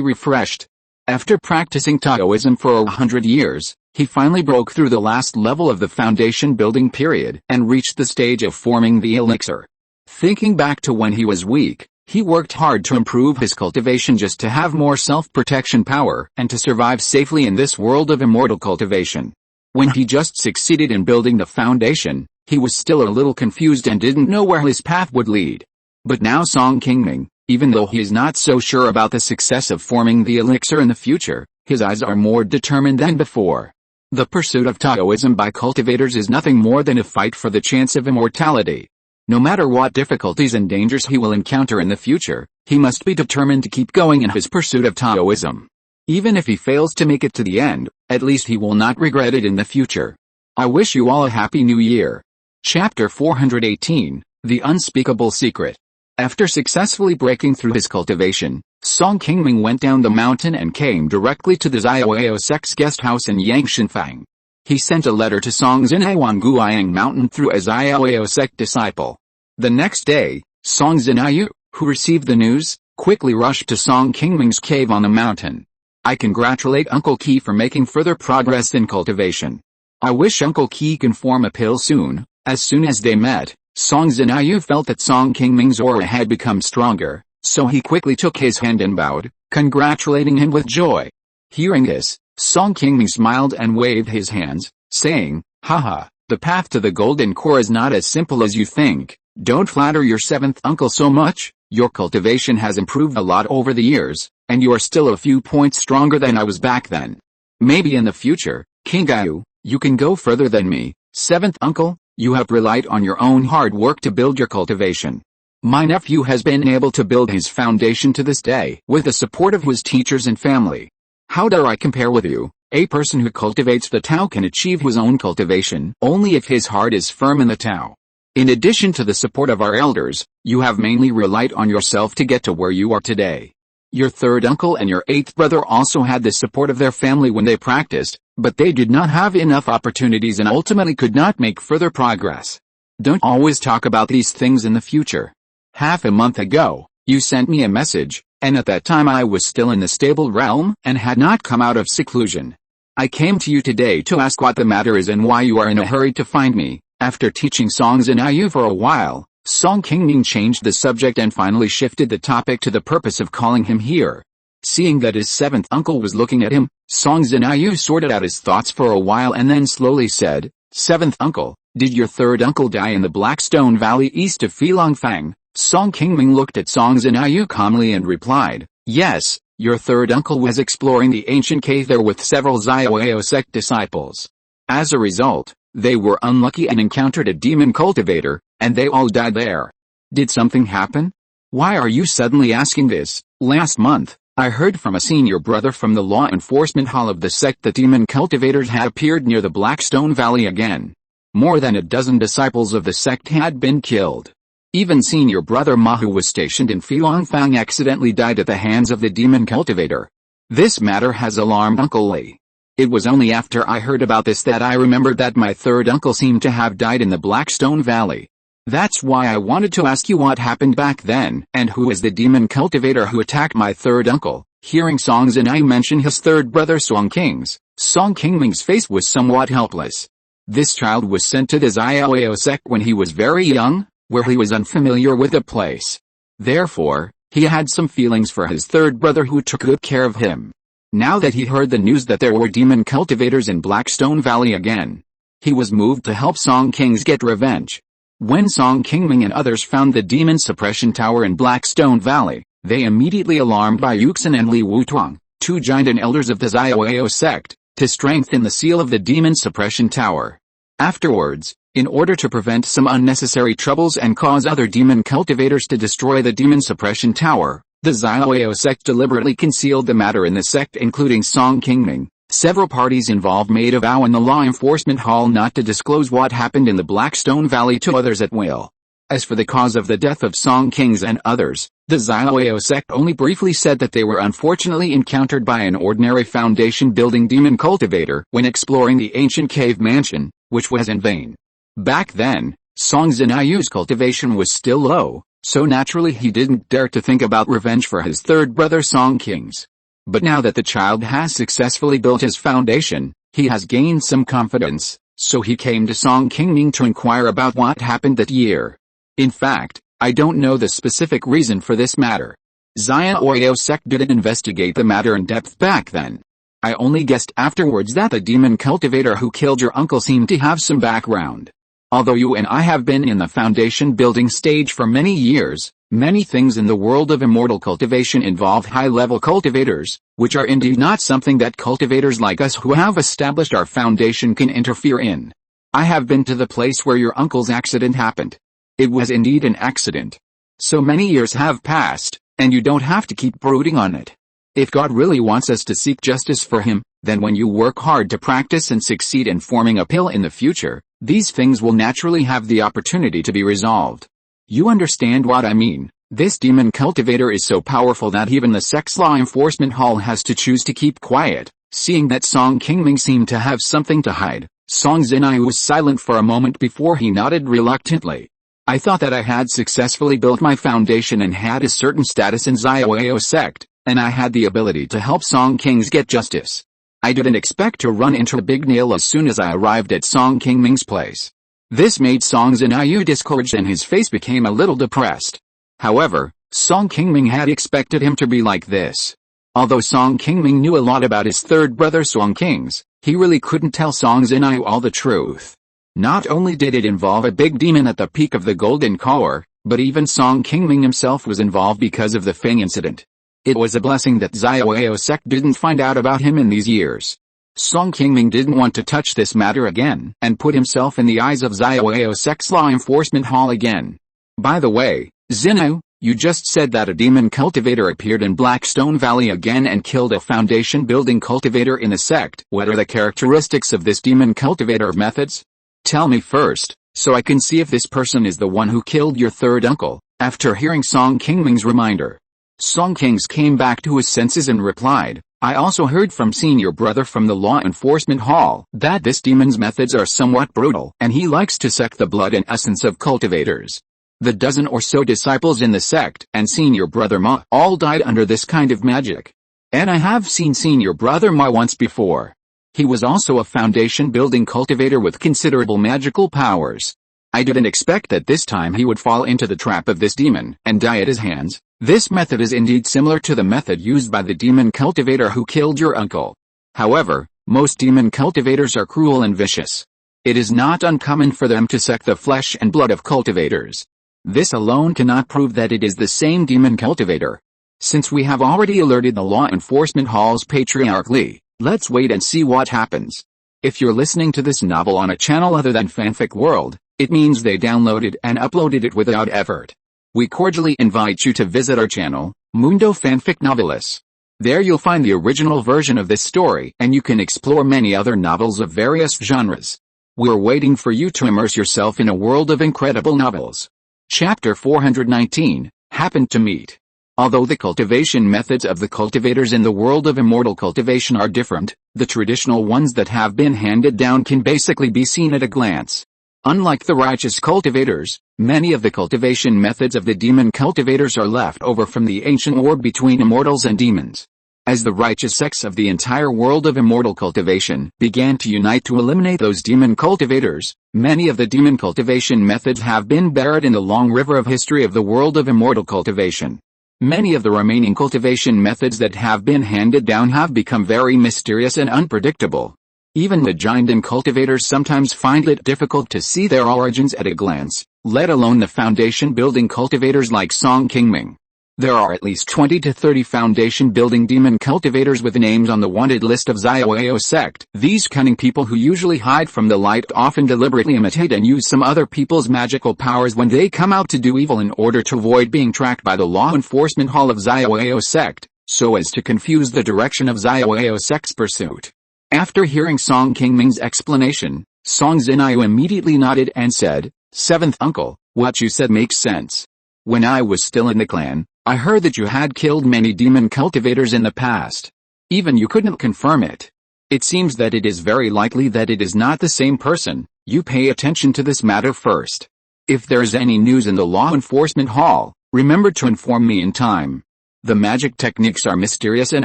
refreshed. After practicing Taoism for 100 years, he finally broke through the last level of the foundation-building period and reached the stage of forming the elixir. Thinking back to when he was weak, he worked hard to improve his cultivation just to have more self-protection power and to survive safely in this world of immortal cultivation. When he just succeeded in building the foundation, he was still a little confused and didn't know where his path would lead. But now Song Qingming, even though he is not so sure about the success of forming the elixir in the future, his eyes are more determined than before. The pursuit of Taoism by cultivators is nothing more than a fight for the chance of immortality. No matter what difficulties and dangers he will encounter in the future, he must be determined to keep going in his pursuit of Taoism. Even if he fails to make it to the end, at least he will not regret it in the future. I wish you all a happy new year. Chapter 418, The Unspeakable Secret. After successfully breaking through his cultivation, Song Qingming went down the mountain and came directly to the Xiaoyao sect's guest house in Yangshanfang. He sent a letter to Song Xinai Guiyang Mountain through a Xiaoyao sect disciple. The next day, Song Xinai, who received the news, quickly rushed to Song Qingming's cave on the mountain. I congratulate Uncle Qi for making further progress in cultivation. I wish Uncle Qi can form a pill soon. As soon as they met, Song Xinai felt that Song Qingming's aura had become stronger, so he quickly took his hand and bowed, congratulating him with joy. Hearing this, Song Qingming smiled and waved his hands, saying, Haha, the path to the golden core is not as simple as you think. Don't flatter your seventh uncle so much. Your cultivation has improved a lot over the years, and you are still a few points stronger than I was back then. Maybe in the future, King Gaiu, you can go further than me. Seventh uncle, you have relied on your own hard work to build your cultivation. My nephew has been able to build his foundation to this day with the support of his teachers and family. How dare I compare with you? A person who cultivates the Tao can achieve his own cultivation only if his heart is firm in the Tao. In addition to the support of our elders, you have mainly relied on yourself to get to where you are today. Your third uncle and your eighth brother also had the support of their family when they practiced, but they did not have enough opportunities and ultimately could not make further progress. Don't always talk about these things in the future. Half a month ago, you sent me a message, and at that time I was still in the stable realm and had not come out of seclusion. I came to you today to ask what the matter is and why you are in a hurry to find me. After teaching Song Xinai for a while, Song Qingming changed the subject and finally shifted the topic to the purpose of calling him here. Seeing that his seventh uncle was looking at him, Song Xinai sorted out his thoughts for a while and then slowly said, Seventh uncle, did your third uncle die in the Blackstone Valley east of Filongfang? Song Qingming looked at Song Xinai calmly and replied, Yes, your third uncle was exploring the ancient cave there with several Xiaoyao sect disciples. As a result, they were unlucky and encountered a demon cultivator, and they all died there. Did something happen? Why are you suddenly asking this? Last month, I heard from a senior brother from the law enforcement hall of the sect that demon cultivators had appeared near the Blackstone Valley again. More than a dozen disciples of the sect had been killed. Even senior brother Ma, who was stationed in Filongfang, accidentally died at the hands of the demon cultivator. This matter has alarmed Uncle Li. It was only after I heard about this that I remembered that my third uncle seemed to have died in the Blackstone Valley. That's why I wanted to ask you what happened back then, and who is the demon cultivator who attacked my third uncle. Hearing Song Xinai mention his third brother Song Qingming's face was somewhat helpless. This child was sent to the Xiaoyao sect when he was very young? where he was unfamiliar with the place. Therefore, he had some feelings for his third brother who took good care of him. Now that he heard the news that there were demon cultivators in Blackstone Valley again, he was moved to help Song Kings get revenge. When Song Qingming and others found the demon suppression tower in Blackstone Valley, they immediately alarmed Bai Yuxin and Li Wutuang, two giant and elders of the Xiaoyao sect, to strengthen the seal of the demon suppression tower. Afterwards, in order to prevent some unnecessary troubles and cause other demon cultivators to destroy the demon suppression tower, the Xiaoyao sect deliberately concealed the matter in the sect, including Song Qingming. Several parties involved made a vow in the law enforcement hall not to disclose what happened in the Blackstone Valley to others at will. As for the cause of the death of Song Kings and others, the Xiaoyao sect only briefly said that they were unfortunately encountered by an ordinary foundation-building demon cultivator when exploring the ancient cave mansion, which was in vain. Back then, Song Xinyu's cultivation was still low, so naturally he didn't dare to think about revenge for his third brother Song Kings. But now that the child has successfully built his foundation, he has gained some confidence, so he came to Song Qingming to inquire about what happened that year. In fact, I don't know the specific reason for this matter. Xiaoyao sect didn't investigate the matter in depth back then. I only guessed afterwards that the demon cultivator who killed your uncle seemed to have some background. Although you and I have been in the foundation building stage for many years, many things in the world of immortal cultivation involve high-level cultivators, which are indeed not something that cultivators like us who have established our foundation can interfere in. I have been to the place where your uncle's accident happened. It was indeed an accident. So many years have passed, and you don't have to keep brooding on it. If God really wants us to seek justice for him, then when you work hard to practice and succeed in forming a pill in the future, these things will naturally have the opportunity to be resolved. You understand what I mean? This demon cultivator is so powerful that even the sect's law enforcement hall has to choose to keep quiet. Seeing that Song Qingming seemed to have something to hide, Song Zinai was silent for a moment before he nodded reluctantly. I thought that I had successfully built my foundation and had a certain status in Xiaoyao sect, and I had the ability to help Song Kings get justice. I didn't expect to run into a big nail as soon as I arrived at Song Qingming's place. This made Song Zinai discouraged and his face became a little depressed. However, Song Qingming had expected him to be like this. Although Song Qingming knew a lot about his third brother Song Kings, he really couldn't tell Song Zinai all the truth. Not only did it involve a big demon at the peak of the Golden Collar, but even Song Qingming himself was involved because of the Feng incident. It was a blessing that Xiaoyao sect didn't find out about him in these years. Song Qingming didn't want to touch this matter again, and put himself in the eyes of Xiaoyao sect's law enforcement hall again. By the way, Zinu, you just said that a demon cultivator appeared in Blackstone Valley again and killed a foundation-building cultivator in the sect. What are the characteristics of this demon cultivator methods? Tell me first, so I can see if this person is the one who killed your third uncle. After hearing Song Qingming's reminder, Song Kings came back to his senses and replied, I also heard from senior brother from the law enforcement hall that this demon's methods are somewhat brutal and he likes to suck the blood and essence of cultivators. The dozen or so disciples in the sect and senior brother Ma all died under this kind of magic. And I have seen senior brother Ma once before. He was also a foundation-building cultivator with considerable magical powers. I didn't expect that this time he would fall into the trap of this demon and die at his hands. This method is indeed similar to the method used by the demon cultivator who killed your uncle. However, most demon cultivators are cruel and vicious. It is not uncommon for them to suck the flesh and blood of cultivators. This alone cannot prove that it is the same demon cultivator. Since we have already alerted the law enforcement hall's patriarch Li, let's wait and see what happens. If you're listening to this novel on a channel other than Fanfic World, it means they downloaded and uploaded it without effort. We cordially invite you to visit our channel, Mundo Fanfic Novelis. There you'll find the original version of this story and you can explore many other novels of various genres. We're waiting for you to immerse yourself in a world of incredible novels. Chapter 419, Happened to Meet. Although the cultivation methods of the cultivators in the world of immortal cultivation are different, the traditional ones that have been handed down can basically be seen at a glance. Unlike the righteous cultivators, many of the cultivation methods of the demon cultivators are left over from the ancient war between immortals and demons. As the righteous sects of the entire world of immortal cultivation began to unite to eliminate those demon cultivators, many of the demon cultivation methods have been buried in the long river of history of the world of immortal cultivation. Many of the remaining cultivation methods that have been handed down have become very mysterious and unpredictable. Even the giant cultivators sometimes find it difficult to see their origins at a glance, let alone the foundation-building cultivators like Song Qingming. There are at least 20 to 30 foundation-building demon cultivators with names on the wanted list of Xiaoyao sect. These cunning people who usually hide from the light often deliberately imitate and use some other people's magical powers when they come out to do evil in order to avoid being tracked by the law enforcement hall of Xiaoyao sect, so as to confuse the direction of Xiaoyao sect's pursuit. After hearing Song Qingming's explanation, Song Zinayu immediately nodded and said, "Seventh uncle, what you said makes sense. When I was still in the clan, I heard that you had killed many demon cultivators in the past. Even you couldn't confirm it. It seems that it is very likely that it is not the same person. You pay attention to this matter first. If there is any news in the law enforcement hall, remember to inform me in time. The magic techniques are mysterious and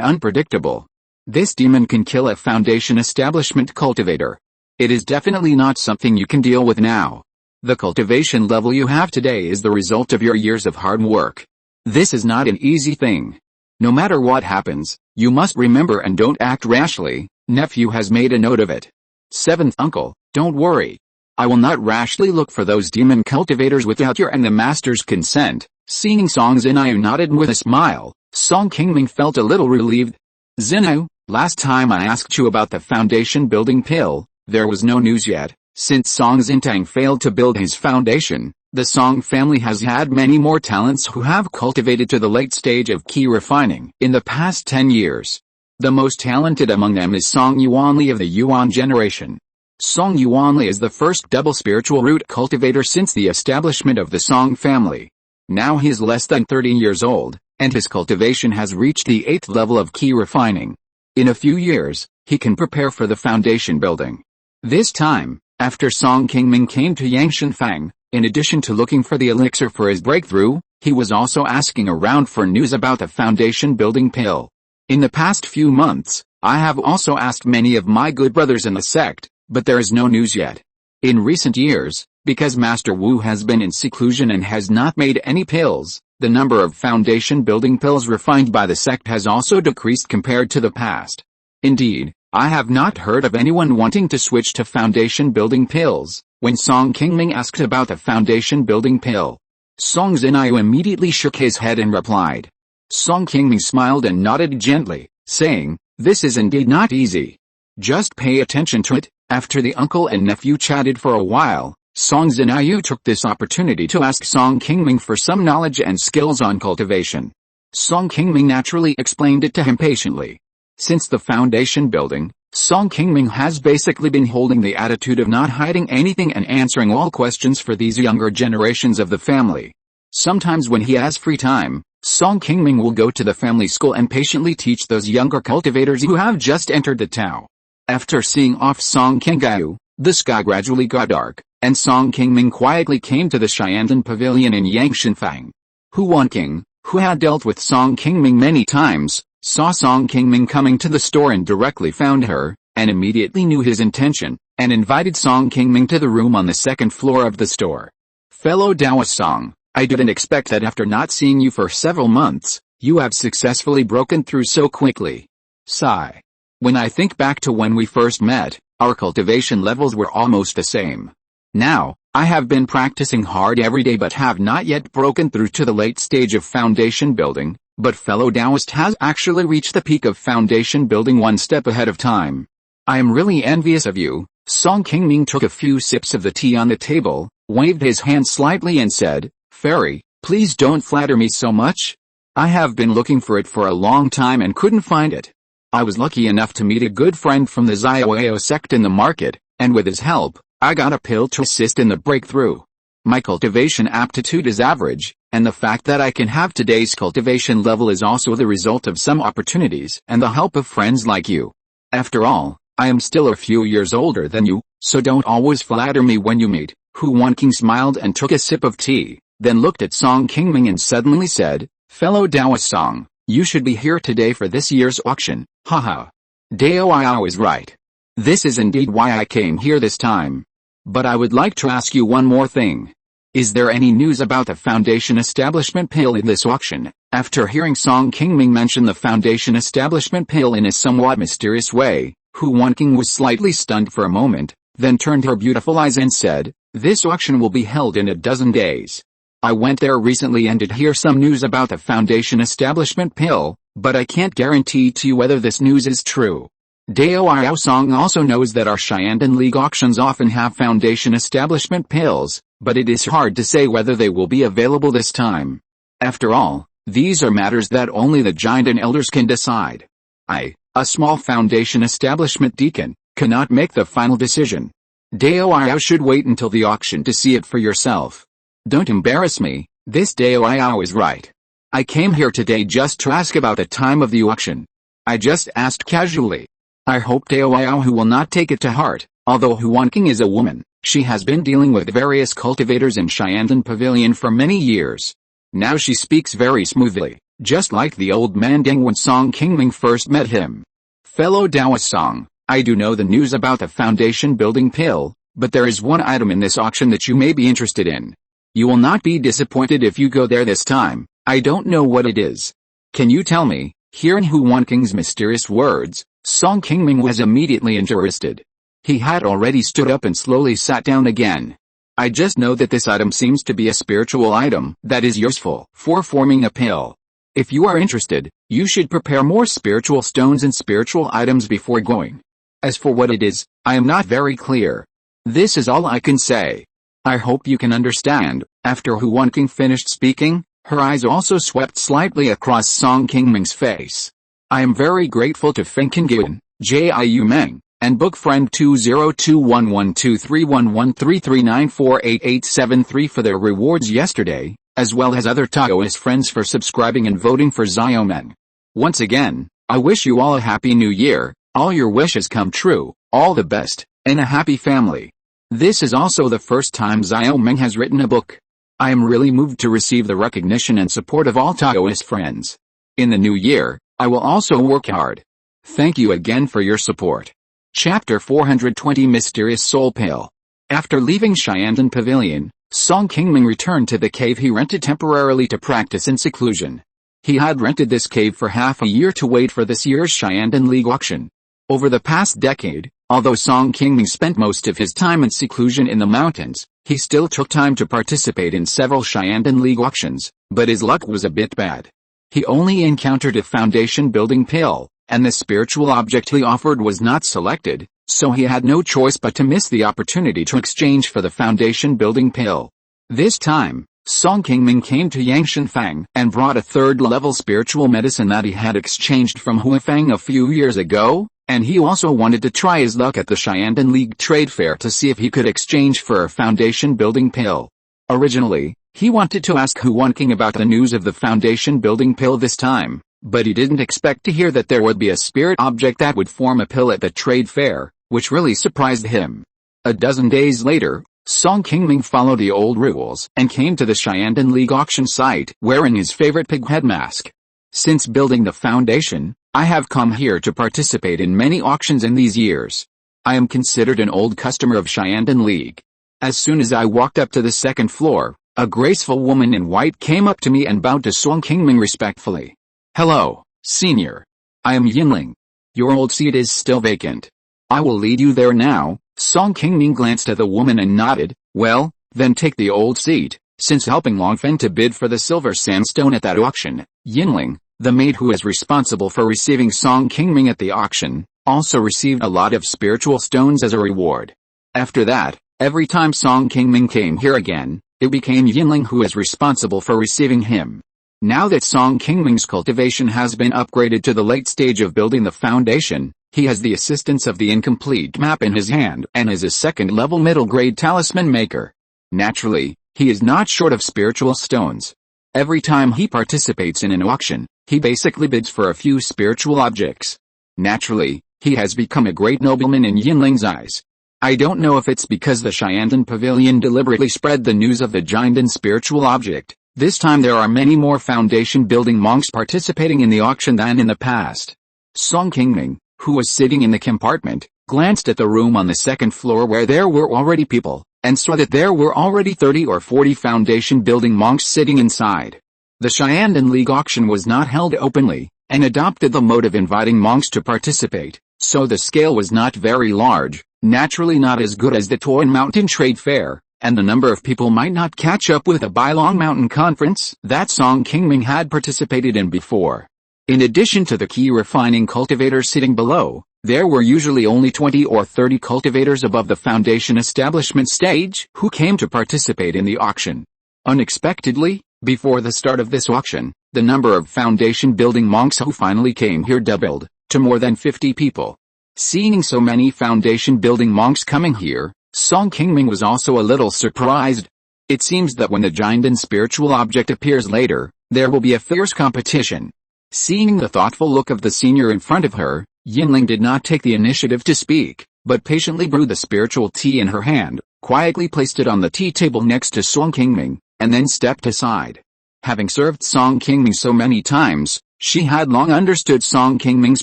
unpredictable. This demon can kill a foundation establishment cultivator. It is definitely not something you can deal with now. The cultivation level you have today is the result of your years of hard work. This is not an easy thing. No matter what happens, you must remember and don't act rashly. Nephew has made a note of it. Seventh uncle, don't worry. I will not rashly look for those demon cultivators without your and the master's consent." Seeing Song Zinayu nodded with a smile, Song Qingming felt a little relieved. "Zinayu, last time I asked you about the foundation building pill, there was no news yet. Since Song Zintang failed to build his foundation, the Song family has had many more talents who have cultivated to the late stage of Qi refining in the past 10 years. The most talented among them is Song Yuanli of the Yuan generation. Song Yuanli is the first double spiritual root cultivator since the establishment of the Song family. Now he is less than 30 years old, and his cultivation has reached the 8th level of Qi refining. In a few years, he can prepare for the foundation building." This time, after Song Qingming came to Yangshanfang, in addition to looking for the elixir for his breakthrough, he was also asking around for news about the foundation building pill. "In the past few months, I have also asked many of my good brothers in the sect, but there is no news yet. In recent years, because Master Wu has been in seclusion and has not made any pills, the number of foundation building pills refined by the sect has also decreased compared to the past. Indeed, I have not heard of anyone wanting to switch to foundation building pills." When Song Qingming asked about the foundation building pill, Song Zinayu immediately shook his head and replied. Song Qingming smiled and nodded gently, saying, "This is indeed not easy. Just pay attention to it." After the uncle and nephew chatted for a while, Song Zinayu took this opportunity to ask Song Qingming for some knowledge and skills on cultivation. Song Qingming naturally explained it to him patiently. Since the foundation building, Song Qingming has basically been holding the attitude of not hiding anything and answering all questions for these younger generations of the family. Sometimes when he has free time, Song Qingming will go to the family school and patiently teach those younger cultivators who have just entered the Tao. After seeing off Song Qinggayu, the sky gradually got dark, and Song Qingming quietly came to the Xiandan pavilion in Yangshanfang. Huan King, who had dealt with Song Qingming many times, saw Song Qingming coming to the store and directly found her, and immediately knew his intention, and invited Song Qingming to the room on the second floor of the store. "Fellow Taoist Song, I didn't expect that after not seeing you for several months, you have successfully broken through so quickly." Sigh. When I think back to when we first met, our cultivation levels were almost the same. Now, I have been practicing hard every day but have not yet broken through to the late stage of foundation building, but fellow Taoist has actually reached the peak of foundation building one step ahead of time. I am really envious of you. Song Qingming took a few sips of the tea on the table, waved his hand slightly and said, "Fairy, please don't flatter me so much. I have been looking for it for a long time and couldn't find it. I was lucky enough to meet a good friend from the Xiaoyao sect in the market, and with his help, I got a pill to assist in the breakthrough. My cultivation aptitude is average, and the fact that I can have today's cultivation level is also the result of some opportunities and the help of friends like you. After all, I am still a few years older than you, so don't always flatter me when you meet." Huan King smiled and took a sip of tea, then looked at Song Qingming and suddenly said, "Fellow Taoist Song, You should be here today for this year's auction, haha. Dao is right. This is indeed why I came here this time. But I would like to ask you one more thing. Is there any news about the Foundation Establishment Pale in this auction? After hearing Song Qingming mention the Foundation Establishment Pale in a somewhat mysterious way, Hu Wanqing was slightly stunned for a moment, then turned her beautiful eyes and said, "This auction will be held in a dozen days. I went there recently and did hear some news about the Foundation Establishment Pale, but I can't guarantee to you whether this news is true." Dao Song also knows that our Shandong League auctions often have Foundation Establishment Pales, but it is hard to say whether they will be available this time. After all, these are matters that only the giant and elders can decide. I, a small Foundation Establishment deacon, cannot make the final decision. Dao should wait until the auction to see it for yourself. Don't embarrass me, this Dao is right. I came here today just to ask about the time of the auction. I just asked casually. I hope Dao who will not take it to heart, although Hu Wanqing is a woman. She has been dealing with various cultivators in Shandong Pavilion for many years. Now she speaks very smoothly, just like the old man Deng when Song Qingming first met him. Fellow Daoist Song, I do know the news about the foundation building pill, but there is one item in this auction that you may be interested in. You will not be disappointed if you go there this time. I don't know what it is. Can you tell me? Hearing Hu Wanqing's mysterious words, Song Qingming was immediately interested. He had already stood up and slowly sat down again. I just know that this item seems to be a spiritual item that is useful for forming a pill. If you are interested, you should prepare more spiritual stones and spiritual items before going. As for what it is, I am not very clear. This is all I can say. I hope you can understand. After Hu Wanqing finished speaking, her eyes also swept slightly across Song Qingming's face. I am very grateful to Fengkingyuan, Jiu Meng, and book friend 20211231133948873 for their rewards yesterday, as well as other Taoist friends for subscribing and voting for Xiaomeng. Once again, I wish you all a happy new year, all your wishes come true, all the best, and a happy family. This is also the first time Xiaomeng has written a book. I am really moved to receive the recognition and support of all Taoist friends. In the new year, I will also work hard. Thank you again for your support. Chapter 420 Mysterious Soul Pill. After leaving Shandong Pavilion, Song Qingming returned to the cave he rented temporarily to practice in seclusion. He had rented this cave for half a year to wait for this year's Shandong League auction. Over the past decade, although Song Qingming spent most of his time in seclusion in the mountains, he still took time to participate in several Shandong League auctions, but his luck was a bit bad. He only encountered a foundation building pill, and the spiritual object he offered was not selected, so he had no choice but to miss the opportunity to exchange for the foundation building pill. This time, Song Qingming came to Yangshanfang and brought a third-level spiritual medicine that he had exchanged from Huifang a few years ago, and he also wanted to try his luck at the Shandong League trade fair to see if he could exchange for a foundation building pill. Originally, he wanted to ask Hu Wanqing about the news of the foundation building pill this time, but he didn't expect to hear that there would be a spirit object that would form a pill at the trade fair, which really surprised him. A dozen days later, Song Qingming followed the old rules and came to the Shandong League auction site wearing his favorite pig head mask. Since building the foundation, I have come here to participate in many auctions in these years. I am considered an old customer of Shandong League. As soon as I walked up to the second floor, a graceful woman in white came up to me and bowed to Song Qingming respectfully. "Hello, senior. I am Yinling. Your old seat is still vacant. I will lead you there now." Song Qingming glanced at the woman and nodded. "Well, then take the old seat." Since helping Longfen to bid for the silver sandstone at that auction, Yinling, the maid who is responsible for receiving Song Qingming at the auction, also received a lot of spiritual stones as a reward. After that, every time Song Qingming came here again, it became Yinling who is responsible for receiving him. Now that Song Qingming's cultivation has been upgraded to the late stage of building the foundation, he has the assistance of the incomplete map in his hand and is a second-level middle-grade talisman maker. Naturally, he is not short of spiritual stones. Every time he participates in an auction, he basically bids for a few spiritual objects. Naturally, he has become a great nobleman in Yinling's eyes. I don't know if it's because the Shandong Pavilion deliberately spread the news of the giant and spiritual object, This time there are many more foundation building monks participating in the auction than in the past. Song Qingming, who was sitting in the compartment, glanced at the room on the second floor where there were already people, and saw that there were already 30 or 40 foundation building monks sitting inside. The Xiandan League auction was not held openly, and adopted the mode of inviting monks to participate, so the scale was not very large, naturally not as good as the Funiu Mountain Trade Fair, and the number of people might not catch up with the Bailong Mountain Conference that Song Qingming had participated in before. In addition to the Qi refining cultivators sitting below, there were usually only 20 or 30 cultivators above the foundation establishment stage who came to participate in the auction. Unexpectedly, before the start of this auction, the number of foundation building monks who finally came here doubled, to more than 50 people. Seeing so many foundation building monks coming here, Song Qingming was also a little surprised. It seems that when the Xiandan spiritual object appears later, there will be a fierce competition. Seeing the thoughtful look of the senior in front of her, Yinling did not take the initiative to speak, but patiently brewed the spiritual tea in her hand, quietly placed it on the tea table next to Song Qingming, and then stepped aside. Having served Song Qingming so many times, she had long understood Song Qingming's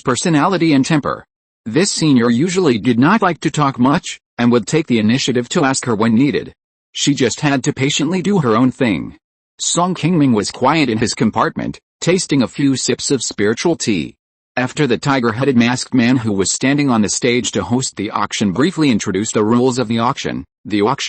personality and temper. This senior usually did not like to talk much, and would take the initiative to ask her when needed. She just had to patiently do her own thing. Song Qingming was quiet in his compartment, tasting a few sips of spiritual tea. After the tiger-headed masked man who was standing on the stage to host the auction briefly introduced the rules of the auction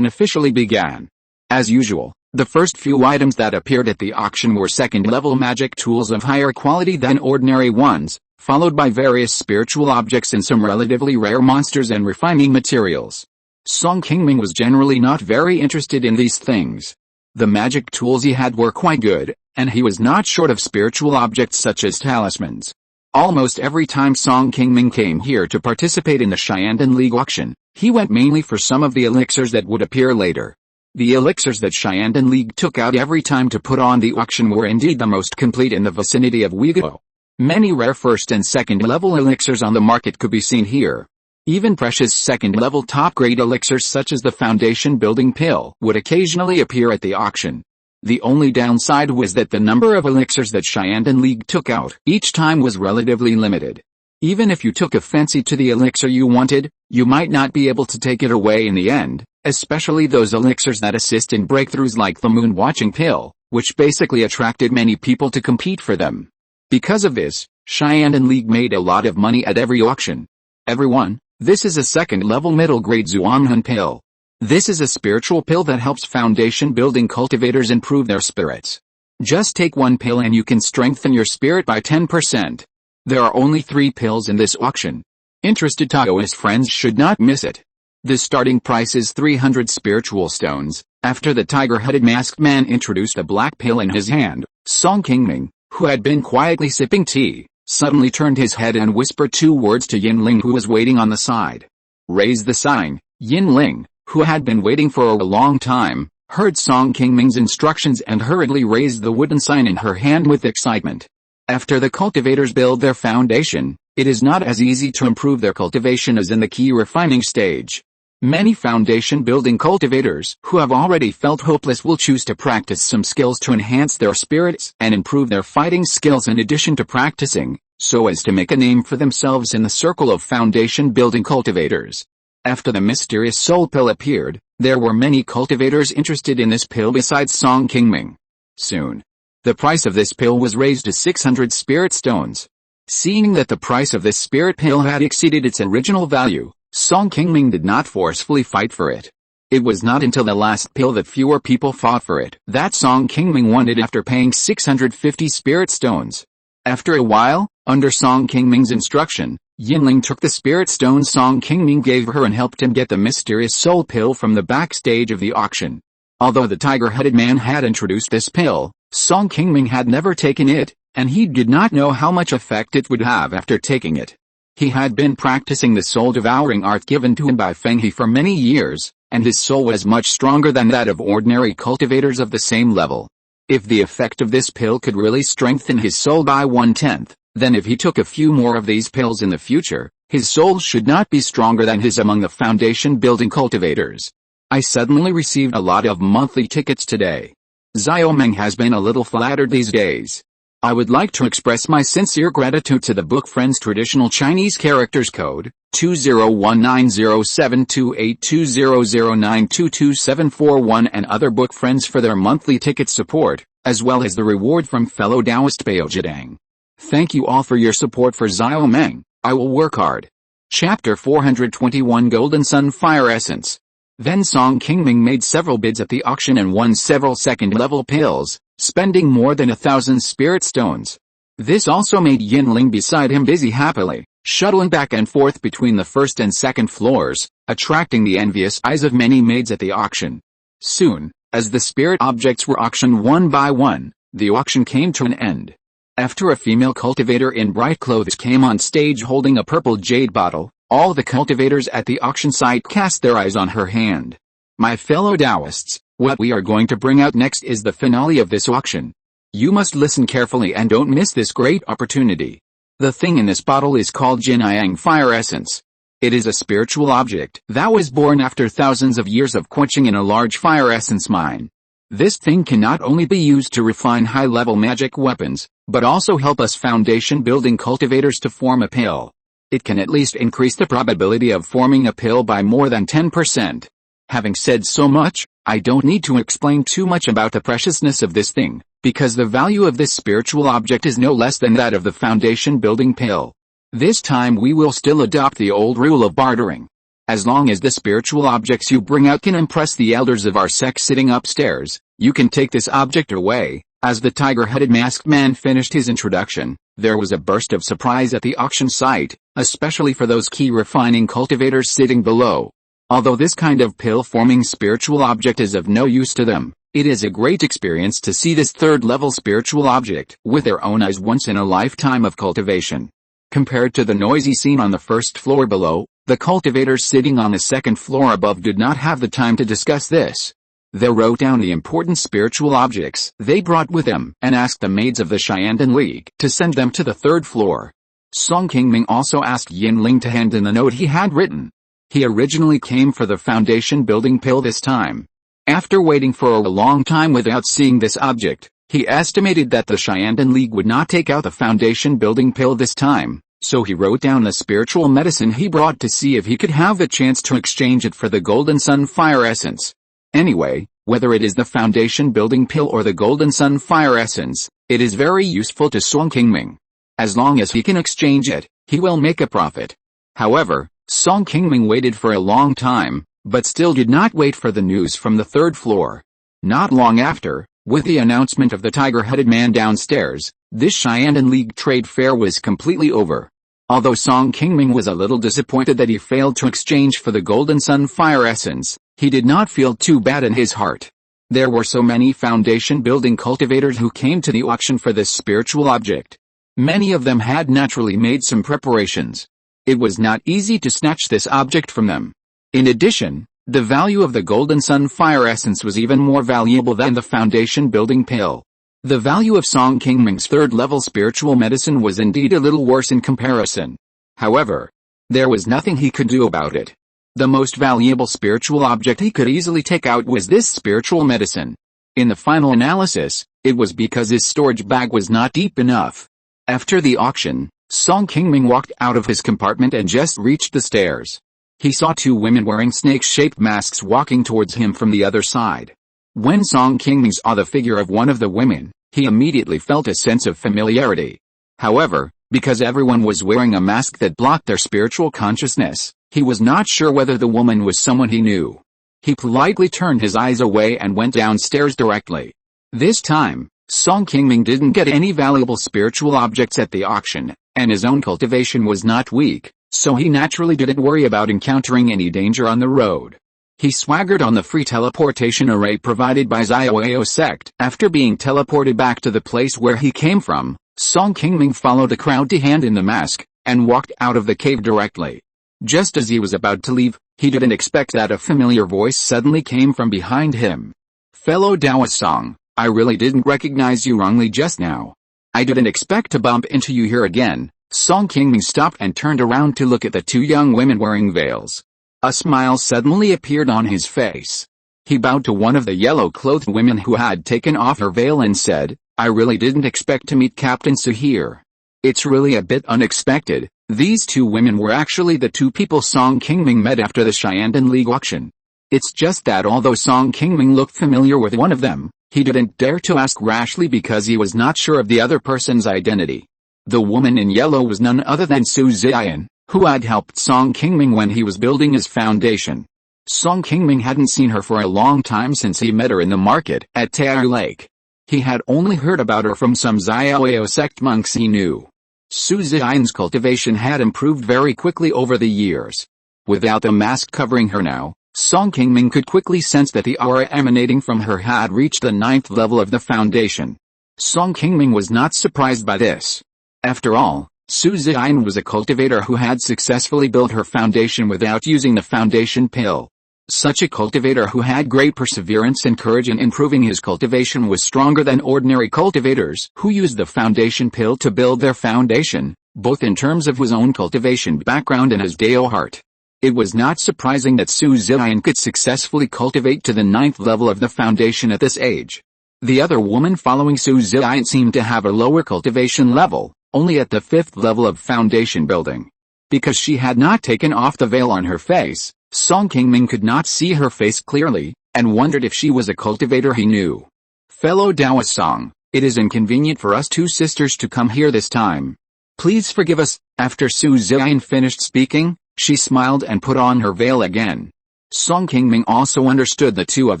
officially began. As usual, the first few items that appeared at the auction were second-level magic tools of higher quality than ordinary ones, followed by various spiritual objects and some relatively rare monsters and refining materials. Song Qingming was generally not very interested in these things. The magic tools he had were quite good, and he was not short of spiritual objects such as talismans. Almost every time Song Qingming came here to participate in the Xiandan League auction, he went mainly for some of the elixirs that would appear later. The elixirs that Xiandan League took out every time to put on the auction were indeed the most complete in the vicinity of Uyghur. Many rare first and second level elixirs on the market could be seen here. Even precious second level top grade elixirs such as the foundation building pill would occasionally appear at the auction. The only downside was that the number of elixirs that Xiandan League took out each time was relatively limited. Even if you took a fancy to the elixir you wanted, you might not be able to take it away in the end, especially those elixirs that assist in breakthroughs like the moon watching pill, which basically attracted many people to compete for them. Because of this, Xiandan League made a lot of money at every auction. Everyone, this is a second level middle grade Zuanhun pill. This is a spiritual pill that helps foundation building cultivators improve their spirits. Just take one pill and you can strengthen your spirit by 10%. There are only 3 pills in this auction. Interested Taoist friends should not miss it. The starting price is 300 spiritual stones. After the tiger-headed masked man introduced a black pill in his hand, Song Qingming, who had been quietly sipping tea, suddenly turned his head and whispered 2 words to Yinling who was waiting on the side. Raise the sign. Yinling, who had been waiting for a long time, heard Song Qingming's instructions and hurriedly raised the wooden sign in her hand with excitement. After the cultivators build their foundation, it is not as easy to improve their cultivation as in the Qi refining stage. Many foundation building cultivators who have already felt hopeless will choose to practice some skills to enhance their spirits and improve their fighting skills in addition to practicing, so as to make a name for themselves in the circle of foundation building cultivators. After the mysterious soul pill appeared, there were many cultivators interested in this pill besides Song Qingming. Soon, the price of this pill was raised to 600 spirit stones. Seeing that the price of this spirit pill had exceeded its original value, Song Qingming did not forcefully fight for it. It was not until the last pill that fewer people fought for it that Song Qingming won it after paying 650 spirit stones. After a while, under Song Qingming's instruction, Yinling took the spirit stone Song Qingming gave her and helped him get the mysterious soul pill from the backstage of the auction. Although the tiger-headed man had introduced this pill, Song Qingming had never taken it, and he did not know how much effect it would have after taking it. He had been practicing the soul-devouring art given to him by Fenghe for many years, and his soul was much stronger than that of ordinary cultivators of the same level. If the effect of this pill could really strengthen his soul by 1/10, then if he took a few more of these pills in the future, his soul should not be stronger than his among the foundation building cultivators. I suddenly received a lot of monthly tickets today. Xiaomeng has been a little flattered these days. I would like to express my sincere gratitude to the Book Friends Traditional Chinese Characters Code, 2019072820092274 and other book friends for their monthly ticket support, as well as the reward from fellow Taoist Baojidang. Thank you all for your support for Xiaomeng. I will work hard. Chapter 421 Golden Sun Fire Essence. Then Song Qingming made several bids at the auction and won several second-level pills, spending more than 1,000 spirit stones. This also made Yinling beside him busy happily, shuttling back and forth between the first and second floors, attracting the envious eyes of many maids at the auction. Soon, as the spirit objects were auctioned one by one, the auction came to an end. After a female cultivator in bright clothes came on stage holding a purple jade bottle, all the cultivators at the auction site cast their eyes on her hand. My fellow Taoists, what we are going to bring out next is the finale of this auction. You must listen carefully and don't miss this great opportunity. The thing in this bottle is called Jinyang Fire Essence. It is a spiritual object that was born after thousands of years of quenching in a large fire essence mine. This thing can not only be used to refine high-level magic weapons, but also help us foundation-building cultivators to form a pill. It can at least increase the probability of forming a pill by more than 10%. Having said so much, I don't need to explain too much about the preciousness of this thing, because the value of this spiritual object is no less than that of the foundation-building pill. This time we will still adopt the old rule of bartering. As long as the spiritual objects you bring out can impress the elders of our sect sitting upstairs, you can take this object away. As the tiger-headed masked man finished his introduction, there was a burst of surprise at the auction site, especially for those Qi refining cultivators sitting below. Although this kind of pill-forming spiritual object is of no use to them, it is a great experience to see this third-level spiritual object with their own eyes once in a lifetime of cultivation. Compared to the noisy scene on the first floor below, the cultivators sitting on the second floor above did not have the time to discuss this. They wrote down the important spiritual objects they brought with them and asked the maids of the Xiandan League to send them to the third floor. Song Qingming also asked Yinling to hand in the note he had written. He originally came for the foundation building pill this time. After waiting for a long time without seeing this object, he estimated that the Xiandan League would not take out the foundation building pill this time, so he wrote down the spiritual medicine he brought to see if he could have the chance to exchange it for the Golden Sun Fire Essence. Anyway, whether it is the foundation building pill or the Golden Sun Fire Essence, it is very useful to Song Qingming. As long as he can exchange it, he will make a profit. However, Song Qingming waited for a long time, but still did not wait for the news from the third floor. Not long after, with the announcement of the tiger-headed man downstairs, this Xiandan League trade fair was completely over. Although Song Qingming was a little disappointed that he failed to exchange for the Golden Sun Fire Essence, he did not feel too bad in his heart. There were so many foundation-building cultivators who came to the auction for this spiritual object. Many of them had naturally made some preparations. It was not easy to snatch this object from them. In addition, the value of the Golden Sun Fire Essence was even more valuable than the foundation-building pill. The value of Song Qingming's third-level spiritual medicine was indeed a little worse in comparison. However, there was nothing he could do about it. The most valuable spiritual object he could easily take out was this spiritual medicine. In the final analysis, it was because his storage bag was not deep enough. After the auction, Song Qingming walked out of his compartment and just reached the stairs. He saw two women wearing snake-shaped masks walking towards him from the other side. When Song Qingming saw the figure of one of the women, he immediately felt a sense of familiarity. However, because everyone was wearing a mask that blocked their spiritual consciousness, he was not sure whether the woman was someone he knew. He politely turned his eyes away and went downstairs directly. This time, Song Qingming didn't get any valuable spiritual objects at the auction, and his own cultivation was not weak, so he naturally didn't worry about encountering any danger on the road. He swaggered on the free teleportation array provided by Xiaoao sect. After being teleported back to the place where he came from, Song Qingming followed the crowd to hand in the mask, and walked out of the cave directly. Just as he was about to leave, he didn't expect that a familiar voice suddenly came from behind him. Fellow Taoist Song, I really didn't recognize you wrongly just now. I didn't expect to bump into you here again. Song Qingming stopped and turned around to look at the two young women wearing veils. A smile suddenly appeared on his face. He bowed to one of the yellow-clothed women who had taken off her veil and said, "I really didn't expect to meet Captain Su here. It's really a bit unexpected." These two women were actually the two people Song Qingming met after the Xiandan League auction. It's just that although Song Qingming looked familiar with one of them, he didn't dare to ask rashly because he was not sure of the other person's identity. The woman in yellow was none other than Su Ziyan, who had helped Song Qingming when he was building his foundation. Song Qingming hadn't seen her for a long time since he met her in the market at Tair Lake. He had only heard about her from some Xiaoyao sect monks he knew. Su Ziyan's cultivation had improved very quickly over the years. Without the mask covering her now, Song Qingming could quickly sense that the aura emanating from her had reached the 9th level of the foundation. Song Qingming was not surprised by this. After all, Su Ziyan was a cultivator who had successfully built her foundation without using the foundation pill. Such a cultivator who had great perseverance and courage in improving his cultivation was stronger than ordinary cultivators who used the foundation pill to build their foundation, both in terms of his own cultivation background and his Dao heart. It was not surprising that Su Ziyan could successfully cultivate to the 9th level of the foundation at this age. The other woman following Su Ziyan seemed to have a lower cultivation level, only at the 5th level of foundation building. Because she had not taken off the veil on her face, Song Qingming could not see her face clearly, and wondered if she was a cultivator he knew. "Fellow Taoist Song, it is inconvenient for us two sisters to come here this time. Please forgive us." After Su Ziyan finished speaking, she smiled and put on her veil again. Song Qingming also understood the two of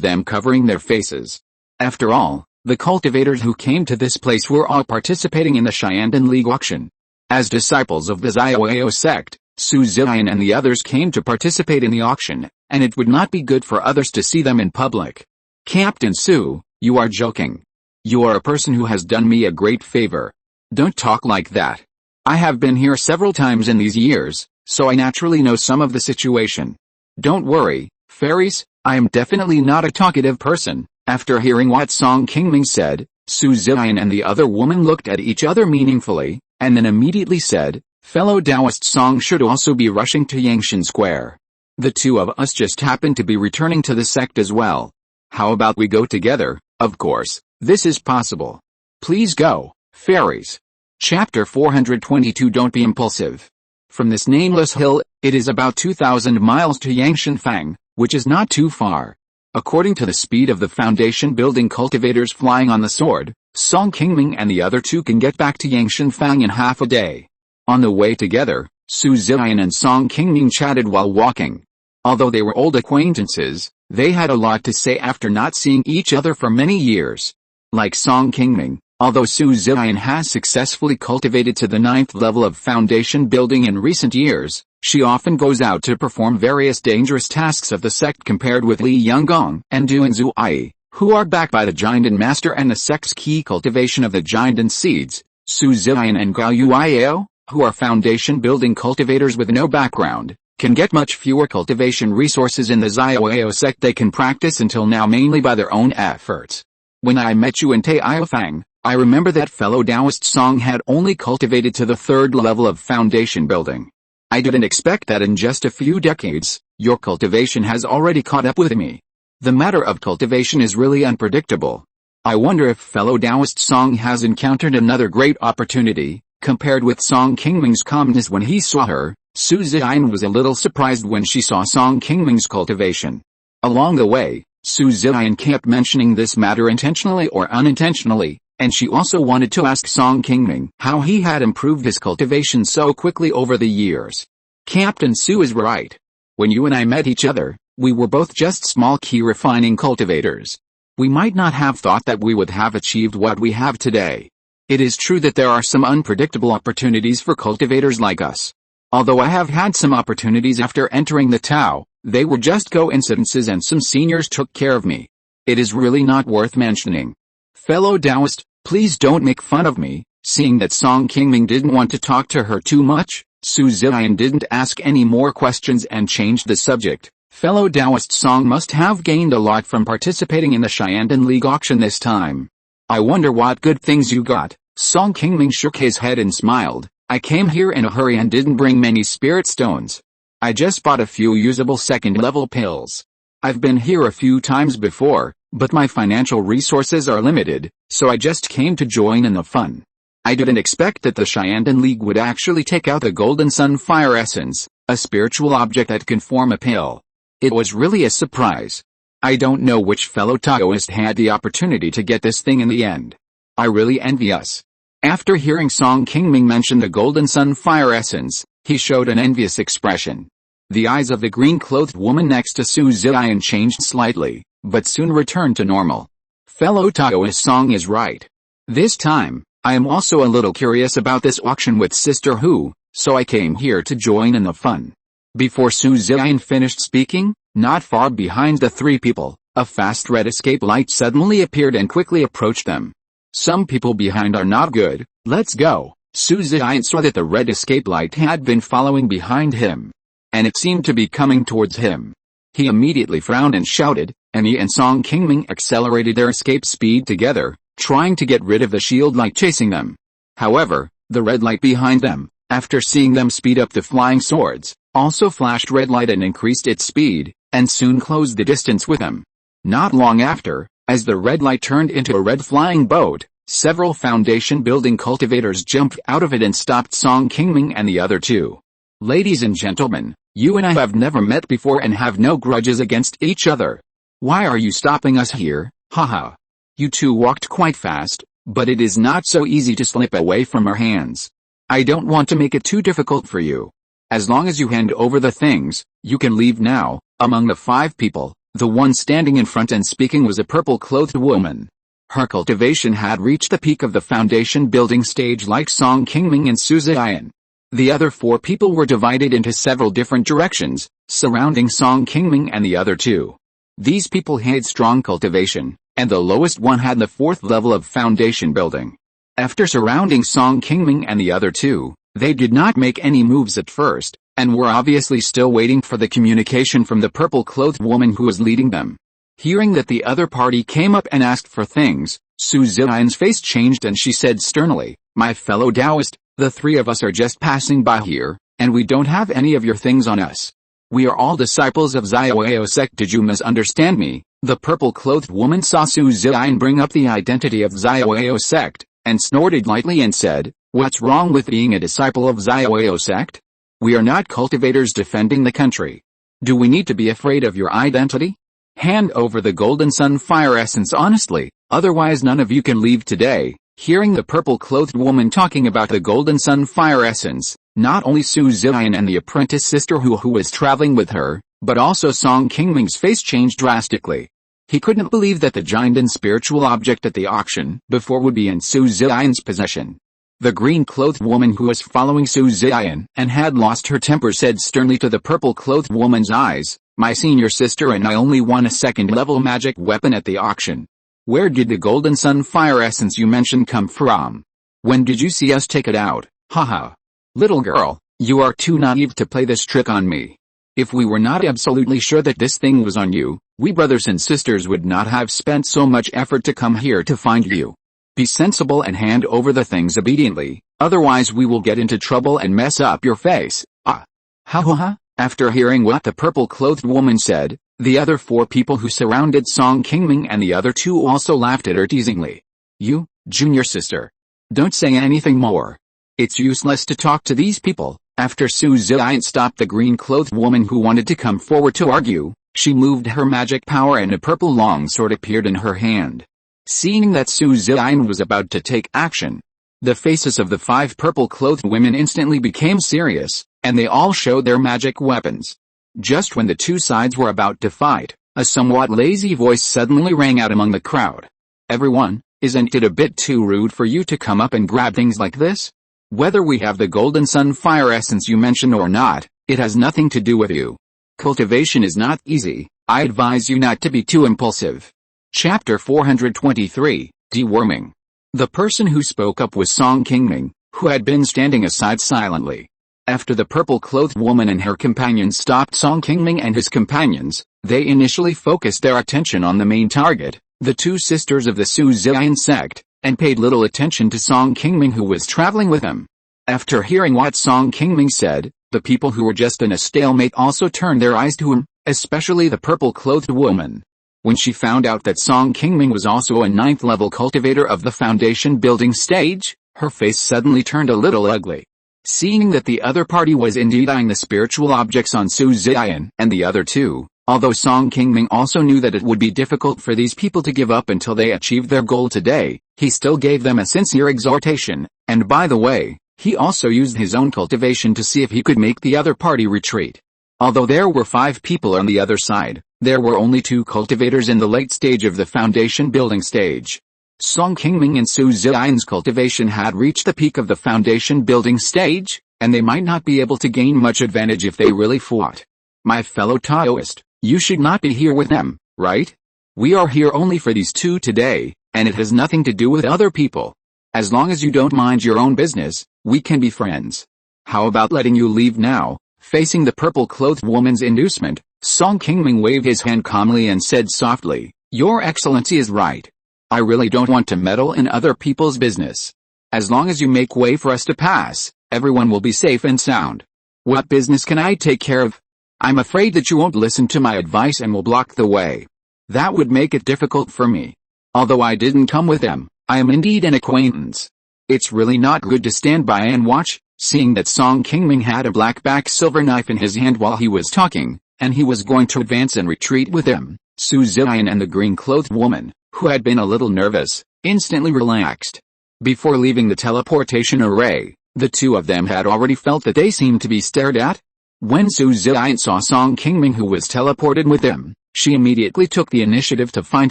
them covering their faces. After all, the cultivators who came to this place were all participating in the Xiandan League auction. As disciples of the Xiaoyao sect, Su Ziyan and the others came to participate in the auction, and it would not be good for others to see them in public. "Captain Su, you are joking. You are a person who has done me a great favor. Don't talk like that. I have been here several times in these years, so I naturally know some of the situation. Don't worry, fairies, I am definitely not a talkative person." After hearing what Song Qingming said, Su Ziyan and the other woman looked at each other meaningfully, and then immediately said, "Fellow Taoist Song should also be rushing to Yangshan Square. The two of us just happen to be returning to the sect as well. How about we go together?" "Of course, this is possible. Please go, fairies." Chapter 422 Don't be impulsive. From this nameless hill, it is about 2,000 miles to Yangshan Fang, which is not too far. According to the speed of the foundation building cultivators flying on the sword, Song Qingming and the other two can get back to Yangshan Fang in half a day. On the way together, Su Ziyan and Song Qingming chatted while walking. Although they were old acquaintances, they had a lot to say after not seeing each other for many years. Like Song Qingming, although Su Ziyan has successfully cultivated to the 9th level of foundation building in recent years, she often goes out to perform various dangerous tasks of the sect compared with Li Yonggong and Duan Zuai, who are backed by the Jiandan Master and the sect's key cultivation of the Jiandan seeds. Su Ziyan and Gao Yuiao, who are foundation building cultivators with no background, can get much fewer cultivation resources in the Xiaoyao sect they can practice until now mainly by their own efforts. When I met you in Taiyafang, I remember that fellow Taoist Song had only cultivated to the 3rd level of foundation building. I didn't expect that in just a few decades, your cultivation has already caught up with me. The matter of cultivation is really unpredictable. I wonder if fellow Taoist Song has encountered another great opportunity. Compared with Song Qingming's calmness when he saw her, Su Ziyan was a little surprised when she saw Song Qingming's cultivation. Along the way, Su Ziyan kept mentioning this matter intentionally or unintentionally, and she also wanted to ask Song Qingming how he had improved his cultivation so quickly over the years. "Captain Su is right. When you and I met each other, we were both just small Qi refining cultivators. We might not have thought that we would have achieved what we have today. It is true that there are some unpredictable opportunities for cultivators like us. Although I have had some opportunities after entering the Tao, they were just coincidences and some seniors took care of me. It is really not worth mentioning. Fellow Taoist, please don't make fun of me." Seeing that Song Qingming didn't want to talk to her too much, Su Ziyan didn't ask any more questions and changed the subject. "Fellow Taoist Song must have gained a lot from participating in the Xiandan League auction this time. I wonder what good things you got." Song Qingming shook his head and smiled. "I came here in a hurry and didn't bring many spirit stones. I just bought a few usable 2nd level pills. I've been here a few times before, but my financial resources are limited, so I just came to join in the fun. I didn't expect that the Shandong League would actually take out the Golden Sun Fire Essence, a spiritual object that can form a pill. It was really a surprise. I don't know which fellow Taoist had the opportunity to get this thing in the end. I really envy us. After hearing Song Qingming mention the Golden Sun Fire Essence, he showed an envious expression. The eyes of the green-clothed woman next to Su Ziyan changed slightly, but soon returned to normal. Fellow Taoist Song is right. This time, I am also a little curious about this auction with Sister Hu, so I came here to join in the fun. Before Su Ziyan finished speaking, not far behind the three people, a fast red escape light suddenly appeared and quickly approached them. Some people behind are not good, let's go. Su Ziyan saw that the red escape light had been following behind him, and it seemed to be coming towards him. He immediately frowned and shouted, and he and Song Qingming accelerated their escape speed together, trying to get rid of the shield light chasing them. However, the red light behind them, after seeing them speed up the flying swords, also flashed red light and increased its speed, and soon closed the distance with them. Not long after, as the red light turned into a red flying boat, several foundation building cultivators jumped out of it and stopped Song Qingming and the other two. Ladies and gentlemen, you and I have never met before and have no grudges against each other. Why are you stopping us here? Haha. You two walked quite fast, but it is not so easy to slip away from our hands. I don't want to make it too difficult for you. As long as you hand over the things, you can leave now. Among the five people, the one standing in front and speaking was a purple-clothed woman. Her cultivation had reached the peak of the foundation building stage like Song Qingming and Su Ziyan. The other four people were divided into several different directions, surrounding Song Qingming and the other two. These people had strong cultivation, and the lowest one had the fourth level of foundation building. After surrounding Song Qingming and the other two, they did not make any moves at first, and were obviously still waiting for the communication from the purple-clothed woman who was leading them. Hearing that the other party came up and asked for things, Su Ziyan's face changed and she said sternly, "My fellow Taoist, the three of us are just passing by here, and we don't have any of your things on us. We are all disciples of Xiaoyao sect. Did you misunderstand me?" The purple-clothed woman saw Su Ziyan bring up the identity of Xiaoyao sect, and snorted lightly and said, "What's wrong with being a disciple of Xiaoyao sect? We are not cultivators defending the country. Do we need to be afraid of your identity? Hand over the Golden Sun Fire Essence honestly, otherwise none of you can leave today." Hearing the purple-clothed woman talking about the Golden Sun Fire Essence, not only Su Ziyan and the apprentice sister who was traveling with her, but also Song Qingming's face changed drastically. He couldn't believe that the giant and spiritual object at the auction before would be in Su Ziyan's possession. The green-clothed woman who was following Su Ziyan and had lost her temper said sternly to the purple-clothed woman's eyes, "My senior sister and I only won a second-level magic weapon at the auction. Where did the Golden Sun Fire Essence you mentioned come from? When did you see us take it out? Haha. Little girl, you are too naive to play this trick on me. If we were not absolutely sure that this thing was on you, we brothers and sisters would not have spent so much effort to come here to find you. Be sensible and hand over the things obediently, otherwise we will get into trouble and mess up your face." Ah. Ha ha ha. After hearing what the purple-clothed woman said, the other four people who surrounded Song Qingming and the other two also laughed at her teasingly. "You, junior sister. Don't say anything more. It's useless to talk to these people." After Su Ziyan stopped the green-clothed woman who wanted to come forward to argue, she moved her magic power and a purple longsword appeared in her hand. Seeing that Su Ziyan was about to take action, the faces of the five purple-clothed women instantly became serious, and they all showed their magic weapons. Just when the two sides were about to fight, a somewhat lazy voice suddenly rang out among the crowd. "Everyone, isn't it a bit too rude for you to come up and grab things like this? Whether we have the Golden Sun Fire Essence you mentioned or not, it has nothing to do with you. Cultivation is not easy. I advise you not to be too impulsive." Chapter 423, Deworming. The person who spoke up was Song Qingming, who had been standing aside silently. After the purple-clothed woman and her companions stopped Song Qingming and his companions, they initially focused their attention on the main target, the two sisters of the Su Ziyan sect, and paid little attention to Song Qingming who was traveling with them. After hearing what Song Qingming said, the people who were just in a stalemate also turned their eyes to him, especially the purple-clothed woman. When she found out that Song Qingming was also a 9th-level cultivator of the foundation building stage, her face suddenly turned a little ugly. Seeing that the other party was indeed eyeing the spiritual objects on Su Ziyan and the other two, although Song Qingming also knew that it would be difficult for these people to give up until they achieved their goal today, he still gave them a sincere exhortation, and by the way, he also used his own cultivation to see if he could make the other party retreat. Although there were 5 people on the other side, there were only 2 cultivators in the late stage of the foundation building stage. Song Qingming and Su Ziyan's cultivation had reached the peak of the foundation building stage, and they might not be able to gain much advantage if they really fought. My fellow Taoist, you should not be here with them, right? We are here only for these 2 today, and it has nothing to do with other people. As long as you don't mind your own business, we can be friends. How about letting you leave now? Facing the purple-clothed woman's inducement, Song Qingming waved his hand calmly and said softly, "Your Excellency is right. I really don't want to meddle in other people's business. As long as you make way for us to pass, everyone will be safe and sound. What business can I take care of? I'm afraid that you won't listen to my advice and will block the way. That would make it difficult for me. Although I didn't come with them, I am indeed an acquaintance. It's really not good to stand by and watch." Seeing that Song Qingming had a black-back silver knife in his hand while he was talking, and he was going to advance and retreat with him, Su Ziyan and the green-clothed woman, who had been a little nervous, instantly relaxed. Before leaving the teleportation array, the 2 of them had already felt that they seemed to be stared at. When Su Ziyan saw Song Qingming who was teleported with them, she immediately took the initiative to find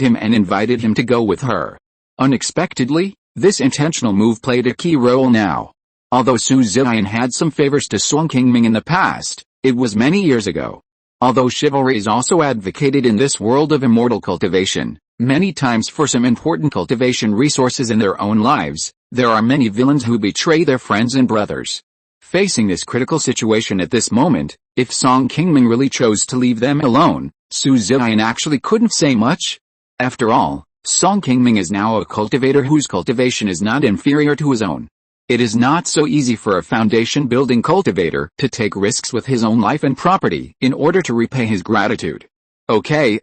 him and invited him to go with her. Unexpectedly, this intentional move played a key role now. Although Su Ziyan had some favors to Song Qingming in the past, it was many years ago. Although chivalry is also advocated in this world of immortal cultivation, many times for some important cultivation resources in their own lives, there are many villains who betray their friends and brothers. Facing this critical situation at this moment, if Song Qingming really chose to leave them alone, Su Ziyan actually couldn't say much. After all, Song Qingming is now a cultivator whose cultivation is not inferior to his own. It is not so easy for a foundation-building cultivator to take risks with his own life and property in order to repay his gratitude. Okay.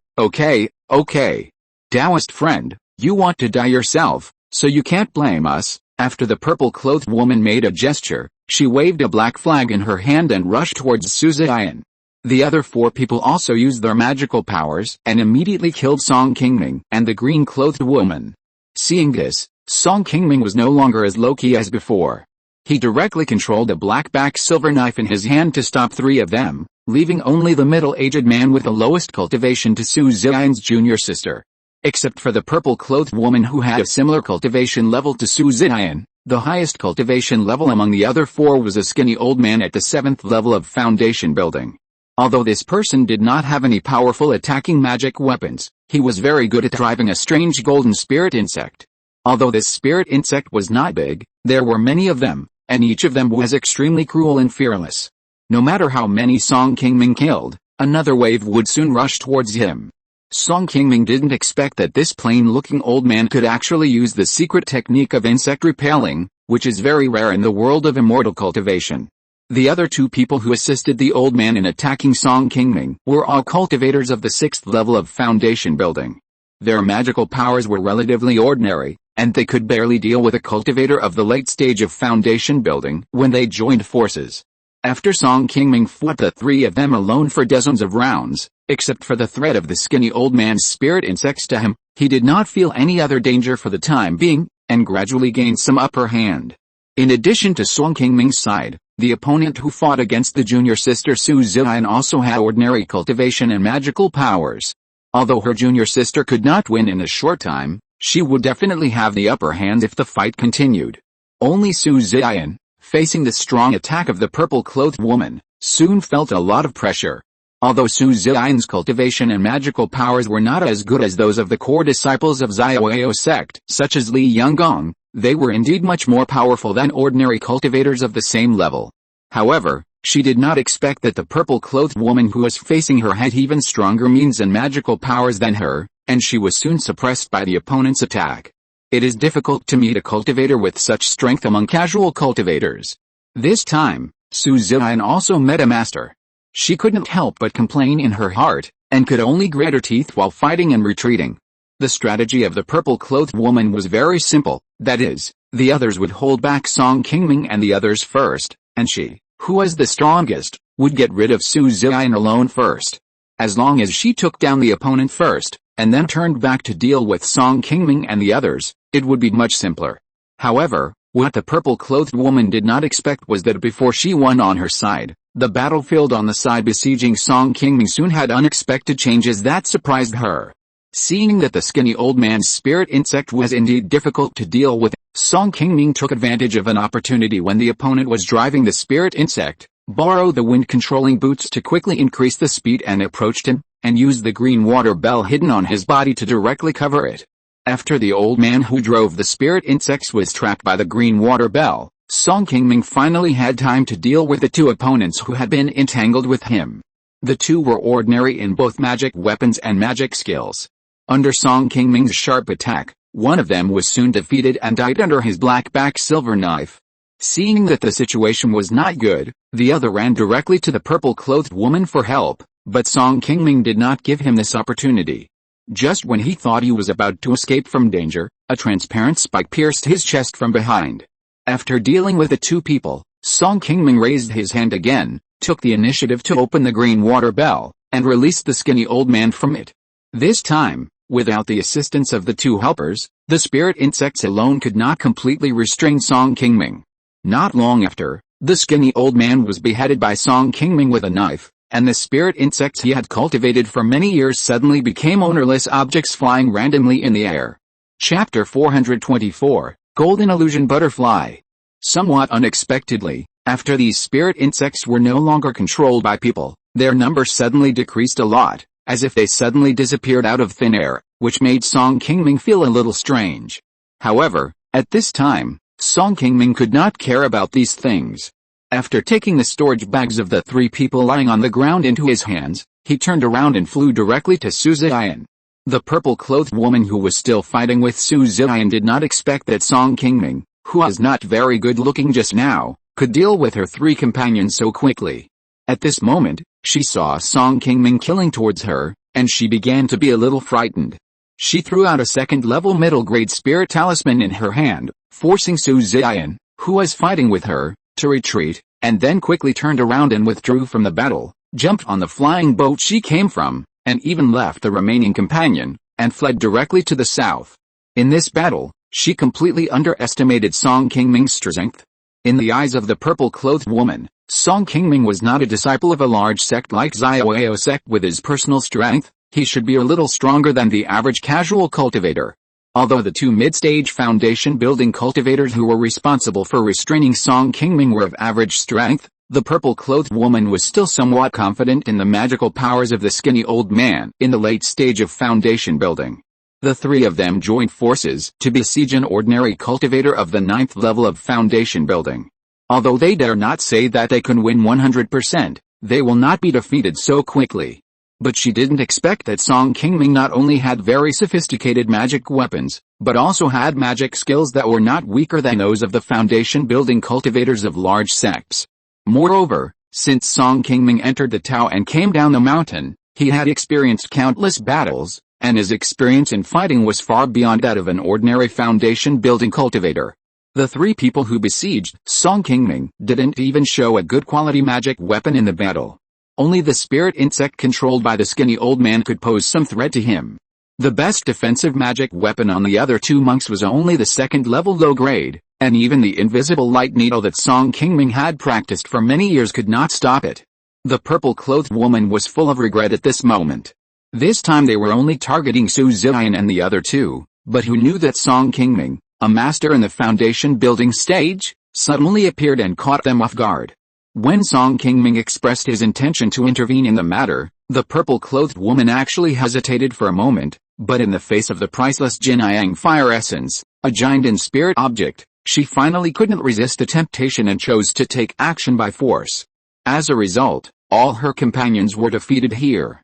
Taoist friend, you want to die yourself, so you can't blame us. After the purple-clothed woman made a gesture, she waved a black flag in her hand and rushed towards Su Ziyan. The other 4 people also used their magical powers and immediately killed Song Qingming and the green-clothed woman. Seeing this, Song Qingming was no longer as low-key as before. He directly controlled a black-back silver knife in his hand to stop 3 of them, leaving only the middle-aged man with the lowest cultivation to Su Ziyan's junior sister. Except for the purple-clothed woman who had a similar cultivation level to Su Ziyan, the highest cultivation level among the other 4 was a skinny old man at the 7th level of foundation building. Although this person did not have any powerful attacking magic weapons, he was very good at driving a strange golden spirit insect. Although this spirit insect was not big, there were many of them, and each of them was extremely cruel and fearless. No matter how many Song Qingming killed, another wave would soon rush towards him. Song Qingming didn't expect that this plain-looking old man could actually use the secret technique of insect repelling, which is very rare in the world of immortal cultivation. The other 2 people who assisted the old man in attacking Song Qingming were all cultivators of the 6th level of foundation building. Their magical powers were relatively ordinary, and they could barely deal with a cultivator of the late stage of foundation building when they joined forces. After Song Qingming fought the 3 of them alone for dozens of rounds, except for the threat of the skinny old man's spirit insects to him, he did not feel any other danger for the time being, and gradually gained some upper hand. In addition to Song Qingming's side, the opponent who fought against the junior sister Su Ziyan also had ordinary cultivation and magical powers. Although her junior sister could not win in a short time, she would definitely have the upper hand if the fight continued. Only Su Ziyan, facing the strong attack of the purple-clothed woman, soon felt a lot of pressure. Although Su Ziyan's cultivation and magical powers were not as good as those of the core disciples of Xiaoyao sect, such as Li Yonggong, they were indeed much more powerful than ordinary cultivators of the same level. However, she did not expect that the purple-clothed woman who was facing her had even stronger means and magical powers than her, and she was soon suppressed by the opponent's attack. It is difficult to meet a cultivator with such strength among casual cultivators. This time, Su Ziyan also met a master. She couldn't help but complain in her heart, and could only grit her teeth while fighting and retreating. The strategy of the purple-clothed woman was very simple, that is, the others would hold back Song Qingming and the others first, and she, who was the strongest, would get rid of Su Ziyan alone first. As long as she took down the opponent first, and then turned back to deal with Song Qingming and the others, it would be much simpler. However, what the purple-clothed woman did not expect was that before she won on her side, the battlefield on the side besieging Song Qingming soon had unexpected changes that surprised her. Seeing that the skinny old man's spirit insect was indeed difficult to deal with, Song Qingming took advantage of an opportunity when the opponent was driving the spirit insect, borrowed the wind-controlling boots to quickly increase the speed and approached him, and used the green water bell hidden on his body to directly cover it. After the old man who drove the spirit insects was trapped by the green water bell, Song Qingming finally had time to deal with the two opponents who had been entangled with him. The two were ordinary in both magic weapons and magic skills. Under Song Qingming's sharp attack, one of them was soon defeated and died under his black-back silver knife. Seeing that the situation was not good, the other ran directly to the purple-clothed woman for help, but Song Qingming did not give him this opportunity. Just when he thought he was about to escape from danger, a transparent spike pierced his chest from behind. After dealing with the two people, Song Qingming raised his hand again, took the initiative to open the green water bell, and released the skinny old man from it. This time, without the assistance of the two helpers, the spirit insects alone could not completely restrain Song Qingming. Not long after, the skinny old man was beheaded by Song Qingming with a knife, and the spirit insects he had cultivated for many years suddenly became ownerless objects flying randomly in the air. Chapter 424, Golden Illusion Butterfly. Somewhat unexpectedly, after these spirit insects were no longer controlled by people, their number suddenly decreased a lot, as if they suddenly disappeared out of thin air, which made Song Qingming feel a little strange. However, at this time, Song Qingming could not care about these things. After taking the storage bags of the three people lying on the ground into his hands, he turned around and flew directly to Su Ziyan. The purple-clothed woman who was still fighting with Su Ziyan did not expect that Song Qingming, who was not very good-looking just now, could deal with her three companions so quickly. At this moment, she saw Song Qingming killing towards her, and she began to be a little frightened. She threw out a second-level middle-grade spirit talisman in her hand, forcing Su Ziyan, who was fighting with her, to retreat, and then quickly turned around and withdrew from the battle, jumped on the flying boat she came from, and even left the remaining companion, and fled directly to the south. In this battle, she completely underestimated Song Qingming's strength. In the eyes of the purple-clothed woman, Song Qingming was not a disciple of a large sect like Xiaoyao sect with his personal strength. He should be a little stronger than the average casual cultivator. Although the two mid-stage foundation-building cultivators who were responsible for restraining Song Qingming were of average strength, the purple-clothed woman was still somewhat confident in the magical powers of the skinny old man in the late stage of foundation building. The three of them joined forces to besiege an ordinary cultivator of the 9th level of foundation building. Although they dare not say that they can win 100%, they will not be defeated so quickly. But she didn't expect that Song Qingming not only had very sophisticated magic weapons, but also had magic skills that were not weaker than those of the foundation-building cultivators of large sects. Moreover, since Song Qingming entered the Tao and came down the mountain, he had experienced countless battles, and his experience in fighting was far beyond that of an ordinary foundation-building cultivator. The three people who besieged Song Qingming didn't even show a good quality magic weapon in the battle. Only the spirit insect controlled by the skinny old man could pose some threat to him. The best defensive magic weapon on the other two monks was only the second-level low-grade, and even the invisible light needle that Song Qingming had practiced for many years could not stop it. The purple-clothed woman was full of regret at this moment. This time they were only targeting Su Ziyan and the other two, but who knew that Song Qingming, a master in the foundation-building stage, suddenly appeared and caught them off guard. When Song Qingming expressed his intention to intervene in the matter, the purple-clothed woman actually hesitated for a moment, but in the face of the priceless Jinyang fire essence, a giant in spirit object, she finally couldn't resist the temptation and chose to take action by force. As a result, all her companions were defeated here.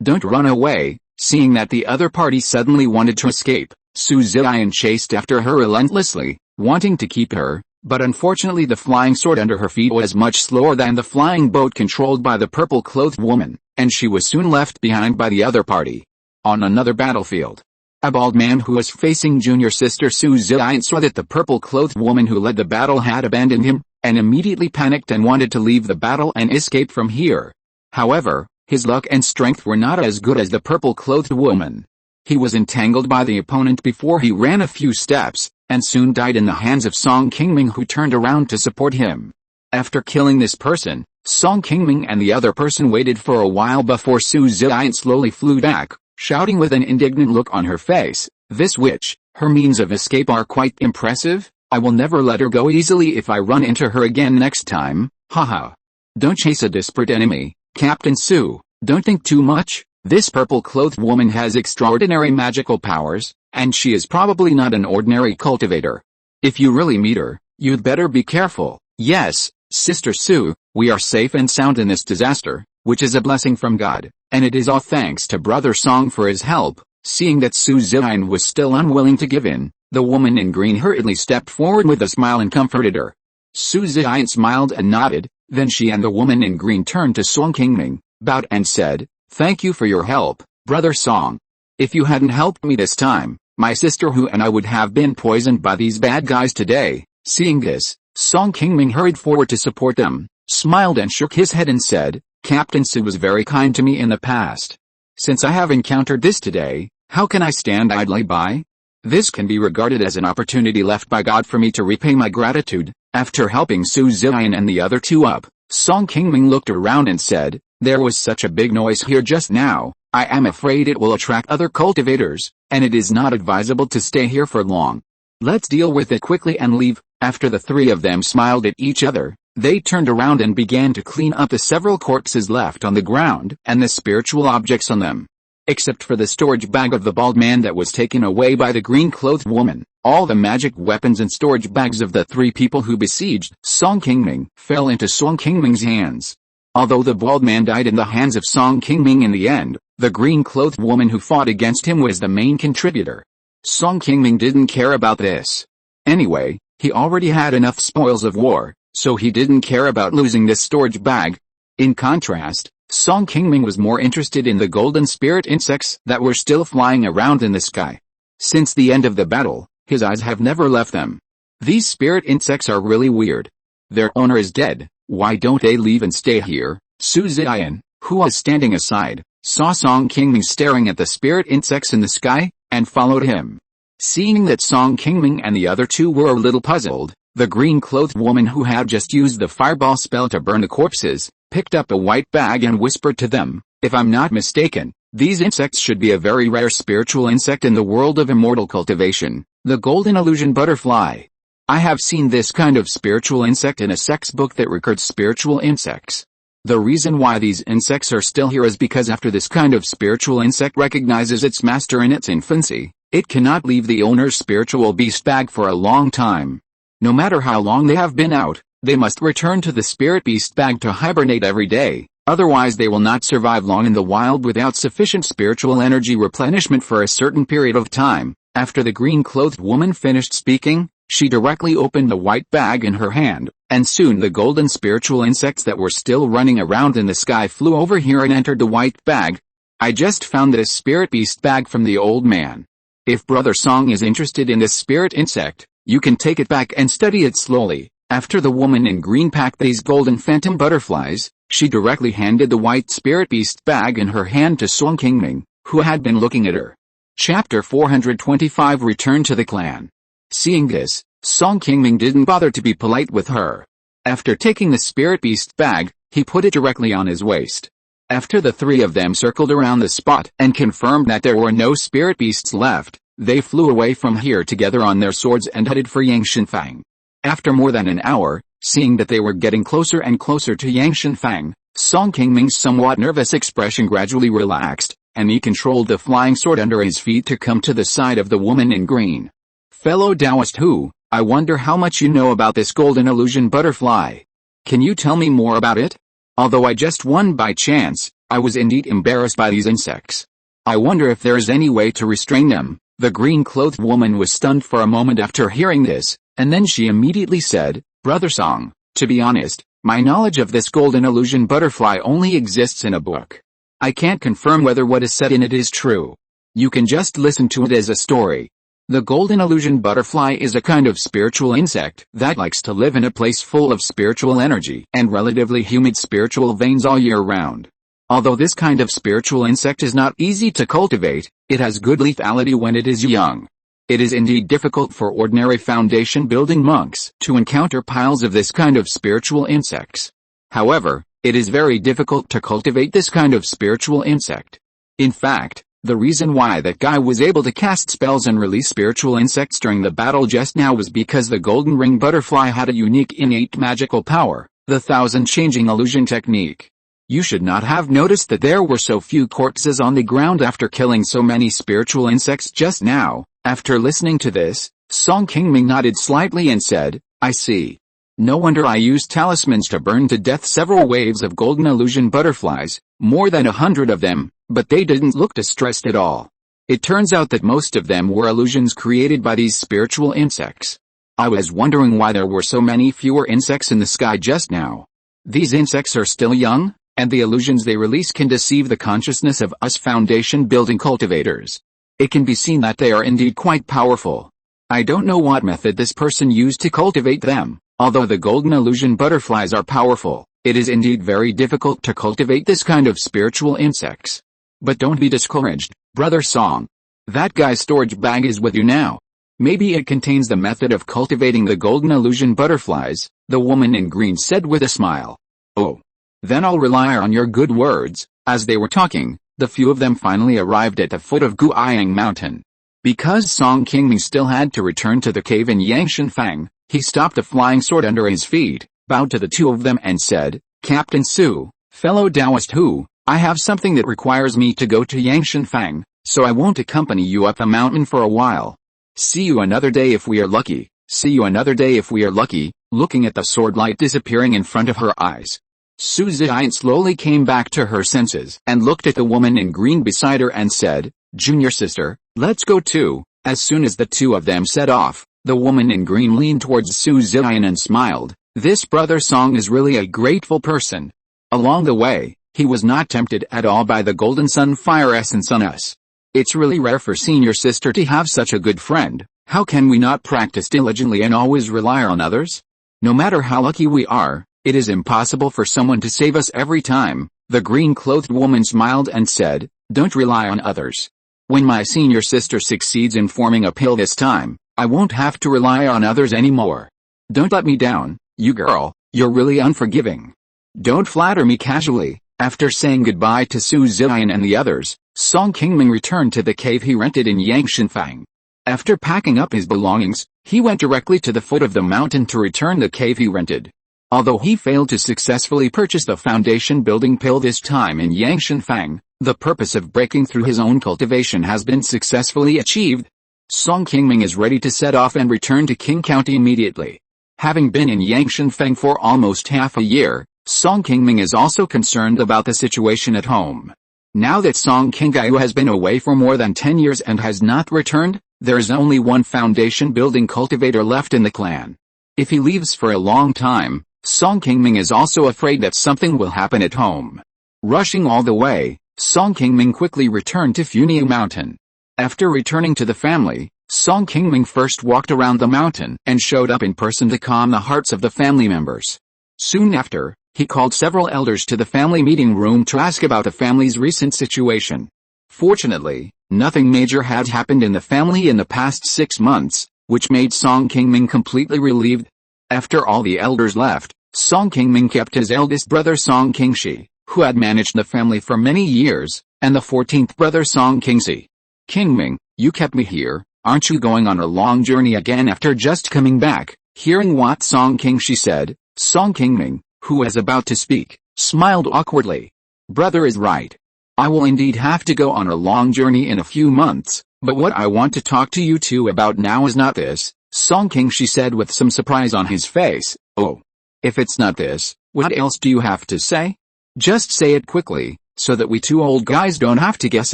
Don't run away. Seeing that the other party suddenly wanted to escape, Su Ziyan chased after her relentlessly, wanting to keep her, But unfortunately the flying sword under her feet was much slower than the flying boat controlled by the purple-clothed woman, and she was soon left behind by the other party. On another battlefield, a bald man who was facing junior sister Su Ziyan saw that the purple-clothed woman who led the battle had abandoned him, and immediately panicked and wanted to leave the battle and escape from here. However, his luck and strength were not as good as the purple-clothed woman. He was entangled by the opponent before he ran a few steps, and soon died in the hands of Song Qingming, who turned around to support him. After killing this person, Song Qingming and the other person waited for a while before Su Ziyan slowly flew back, shouting with an indignant look on her face, "This witch, her means of escape are quite impressive. I will never let her go easily if I run into her again next time, haha. Don't chase a desperate enemy, Captain Su, don't think too much. This purple-clothed woman has extraordinary magical powers, and she is probably not an ordinary cultivator. If you really meet her, you'd better be careful." "Yes, Sister Su, we are safe and sound in this disaster, which is a blessing from God, and it is all thanks to Brother Song for his help." Seeing that Su Ziyan was still unwilling to give in, the woman in green hurriedly stepped forward with a smile and comforted her. Su Ziyan smiled and nodded, then she and the woman in green turned to Song Qingming, bowed and said, "Thank you for your help, Brother Song. If you hadn't helped me this time, my sister Hu and I would have been poisoned by these bad guys today." Seeing this, Song Qingming hurried forward to support them, smiled and shook his head and said, "Captain Su was very kind to me in the past. Since I have encountered this today, how can I stand idly by? This can be regarded as an opportunity left by God for me to repay my gratitude." After helping Su Ziyan and the other two up, Song Qingming looked around and said, "There was such a big noise here just now. I am afraid it will attract other cultivators, and it is not advisable to stay here for long. Let's deal with it quickly and leave." After the three of them smiled at each other, they turned around and began to clean up the several corpses left on the ground and the spiritual objects on them. Except for the storage bag of the bald man that was taken away by the green-clothed woman, all the magic weapons and storage bags of the three people who besieged Song Qingming fell into Song Qingming's hands. Although the bald man died in the hands of Song Qingming in the end, the green-clothed woman who fought against him was the main contributor. Song Qingming didn't care about this. Anyway, he already had enough spoils of war, so he didn't care about losing this storage bag. In contrast, Song Qingming was more interested in the golden spirit insects that were still flying around in the sky. Since the end of the battle, his eyes have never left them. These spirit insects are really weird. Their owner is dead, why don't they leave and stay here? Su Ziyan, who was standing aside, saw Song Qingming staring at the spirit insects in the sky, and followed him. Seeing that Song Qingming and the other two were a little puzzled, the green-clothed woman who had just used the fireball spell to burn the corpses, picked up a white bag and whispered to them, "If I'm not mistaken, these insects should be a very rare spiritual insect in the world of immortal cultivation, the golden illusion butterfly. I have seen this kind of spiritual insect in a sex book that records spiritual insects. The reason why these insects are still here is because after this kind of spiritual insect recognizes its master in its infancy, it cannot leave the owner's spiritual beast bag for a long time. No matter how long they have been out, they must return to the spirit beast bag to hibernate every day, otherwise they will not survive long in the wild without sufficient spiritual energy replenishment for a certain period of time." After the green-clothed woman finished speaking, she directly opened the white bag in her hand, and soon the golden spiritual insects that were still running around in the sky flew over here and entered the white bag. "I just found this spirit beast bag from the old man. If Brother Song is interested in this spirit insect, you can take it back and study it slowly." After the woman in green packed these golden phantom butterflies, she directly handed the white spirit beast bag in her hand to Song Qingming, who had been looking at her. Chapter 425 Return to the Clan. Seeing this, Song Qingming didn't bother to be polite with her. After taking the spirit beast bag, he put it directly on his waist. After the three of them circled around the spot and confirmed that there were no spirit beasts left, they flew away from here together on their swords and headed for Yangshanfang. After more than an hour, seeing that they were getting closer and closer to Yangshanfang, Song Qingming's somewhat nervous expression gradually relaxed, and he controlled the flying sword under his feet to come to the side of the woman in green. "Fellow Taoist Hu, I wonder how much you know about this golden illusion butterfly. Can you tell me more about it? Although I just won by chance, I was indeed embarrassed by these insects. I wonder if there is any way to restrain them." The green-clothed woman was stunned for a moment after hearing this, And then she immediately said, "Brother Song, to be honest, my knowledge of this golden illusion butterfly only exists in a book. I can't confirm whether what is said in it is true. You can just listen to it as a story. The golden illusion butterfly is a kind of spiritual insect that likes to live in a place full of spiritual energy and relatively humid spiritual veins all year round. Although this kind of spiritual insect is not easy to cultivate, it has good lethality when it is young. It is indeed difficult for ordinary foundation-building monks to encounter piles of this kind of spiritual insects. However, it is very difficult to cultivate this kind of spiritual insect. In fact, the reason why that guy was able to cast spells and release spiritual insects during the battle just now was because the golden ring butterfly had a unique innate magical power, the thousand-changing illusion technique. You should not have noticed that there were so few corpses on the ground after killing so many spiritual insects just now. After listening to this, Song Qingming nodded slightly and said, "I see. No wonder I used talismans to burn to death several waves of golden illusion butterflies, more than 100 of them, but they didn't look distressed at all. It turns out that most of them were illusions created by these spiritual insects. I was wondering why there were so many fewer insects in the sky just now. These insects are still young, and the illusions they release can deceive the consciousness of us foundation-building cultivators. It can be seen that they are indeed quite powerful. I don't know what method this person used to cultivate them. Although the golden illusion butterflies are powerful, it is indeed very difficult to cultivate this kind of spiritual insects. But don't be discouraged, Brother Song. That guy's storage bag is with you now. Maybe it contains the method of cultivating the golden illusion butterflies," the woman in green said with a smile. "Oh. Then I'll rely on your good words." As they were talking, the few of them finally arrived at the foot of Qi Mountain. Because Song Qingming still had to return to the cave in Yangshanfang, he stopped the flying sword under his feet, bowed to the two of them and said, "Captain Su, fellow Taoist Hu, I have something that requires me to go to Yangshanfang, so I won't accompany you up the mountain for a while. See you another day if we are lucky, see you another day if we are lucky." Looking at the sword light disappearing in front of her eyes, Su Ziyan slowly came back to her senses and looked at the woman in green beside her and said, "Junior sister, let's go too." As soon as the two of them set off, the woman in green leaned towards Su Ziyan and smiled. This Brother Song is really a grateful person. Along the way, he was not tempted at all by the golden sun fire essence on us. It's really rare for senior sister to have such a good friend. How can we not practice diligently and always rely on others? No matter how lucky we are, it is impossible for someone to save us every time. The green-clothed woman smiled and said, "Don't rely on others. When my senior sister succeeds in forming a pill this time, I won't have to rely on others anymore. Don't let me down, you girl, you're really unforgiving. Don't flatter me casually." After saying goodbye to Su Ziyan and the others, Song Qingming returned to the cave he rented in Yangshanfang. After packing up his belongings, he went directly to the foot of the mountain to return the cave he rented. Although he failed to successfully purchase the foundation-building pill this time in Yangshanfang, the purpose of breaking through his own cultivation has been successfully achieved. Song Qingming is ready to set off and return to Qing County immediately. Having been in Yangshanfang for almost half a year, Song Qingming is also concerned about the situation at home. Now that Song Qingyu has been away for more than 10 years and has not returned, there is only one foundation-building cultivator left in the clan. If he leaves for a long time, Song Qingming is also afraid that something will happen at home. Rushing all the way, Song Qingming quickly returned to Funiu Mountain. After returning to the family, Song Qingming first walked around the mountain and showed up in person to calm the hearts of the family members. Soon after, he called several elders to the family meeting room to ask about the family's recent situation. Fortunately, nothing major had happened in the family in the past 6 months, which made Song Qingming completely relieved. After all the elders left, Song Qingming kept his eldest brother Song Qingshi, who had managed the family for many years, and the 14th brother Song Qingxi. "Qingming, you kept me here, aren't you going on a long journey again after just coming back?" Hearing what Song Qingxi said, Song Qingming, who was about to speak, smiled awkwardly. "Brother is right. I will indeed have to go on a long journey in a few months, but what I want to talk to you two about now is not this," Song Qingxi said with some surprise on his face. "Oh. If it's not this, what else do you have to say? Just say it quickly, so that we two old guys don't have to guess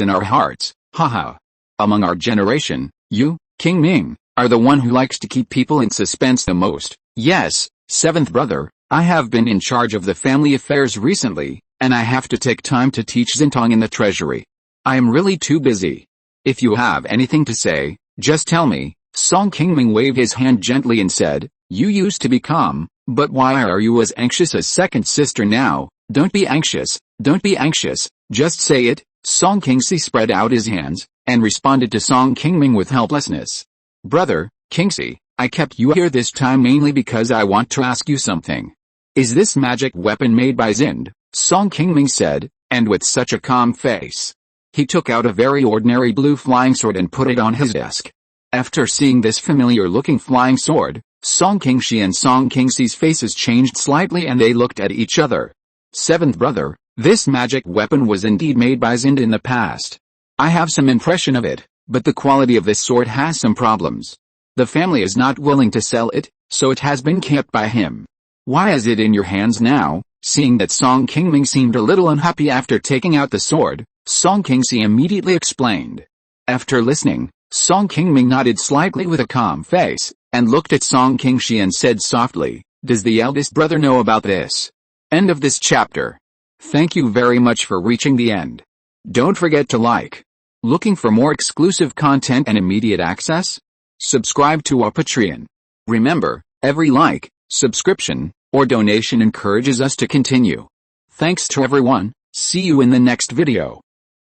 in our hearts. Haha. Among our generation, you, Qingming, are the one who likes to keep people in suspense the most. Yes, seventh brother, I have been in charge of the family affairs recently, and I have to take time to teach Xintong in the treasury. I am really too busy. If you have anything to say, just tell me. Song Qingming waved his hand gently and said, you used to be calm, but why are you as anxious as second sister now? Don't be anxious, just say it. Song Qingxi spread out his hands, and responded to Song Qingming with helplessness. Brother, Qingxi, I kept you here this time mainly because I want to ask you something. Is this magic weapon made by Xind? Song Qingming said, and with such a calm face. He took out a very ordinary blue flying sword and put it on his desk. After seeing this familiar-looking flying sword, Song Qingxi and Song Qingxi's faces changed slightly and they looked at each other. Seventh brother, this magic weapon was indeed made by Xind in the past. I have some impression of it, but the quality of this sword has some problems. The family is not willing to sell it, so it has been kept by him. Why is it in your hands now? Seeing that Song Qingming seemed a little unhappy after taking out the sword, Song Qingxi immediately explained. After listening, Song Qingming nodded slightly with a calm face, and looked at Song Qingxi and said softly, does the eldest brother know about this? End of this chapter. Thank you very much for reaching the end. Don't forget to like. Looking for more exclusive content and immediate access? Subscribe to our Patreon. Remember, every like, subscription, or donation encourages us to continue. Thanks to everyone, see you in the next video.